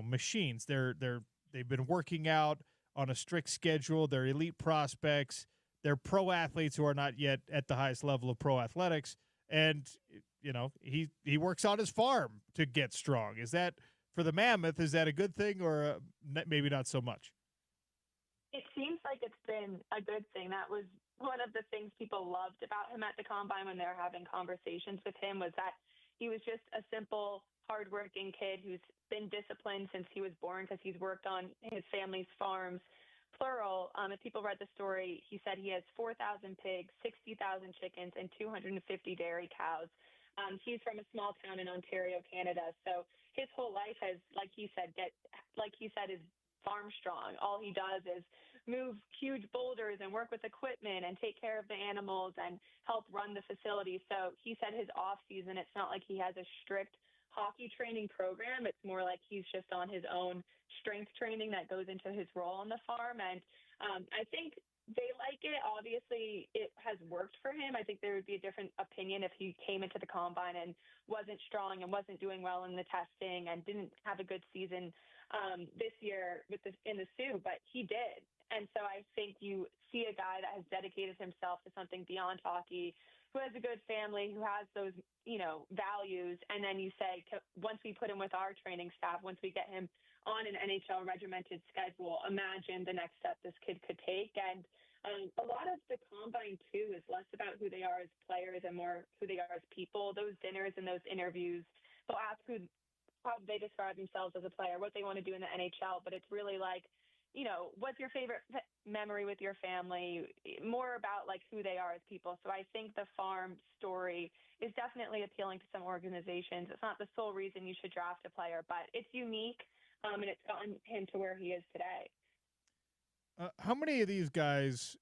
machines. They've been working out on a strict schedule. They're elite prospects. They're pro athletes who are not yet at the highest level of pro athletics. And, he works on his farm to get strong. Is that, for the Mammoth, is that a good thing, or maybe not so much? It seems like it's been a good thing. That was one of the things people loved about him at the Combine when they were having conversations with him, was that he was just a simple, hardworking kid who's been disciplined since he was born, because he's worked on his family's farms, plural. If people read the story, he said he has 4,000 pigs, 60,000 chickens, and 250 dairy cows. He's from a small town in Ontario, Canada. So his whole life has, like he said, is farm strong. All he does is move huge boulders and work with equipment and take care of the animals and help run the facility. So he said his off season, it's not like he has a strict hockey training program. It's more like he's just on his own strength training that goes into his role on the farm. And I think They like it. Obviously, it has worked for him. I think there would be a different opinion if he came into the combine and wasn't strong and wasn't doing well in the testing and didn't have a good season this year in the Sioux, but he did. And so I think you see a guy that has dedicated himself to something beyond hockey, who has a good family, who has those, values. And then you say, once we put him with our training staff, once we get him on an NHL regimented schedule, imagine the next step this kid could take. And a lot of the combine, too, is less about who they are as players and more who they are as people. Those dinners and those interviews, they'll ask how they describe themselves as a player, what they want to do in the NHL, but it's really like, what's your favorite memory with your family, more about like who they are as people. So I think the farm story is definitely appealing to some organizations. It's not the sole reason you should draft a player, but it's unique, and it's gotten him to where he is today. How many of these guys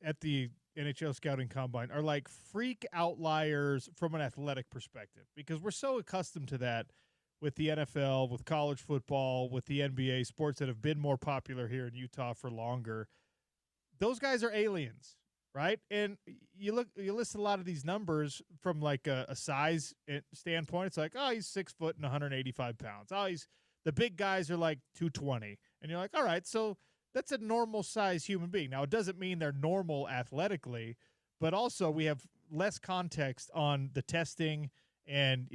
at the NHL scouting combine are like freak outliers from an athletic perspective? Because we're so accustomed to that with the NFL, with college football, with the NBA, sports that have been more popular here in Utah for longer. Those guys are aliens, right? And you list a lot of these numbers from like a size standpoint. It's like, oh, he's 6 foot and 185 pounds. Oh, the big guys are like 220. And you're like, all right, so that's a normal size human being. Now, it doesn't mean they're normal athletically, but also we have less context on the testing and,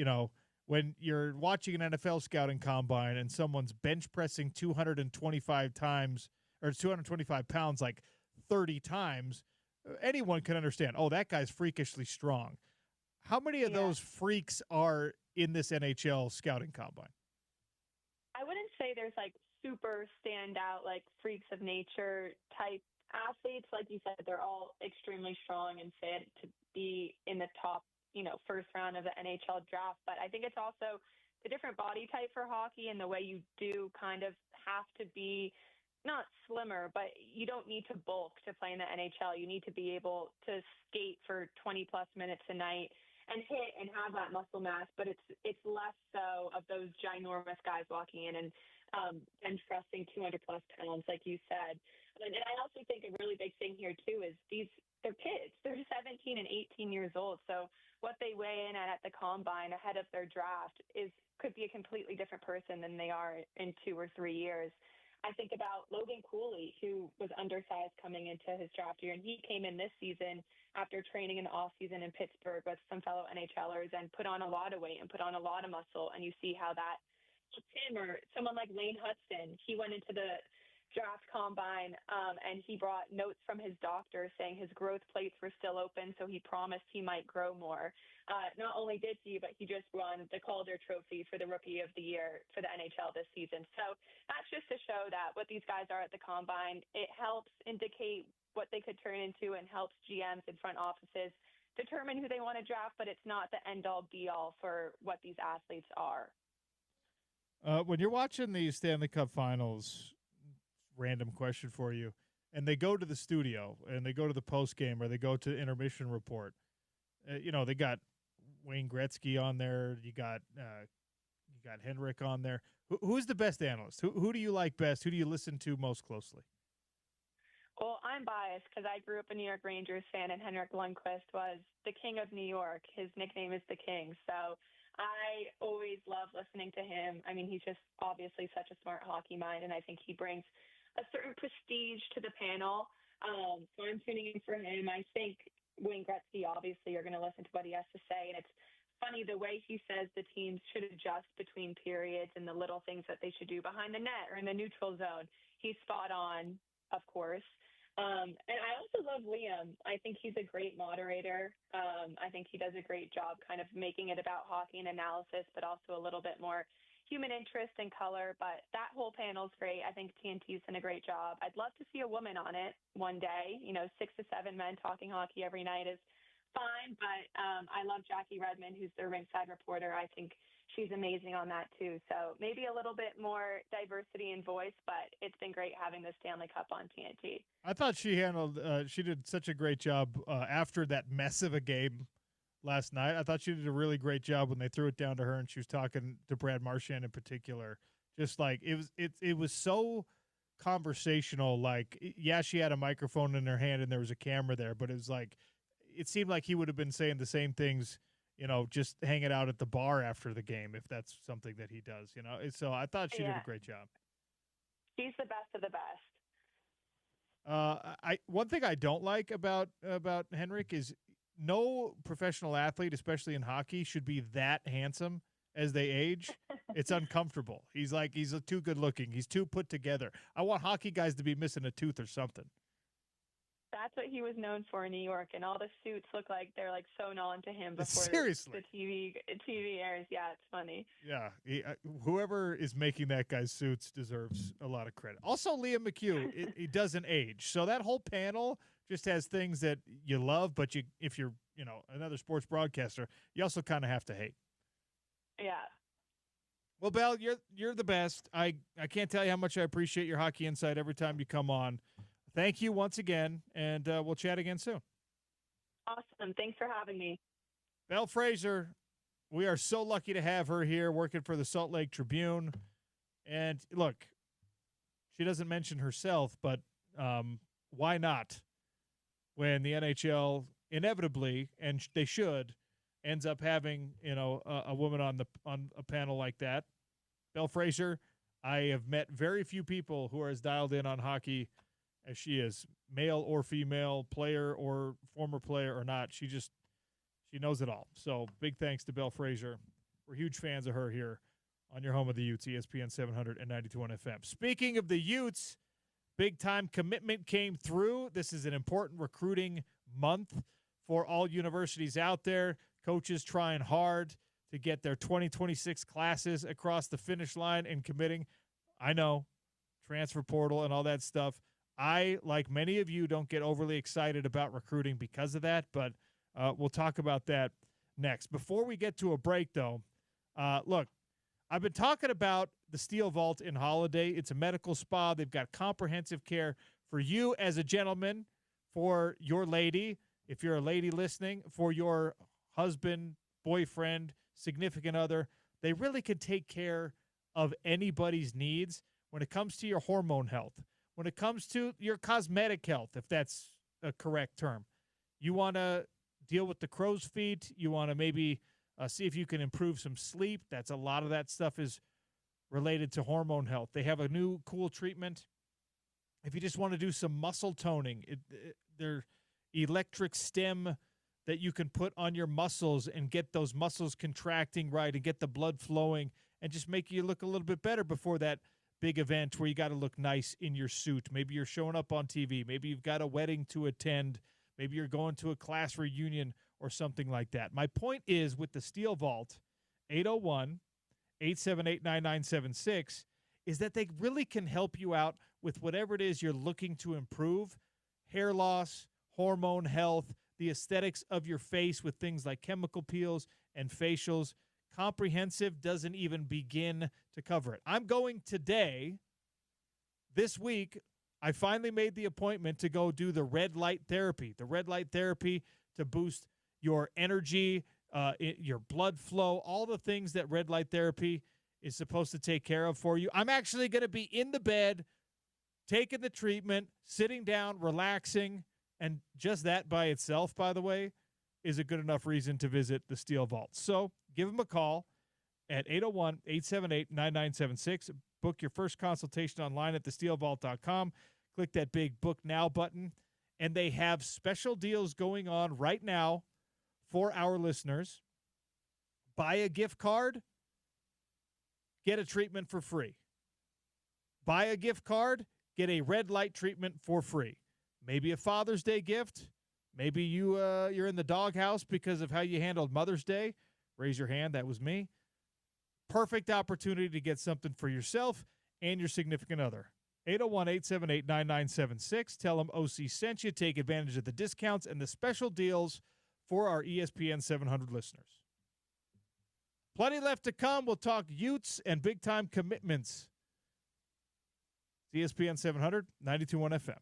when you're watching an NFL scouting combine and someone's bench pressing 225 pounds like 30 times, anyone can understand, oh, that guy's freakishly strong. How many of those freaks are in this NHL scouting combine? I wouldn't say there's like super standout, like freaks of nature type athletes. Like you said, they're all extremely strong and fit to be in the top first round of the NHL draft. But I think it's also the different body type for hockey and the way you do kind of have to be not slimmer, but you don't need to bulk to play in the NHL. You need to be able to skate for 20 plus minutes a night and hit and have that muscle mass, but it's less so of those ginormous guys walking in and bench pressing 200 plus pounds, like you said. And I also think a really big thing here too is they're kids. They're 17 and 18 years old. So what they weigh in at the combine ahead of their draft could be a completely different person than they are in 2 or 3 years. I think about Logan Cooley, who was undersized coming into his draft year, and he came in this season after training in the offseason in Pittsburgh with some fellow NHLers and put on a lot of weight and put on a lot of muscle, and you see how that helps him. Or someone like Lane Hudson, he went into the draft combine and he brought notes from his doctor saying his growth plates were still open, so he promised he might grow more. Not only did he, but he just won the Calder Trophy for the Rookie of the Year for the NHL this season. So that's just to show that what these guys are at the combine, it helps indicate what they could turn into and helps GMs and front offices determine who they want to draft, but it's not the end-all, be-all for what these athletes are. When you're watching the Stanley Cup Finals, random question for you, and they go to the studio and they go to the post game or they go to the intermission report, they got Wayne Gretzky on there, you got Henrik on there. Who's the best analyst? Who do you like best? Who do you listen to most closely? Well, I'm biased because I grew up a New York Rangers fan, and Henrik Lundqvist was the king of New York. His nickname is the King. So I always love listening to him. I mean, he's just obviously such a smart hockey mind, and I think he brings a certain prestige to the panel. So I'm tuning in for him. I think Wayne Gretzky, obviously, you're going to listen to what he has to say. And it's funny the way he says the teams should adjust between periods and the little things that they should do behind the net or in the neutral zone. He's spot on, of course. And I also love Liam. I think he's a great moderator. I think he does a great job kind of making it about hockey and analysis, but also a little bit more human interest and color. But that whole panel's great. I think TNT's done a great job. I'd love to see a woman on it one day. 6 to 7 men talking hockey every night is fine. But I love Jackie Redmond, who's their ringside reporter. I think she's amazing on that too. So maybe a little bit more diversity in voice, but it's been great having the Stanley Cup on TNT. I thought she did such a great job after that mess of a game last night. I thought she did a really great job when they threw it down to her and she was talking to Brad Marchand in particular. Just like it was so conversational. Like, yeah, she had a microphone in her hand and there was a camera there, but it was like, it seemed like he would have been saying the same things, just hanging out at the bar after the game, if that's something that he does, So I thought she did a great job. She's the best of the best. One thing I don't like about Henrik is no professional athlete, especially in hockey, should be that handsome as they age. It's uncomfortable. He's too good looking. He's too put together. I want hockey guys to be missing a tooth or something. That's what he was known for in New York, and all the suits look like they're like sewn on to him before Seriously. the TV airs. Yeah, it's funny. Yeah, whoever is making that guy's suits deserves a lot of credit. Also, Liam McHugh, he doesn't age, so that whole panel just has things that you love, but if you're another sports broadcaster, you also kind of have to hate. Yeah. Well, Belle, you're the best. I can't tell you how much I appreciate your hockey insight every time you come on. Thank you once again, and we'll chat again soon. Awesome. Thanks for having me. Belle Fraser, we are so lucky to have her here working for the Salt Lake Tribune. And look, she doesn't mention herself, but why not? When the NHL inevitably, and they should, ends up having a woman on a panel like that. Belle Fraser, I have met very few people who are as dialed in on hockey as she is, male or female, player or former player or not. She knows it all. So big thanks to Belle Fraser. We're huge fans of her here on your home of the Utes, ESPN 700 and 92.1 FM. Speaking of the Utes, big time commitment came through. This is an important recruiting month for all universities out there. Coaches trying hard to get their 2026 classes across the finish line and committing. I know, transfer portal and all that stuff. I, like many of you, don't get overly excited about recruiting because of that, but we'll talk about that next. Before we get to a break, though, look, I've been talking about the Steel Vault in Holiday. It's a medical spa. They've got comprehensive care for you as a gentleman, for your lady, if you're a lady listening, for your husband, boyfriend, significant other. They really could take care of anybody's needs when it comes to your hormone health. When it comes to your cosmetic health, if that's a correct term, you want to deal with the crow's feet. You want to maybe see if you can improve some sleep. That's a lot of that stuff is related to hormone health. They have a new cool treatment. If you just want to do some muscle toning, they're electric stem that you can put on your muscles and get those muscles contracting right and get the blood flowing and just make you look a little bit better before that big event where you got to look nice in your suit. Maybe you're showing up on TV. Maybe you've got a wedding to attend. Maybe you're going to a class reunion or something like that. My point is, with the Steel Vault, 801-878-9976, is that they really can help you out with whatever it is you're looking to improve: hair loss, hormone health, the aesthetics of your face with things like chemical peels and facials. Comprehensive doesn't even begin to cover it. I'm going today, this week. I finally made the appointment to go do the red light therapy. The red light therapy to boost your energy, your blood flow, all the things that red light therapy is supposed to take care of for you. I'm actually going to be in the bed, taking the treatment, sitting down, relaxing, and just that by itself, by the way, is a good enough reason to visit the Steel Vault. So give them a call at 801-878-9976. Book your first consultation online at thesteelvault.com. Click that big Book Now button. And they have special deals going on right now for our listeners. Buy a gift card, get a treatment for free. Buy a gift card, get a red light treatment for free. Maybe a Father's Day gift. Maybe you're in the doghouse because of how you handled Mother's Day. Raise your hand. That was me. Perfect opportunity to get something for yourself and your significant other. 801-878-9976. Tell them OC sent you. Take advantage of the discounts and the special deals for our ESPN 700 listeners. Plenty left to come. We'll talk Utes and big-time commitments. It's ESPN 700, 92.1 FM.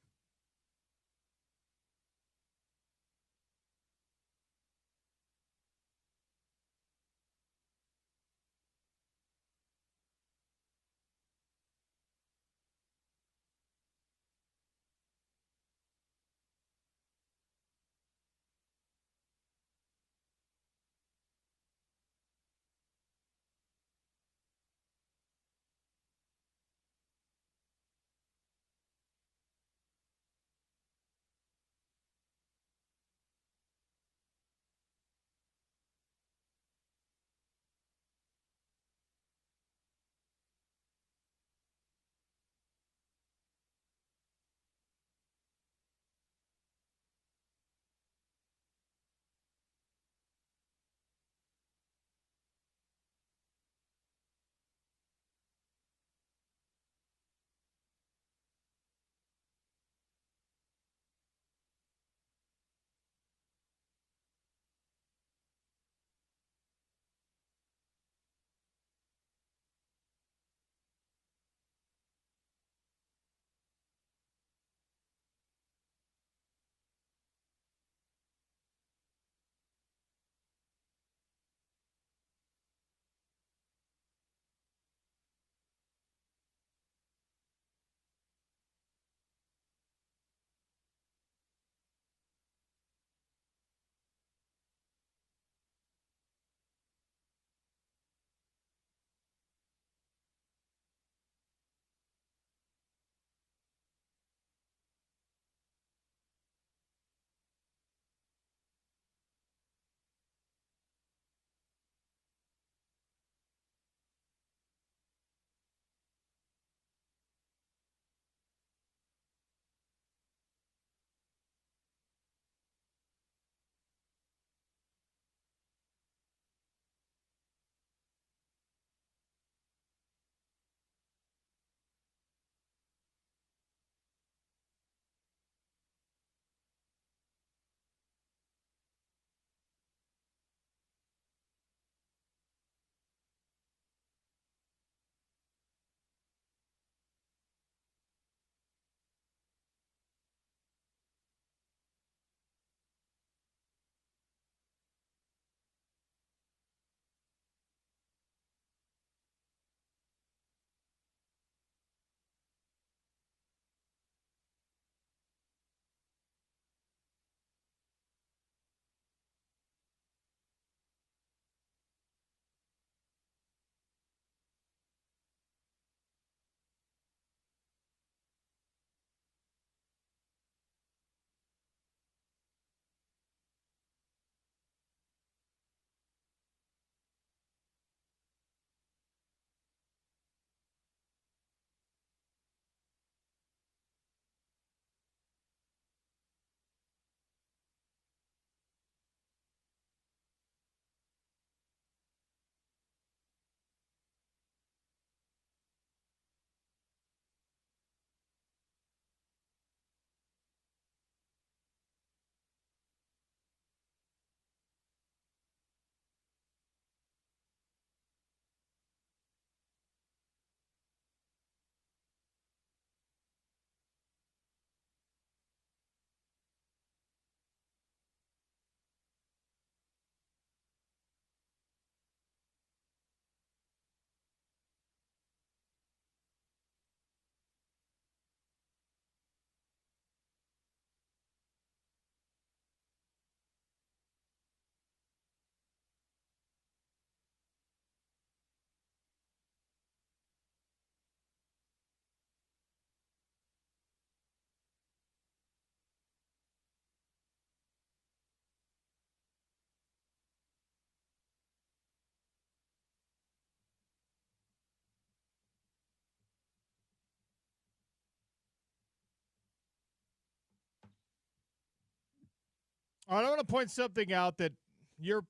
I want to point something out that you're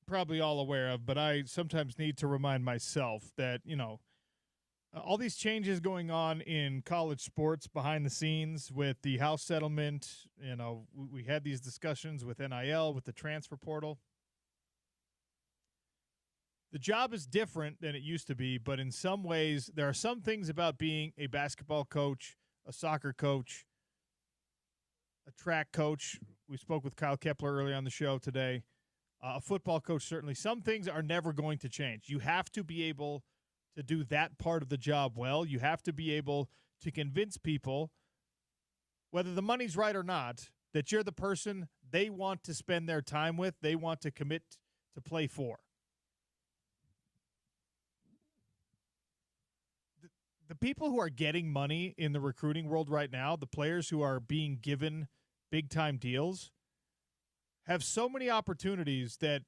probably all aware of, but I sometimes need to remind myself that, all these changes going on in college sports behind the scenes with the house settlement, we had these discussions with NIL, with the transfer portal. The job is different than it used to be, but in some ways, there are some things about being a basketball coach, a soccer coach, a track coach. We spoke with Kyle Kepler earlier on the show today. A football coach, certainly. Some things are never going to change. You have to be able to do that part of the job well. You have to be able to convince people, whether the money's right or not, that you're the person they want to spend their time with, they want to commit to play for. The people who are getting money in the recruiting world right now, the players who are being given big-time deals, have so many opportunities that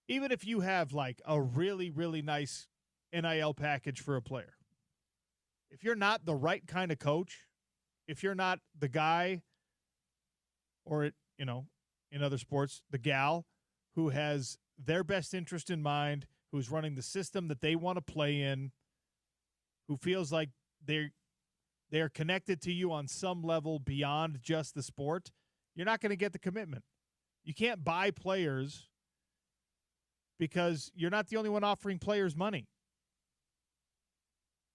even if you have like a really, really nice NIL package for a player, if you're not the right kind of coach, if you're not the guy or, in other sports, the gal who has their best interest in mind, who's running the system that they want to play in, who feels like they're connected to you on some level beyond just the sport, you're not going to get the commitment. You can't buy players because you're not the only one offering players money.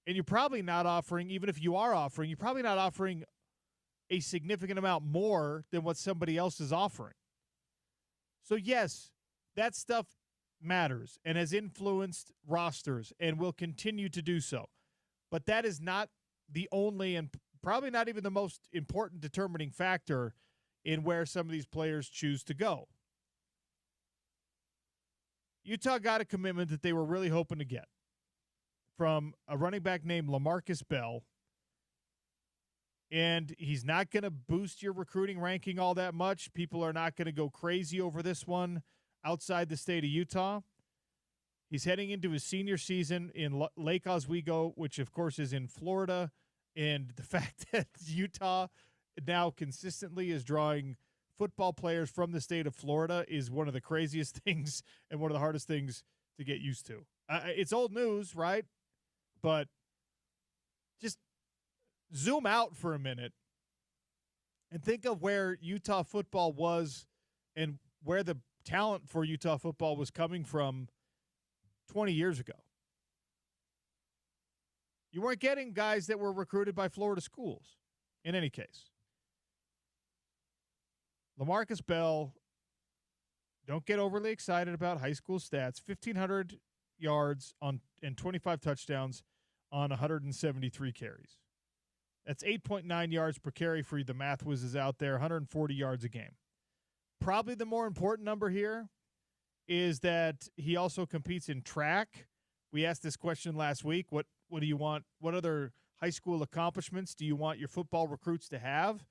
And you're probably not offering, even if you are offering, you're probably not offering a significant amount more than what somebody else is offering. So, yes, that stuff matters and has influenced rosters and will continue to do so. But that is not the only and probably not even the most important determining factor in where some of these players choose to go. Utah got a commitment that they were really hoping to get from a running back named LaMarcus Bell, and he's not going to boost your recruiting ranking all that much. People are not going to go crazy over this one outside the state of Utah. He's heading into his senior season in Lake Oswego, which, of course, is in Florida. And the fact that Utah now consistently is drawing football players from the state of Florida is one of the craziest things and one of the hardest things to get used to. It's old news, right? But just zoom out for a minute and think of where Utah football was and where the talent for Utah football was coming from 20 years ago. You weren't getting guys that were recruited by Florida schools in any case. LaMarcus Bell, don't get overly excited about high school stats. 1,500 yards and 25 touchdowns on 173 carries. That's 8.9 yards per carry for the math whizzes out there, 140 yards a game. Probably the more important number here is that he also competes in track. We asked this question last week. What do you want? What other high school accomplishments do you want your football recruits to have?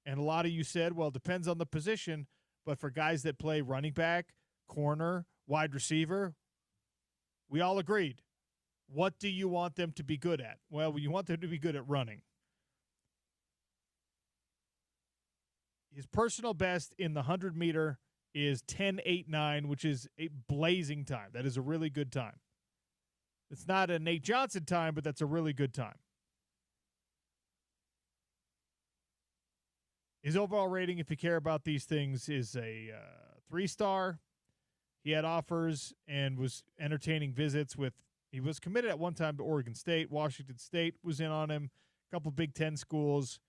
And a lot of you said, well, it depends on the position. But for guys that play running back, corner, wide receiver, we all agreed. What do you want them to be good at? Well, you want them to be good at running. His personal best in the 100-meter is 10.89, which is a blazing time. That is a really good time. It's not a Nate Johnson time, but that's a really good time. His overall rating, if you care about these things, is a 3-star. He had offers and was entertaining visits with – he was committed at one time to Oregon State. Washington State was in on him, a couple Big Ten schools,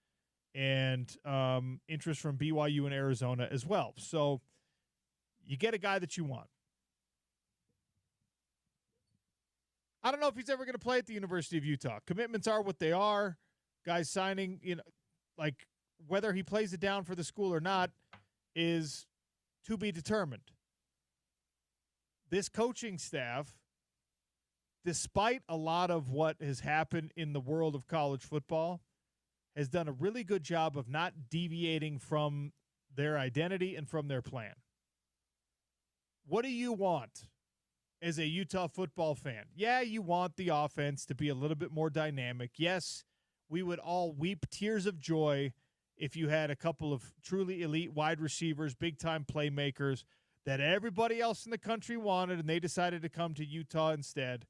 and interest from BYU and Arizona as well. So you get a guy that you want. I don't know if he's ever going to play at the University of Utah. Commitments are what they are. Guys signing, like whether he plays it down for the school or not is to be determined. This coaching staff, despite a lot of what has happened in the world of college football, has done a really good job of not deviating from their identity and from their plan. What do you want as a Utah football fan? Yeah, you want the offense to be a little bit more dynamic. Yes, we would all weep tears of joy if you had a couple of truly elite wide receivers, big-time playmakers that everybody else in the country wanted, and they decided to come to Utah instead.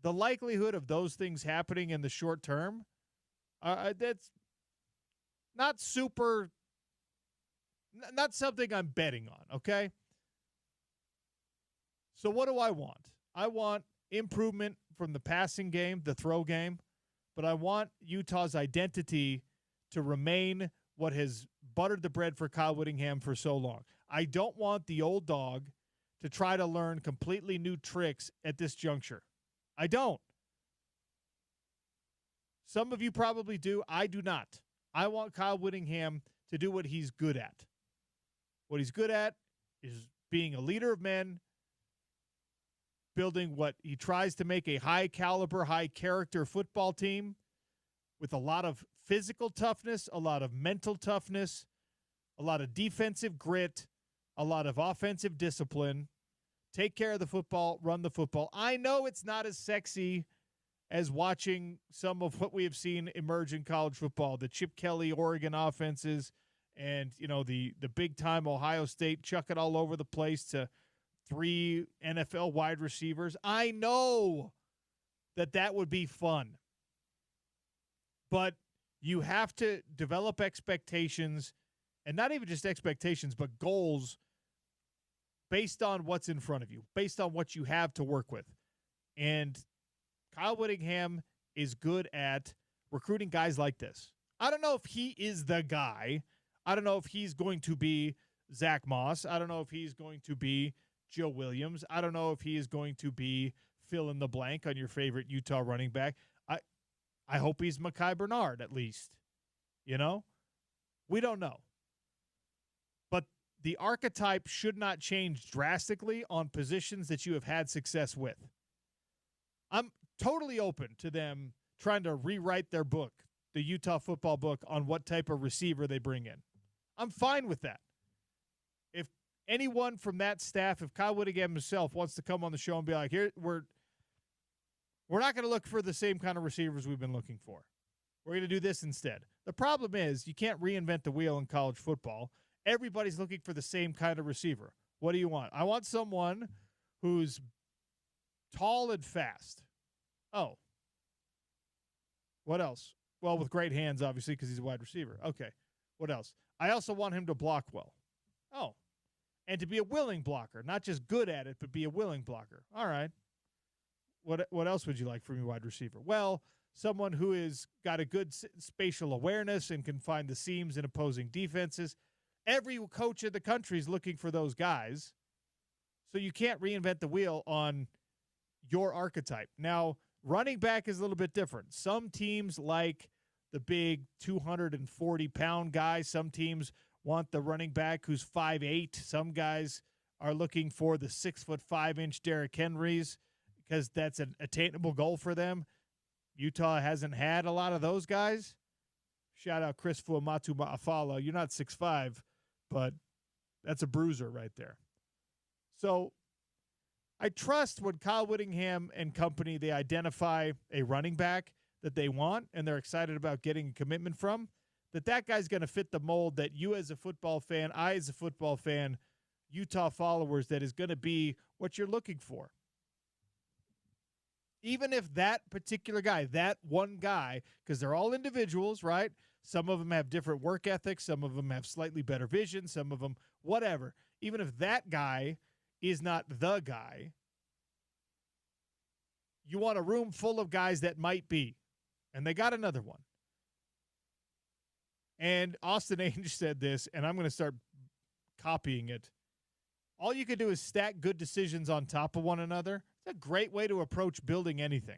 The likelihood of those things happening in the short term, that's not something I'm betting on, okay? So what do I want? I want improvement from the passing game, the throw game, but I want Utah's identity to remain what has buttered the bread for Kyle Whittingham for so long. I don't want the old dog to try to learn completely new tricks at this juncture. I don't. Some of you probably do. I do not. I want Kyle Whittingham to do what he's good at. What he's good at is being a leader of men, building what he tries to make a high-caliber, high-character football team with a lot of physical toughness, a lot of mental toughness, a lot of defensive grit, a lot of offensive discipline. Take care of the football, run the football. I know it's not as sexy as watching some of what we have seen emerge in college football, the Chip Kelly Oregon offenses and, the big-time Ohio State chuck it all over the place to 3 NFL wide receivers. I know that would be fun. But you have to develop expectations, and not even just expectations, but goals based on what's in front of you, based on what you have to work with. And Kyle Whittingham is good at recruiting guys like this. I don't know if he is the guy. I don't know if he's going to be Zach Moss. I don't know if he's going to be Joe Williams. I don't know if he is going to be fill in the blank on your favorite Utah running back. I hope he's Mekhi Bernard at least. We don't know. But the archetype should not change drastically on positions that you have had success with. I'm totally open to them trying to rewrite their book, the Utah football book, on what type of receiver they bring in. I'm fine with that. If anyone from that staff, if Kyle Whittingham himself wants to come on the show and be like, here, we're not going to look for the same kind of receivers we've been looking for. We're going to do this instead. The problem is you can't reinvent the wheel in college football. Everybody's looking for the same kind of receiver. What do you want? I want someone who's tall and fast. Oh. What else? Well, with great hands, obviously, because he's a wide receiver. Okay. What else? I also want him to block well. Oh. And to be a willing blocker. Not just good at it, but be a willing blocker. All right. What else would you like from your wide receiver? Well, someone who is got a good spatial awareness and can find the seams in opposing defenses. Every coach in the country is looking for those guys. So you can't reinvent the wheel on your archetype. Now, running back is a little bit different. Some teams like the big 240-pound guy. Some teams want the running back who's 5'8". Some guys are looking for the 6'5" Derrick Henrys, because that's an attainable goal for them. Utah hasn't had a lot of those guys. Shout out Chris Fuamatu Ma'afala. You're not 6'5", but that's a bruiser right there. So I trust when Kyle Whittingham and company, they identify a running back that they want and they're excited about getting a commitment from, that guy's going to fit the mold that you as a football fan, I as a football fan, Utah followers, that is going to be what you're looking for. Even if that particular guy, that one guy, because they're all individuals, right? Some of them have different work ethics. Some of them have slightly better vision. Some of them, whatever. Even if that guy is not the guy, you want a room full of guys that might be. And they got another one. And Austin Ainge said this, and I'm going to start copying it. All you can do is stack good decisions on top of one another. It's a great way to approach building anything.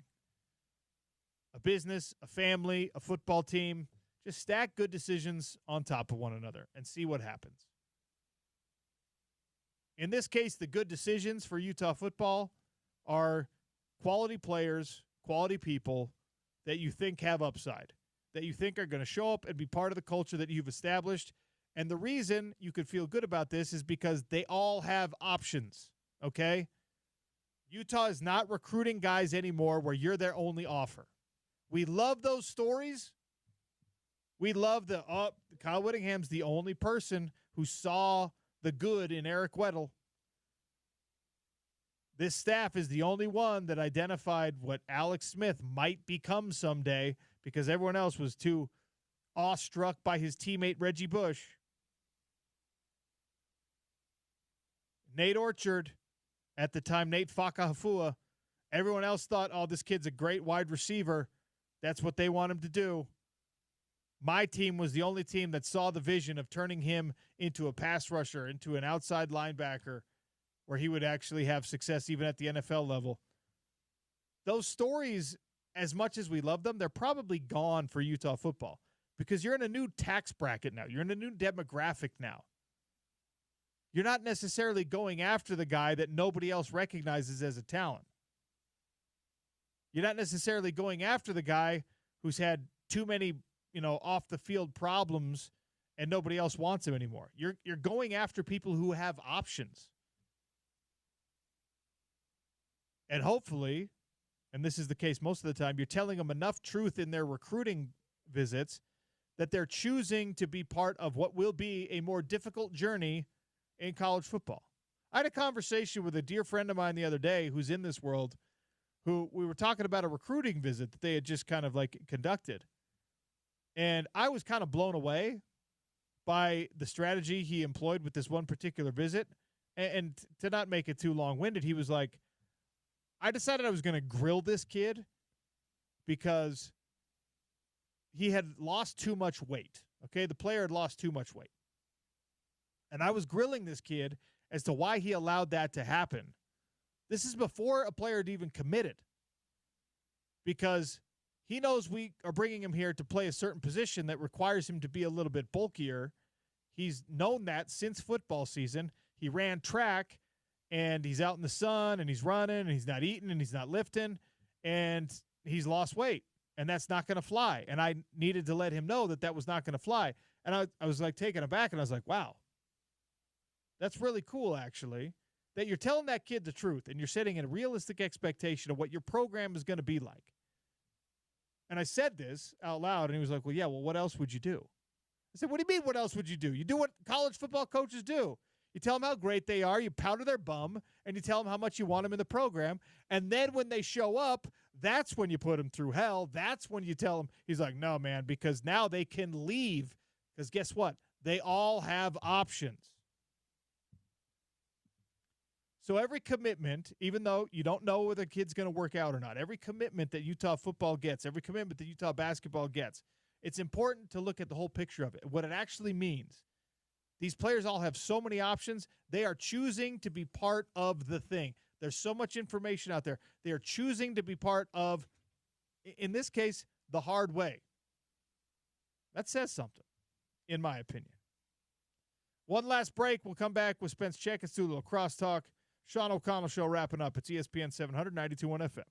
A business, a family, a football team. Just stack good decisions on top of one another and see what happens. In this case, the good decisions for Utah football are quality players, quality people that you think have upside, that you think are going to show up and be part of the culture that you've established. And the reason you could feel good about this is because they all have options, okay? Utah is not recruiting guys anymore where you're their only offer. We love those stories, We love Kyle Whittingham's the only person who saw the good in Eric Weddle. This staff is the only one that identified what Alex Smith might become someday because everyone else was too awestruck by his teammate Reggie Bush. Nate Orchard, at the time, Nate Fakahafua, everyone else thought, oh, this kid's a great wide receiver. That's what they want him to do. My team was the only team that saw the vision of turning him into a pass rusher, into an outside linebacker, where he would actually have success even at the NFL level. Those stories, as much as we love them, they're probably gone for Utah football because you're in a new tax bracket now. You're in a new demographic now. You're not necessarily going after the guy that nobody else recognizes as a talent. You're not necessarily going after the guy who's had too many, off the field problems and nobody else wants him anymore. You're going after people who have options. And hopefully, and this is the case most of the time, you're telling them enough truth in their recruiting visits that they're choosing to be part of what will be a more difficult journey in college football. I had a conversation with a dear friend of mine the other day who's in this world, who we were talking about a recruiting visit that they had just kind of like conducted. And I was kind of blown away by the strategy he employed with this one particular visit. And to not make it too long-winded, he was like, I decided I was going to grill this kid because he had lost too much weight. Okay, the player had lost too much weight. And I was grilling this kid as to why he allowed that to happen. This is before a player had even committed, because he knows we are bringing him here to play a certain position that requires him to be a little bit bulkier. He's known that since football season. He ran track, and he's out in the sun, and he's running, and he's not eating, and he's not lifting, and he's lost weight, and that's not going to fly. And I needed to let him know that that was not going to fly. And I was like taken aback, and I was like, wow, that's really cool, actually, that you're telling that kid the truth, and you're setting a realistic expectation of what your program is going to be like. And I said this out loud, and he was like, well, yeah, well, what else would you do? I said, what do you mean, what else would you do? You do what college football coaches do. You tell them how great they are, you powder their bum, and you tell them how much you want them in the program. And then when they show up, that's when you put them through hell. That's when you tell them. He's like, no, man, because now they can leave. Because guess what? They all have options. So every commitment, even though you don't know whether the kid's going to work out or not, every commitment that Utah football gets, every commitment that Utah basketball gets, it's important to look at the whole picture of it, what it actually means. These players all have so many options. They are choosing to be part of the thing. There's so much information out there. They are choosing to be part of, in this case, the hard way. That says something, in my opinion. One last break. We'll come back with Spence Checketts, do a little crosstalk. Sean O'Connell Show wrapping up. It's ESPN 700, 92.1 FM.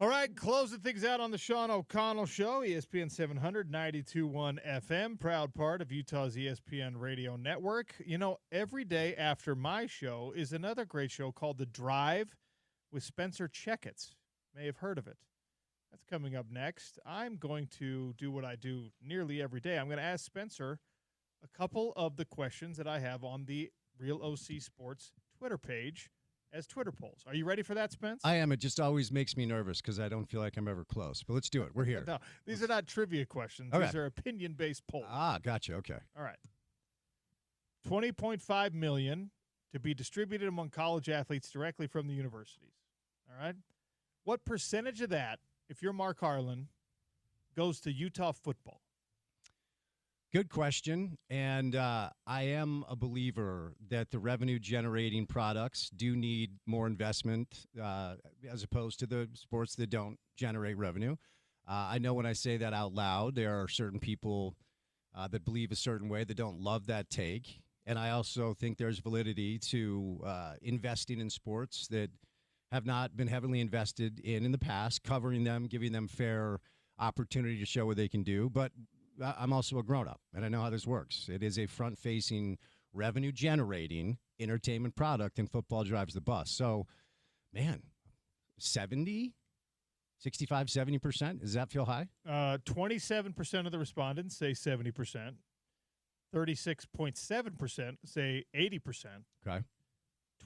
All right, closing things out on the Sean O'Connell Show, ESPN 700, 92.1 FM, proud part of Utah's ESPN radio network. You know, every day after my show is another great show called The Drive with Spence Checketts. May have heard of it. That's coming up next. I'm going to do what I do nearly every day. I'm going to ask Spencer a couple of the questions that I have on the Real OC Sports Twitter page as Twitter polls. Are you ready for that, Spence? I am. It just always makes me nervous because I don't feel like I'm ever close. But let's do it. We're here. No, these are not trivia questions. Okay. These are opinion-based polls. Ah, gotcha. Okay. All right. $20.5 million to be distributed among college athletes directly from the universities. All right. What percentage of that, if you're Mark Harlan, goes to Utah football? Good question. And I am a believer that the revenue-generating products do need more investment as opposed to the sports that don't generate revenue. I know when I say that out loud, there are certain people that believe a certain way that don't love that take. And I also think there's validity to investing in sports that have not been heavily invested in the past, covering them, giving them fair opportunity to show what they can do. But I'm also a grown-up, and I know how this works. It is a front-facing, revenue-generating entertainment product, and football drives the bus. So, man, 65, 70%? Does that feel high? 27% of the respondents say 70%. 36.7% say 80%. Okay.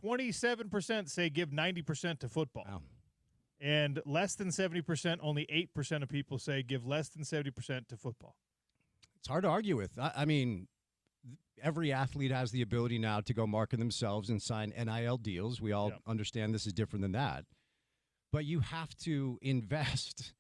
27% say give 90% to football. Wow. And less than 70%, only 8% of people say give less than 70% to football. It's hard to argue with. I mean, every athlete has the ability now to go market themselves and sign NIL deals. We all understand this is different than that. But you have to invest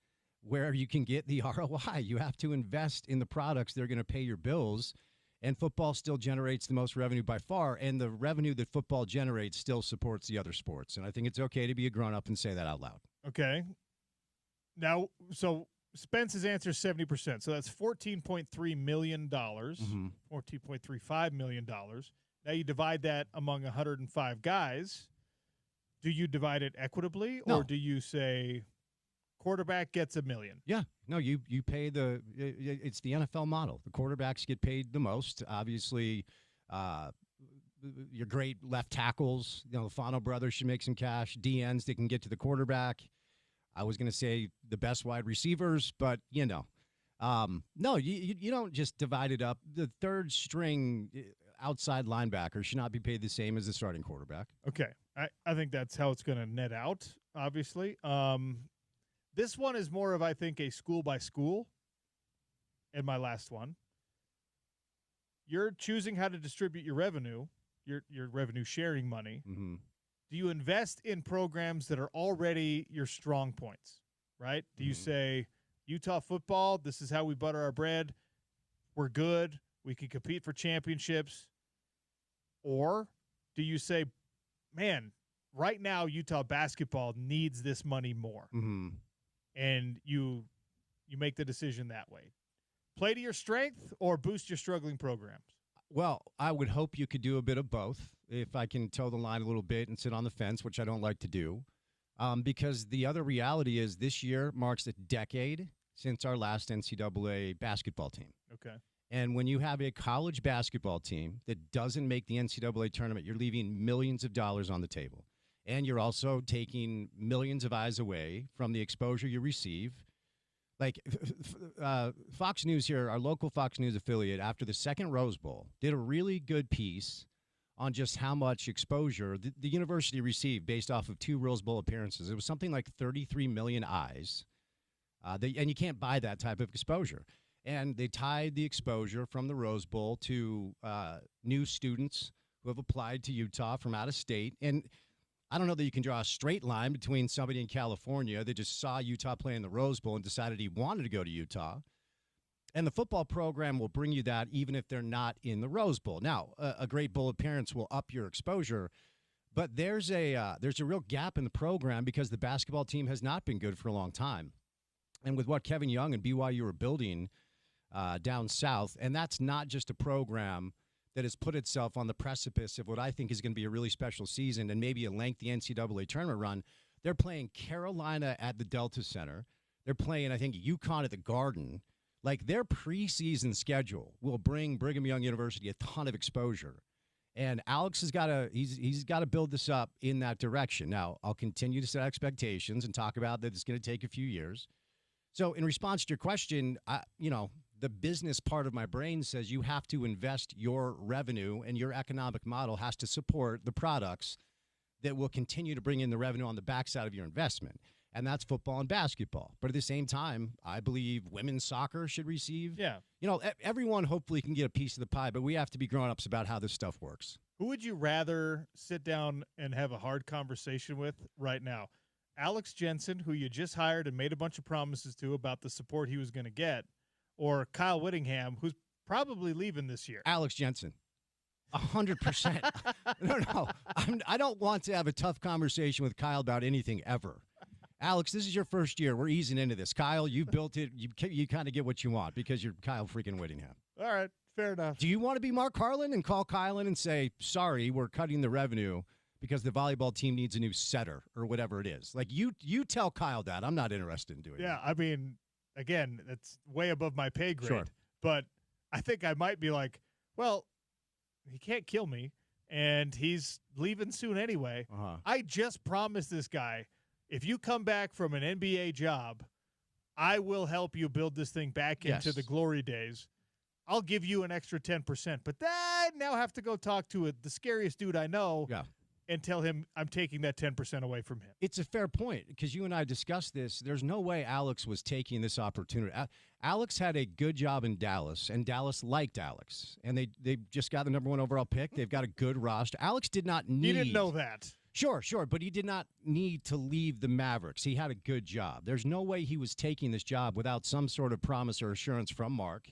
where you can get the ROI. You have to invest in the products that are going to pay your bills. And football still generates the most revenue by far. And the revenue that football generates still supports the other sports. And I think it's okay to be a grown-up and say that out loud. Okay. Now, so Spence's answer is 70%. So that's $14.3 million, $14.35 million. Now you divide that among 105 guys. Do you divide it equitably, or do you say quarterback gets $1 million? Yeah. No, you pay it's the NFL model. The quarterbacks get paid the most. Obviously, your great left tackles, the Fano brothers should make some cash. DNs that can get to the quarterback. I was going to say the best wide receivers, but, no, you don't just divide it up. The third string outside linebacker should not be paid the same as the starting quarterback. Okay. I think that's how it's going to net out, obviously. This one is more of, I think, a school by school. And my last one. You're choosing how to distribute your revenue, your revenue sharing money. Mm-hmm. Do you invest in programs that are already your strong points, right? Do you say, Utah football, this is how we butter our bread. We're good. We can compete for championships. Or do you say, man, right now Utah basketball needs this money more? Mm-hmm. And you make the decision that way. Play to your strength or boost your struggling programs? Well, I would hope you could do a bit of both, if I can toe the line a little bit and sit on the fence, which I don't like to do. Because the other reality is this year marks a decade since our last NCAA basketball team. Okay. And when you have a college basketball team that doesn't make the NCAA tournament, you're leaving millions of dollars on the table. And you're also taking millions of eyes away from the exposure you receive. Like Fox News here, our local Fox News affiliate, after the second Rose Bowl, did a really good piece on just how much exposure the university received based off of 2 Rose Bowl appearances. It was something like 33 million eyes. And you can't buy that type of exposure. And they tied the exposure from the Rose Bowl to new students who have applied to Utah from out of state. And I don't know that you can draw a straight line between somebody in California that just saw Utah play in the Rose Bowl and decided he wanted to go to Utah. And the football program will bring you that even if they're not in the Rose Bowl. Now, a great bowl appearance will up your exposure, but there's a real gap in the program because the basketball team has not been good for a long time. And with what Kevin Young and BYU are building down south, and that's not just a program that has put itself on the precipice of what I think is going to be a really special season and maybe a lengthy NCAA tournament run. They're playing Carolina at the Delta Center. They're playing, I think, UConn at the Garden. Like, their preseason schedule will bring Brigham Young University a ton of exposure. And Alex has got to he's got to build this up in that direction. Now, I'll continue to set expectations and talk about that it's going to take a few years. So in response to your question, the business part of my brain says you have to invest your revenue, and your economic model has to support the products that will continue to bring in the revenue on the backside of your investment. And that's football and basketball. But at the same time, I believe women's soccer should receive. Yeah. Everyone hopefully can get a piece of the pie, but we have to be grown-ups about how this stuff works. Who would you rather sit down and have a hard conversation with right now? Alex Jensen, who you just hired and made a bunch of promises to about the support he was going to get, or Kyle Whittingham, who's probably leaving this year? Alex Jensen. 100%. No. I don't want to have a tough conversation with Kyle about anything ever. Alex, this is your first year. We're easing into this. Kyle, you've built it. You kind of get what you want because you're Kyle freaking Whittingham. All right, fair enough. Do you want to be Mark Harlan and call Kyle in and say, sorry, we're cutting the revenue because the volleyball team needs a new setter or whatever it is? Like, you tell Kyle that. I'm not interested in doing that. Yeah, I mean, again, it's way above my pay grade. Sure. But I think I might be like, well, he can't kill me, and he's leaving soon anyway. I just promised this guy, if you come back from an NBA job, I will help you build this thing back into the glory days. I'll give you an extra 10%. But then I now have to go talk to the scariest dude I know and tell him I'm taking that 10% away from him. It's a fair point because you and I discussed this. There's no way Alex was taking this opportunity. Alex had a good job in Dallas, and Dallas liked Alex. And they just got the number 1 overall pick. They've got a good roster. Alex did not need – You didn't know that. Sure, but he did not need to leave the Mavericks. He had a good job. There's no way he was taking this job without some sort of promise or assurance from Mark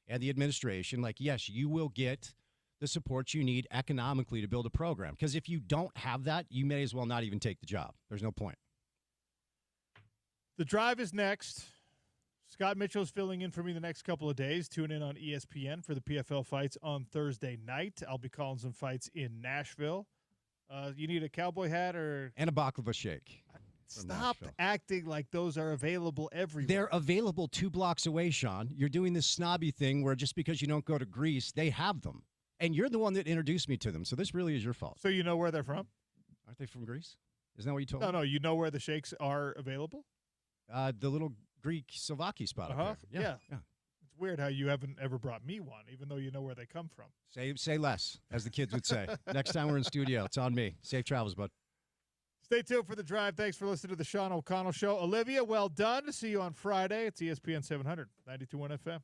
and the administration. Like, yes, you will get the support you need economically to build a program. Because if you don't have that, you may as well not even take the job. There's no point. The Drive is next. Scott Mitchell is filling in for me the next couple of days. Tune in on ESPN for the PFL fights on Thursday night. I'll be calling some fights in Nashville. You need a cowboy hat and a baklava shake. Stop acting like those are available everywhere. They're available 2 blocks away, Sean. You're doing this snobby thing where just because you don't go to Greece, they have them. And you're the one that introduced me to them, so this really is your fault. So you know where they're from? Aren't they from Greece? Isn't that what you told me? No, you know where the shakes are available? The little Greek Slovaki spot up there. Yeah. It's weird how you haven't ever brought me one, even though you know where they come from. Say less, as the kids would say. Next time we're in studio, it's on me. Safe travels, bud. Stay tuned for The Drive. Thanks for listening to the Sean O'Connell Show. Olivia, well done. See you on Friday. It's ESPN 700, 92.1 FM.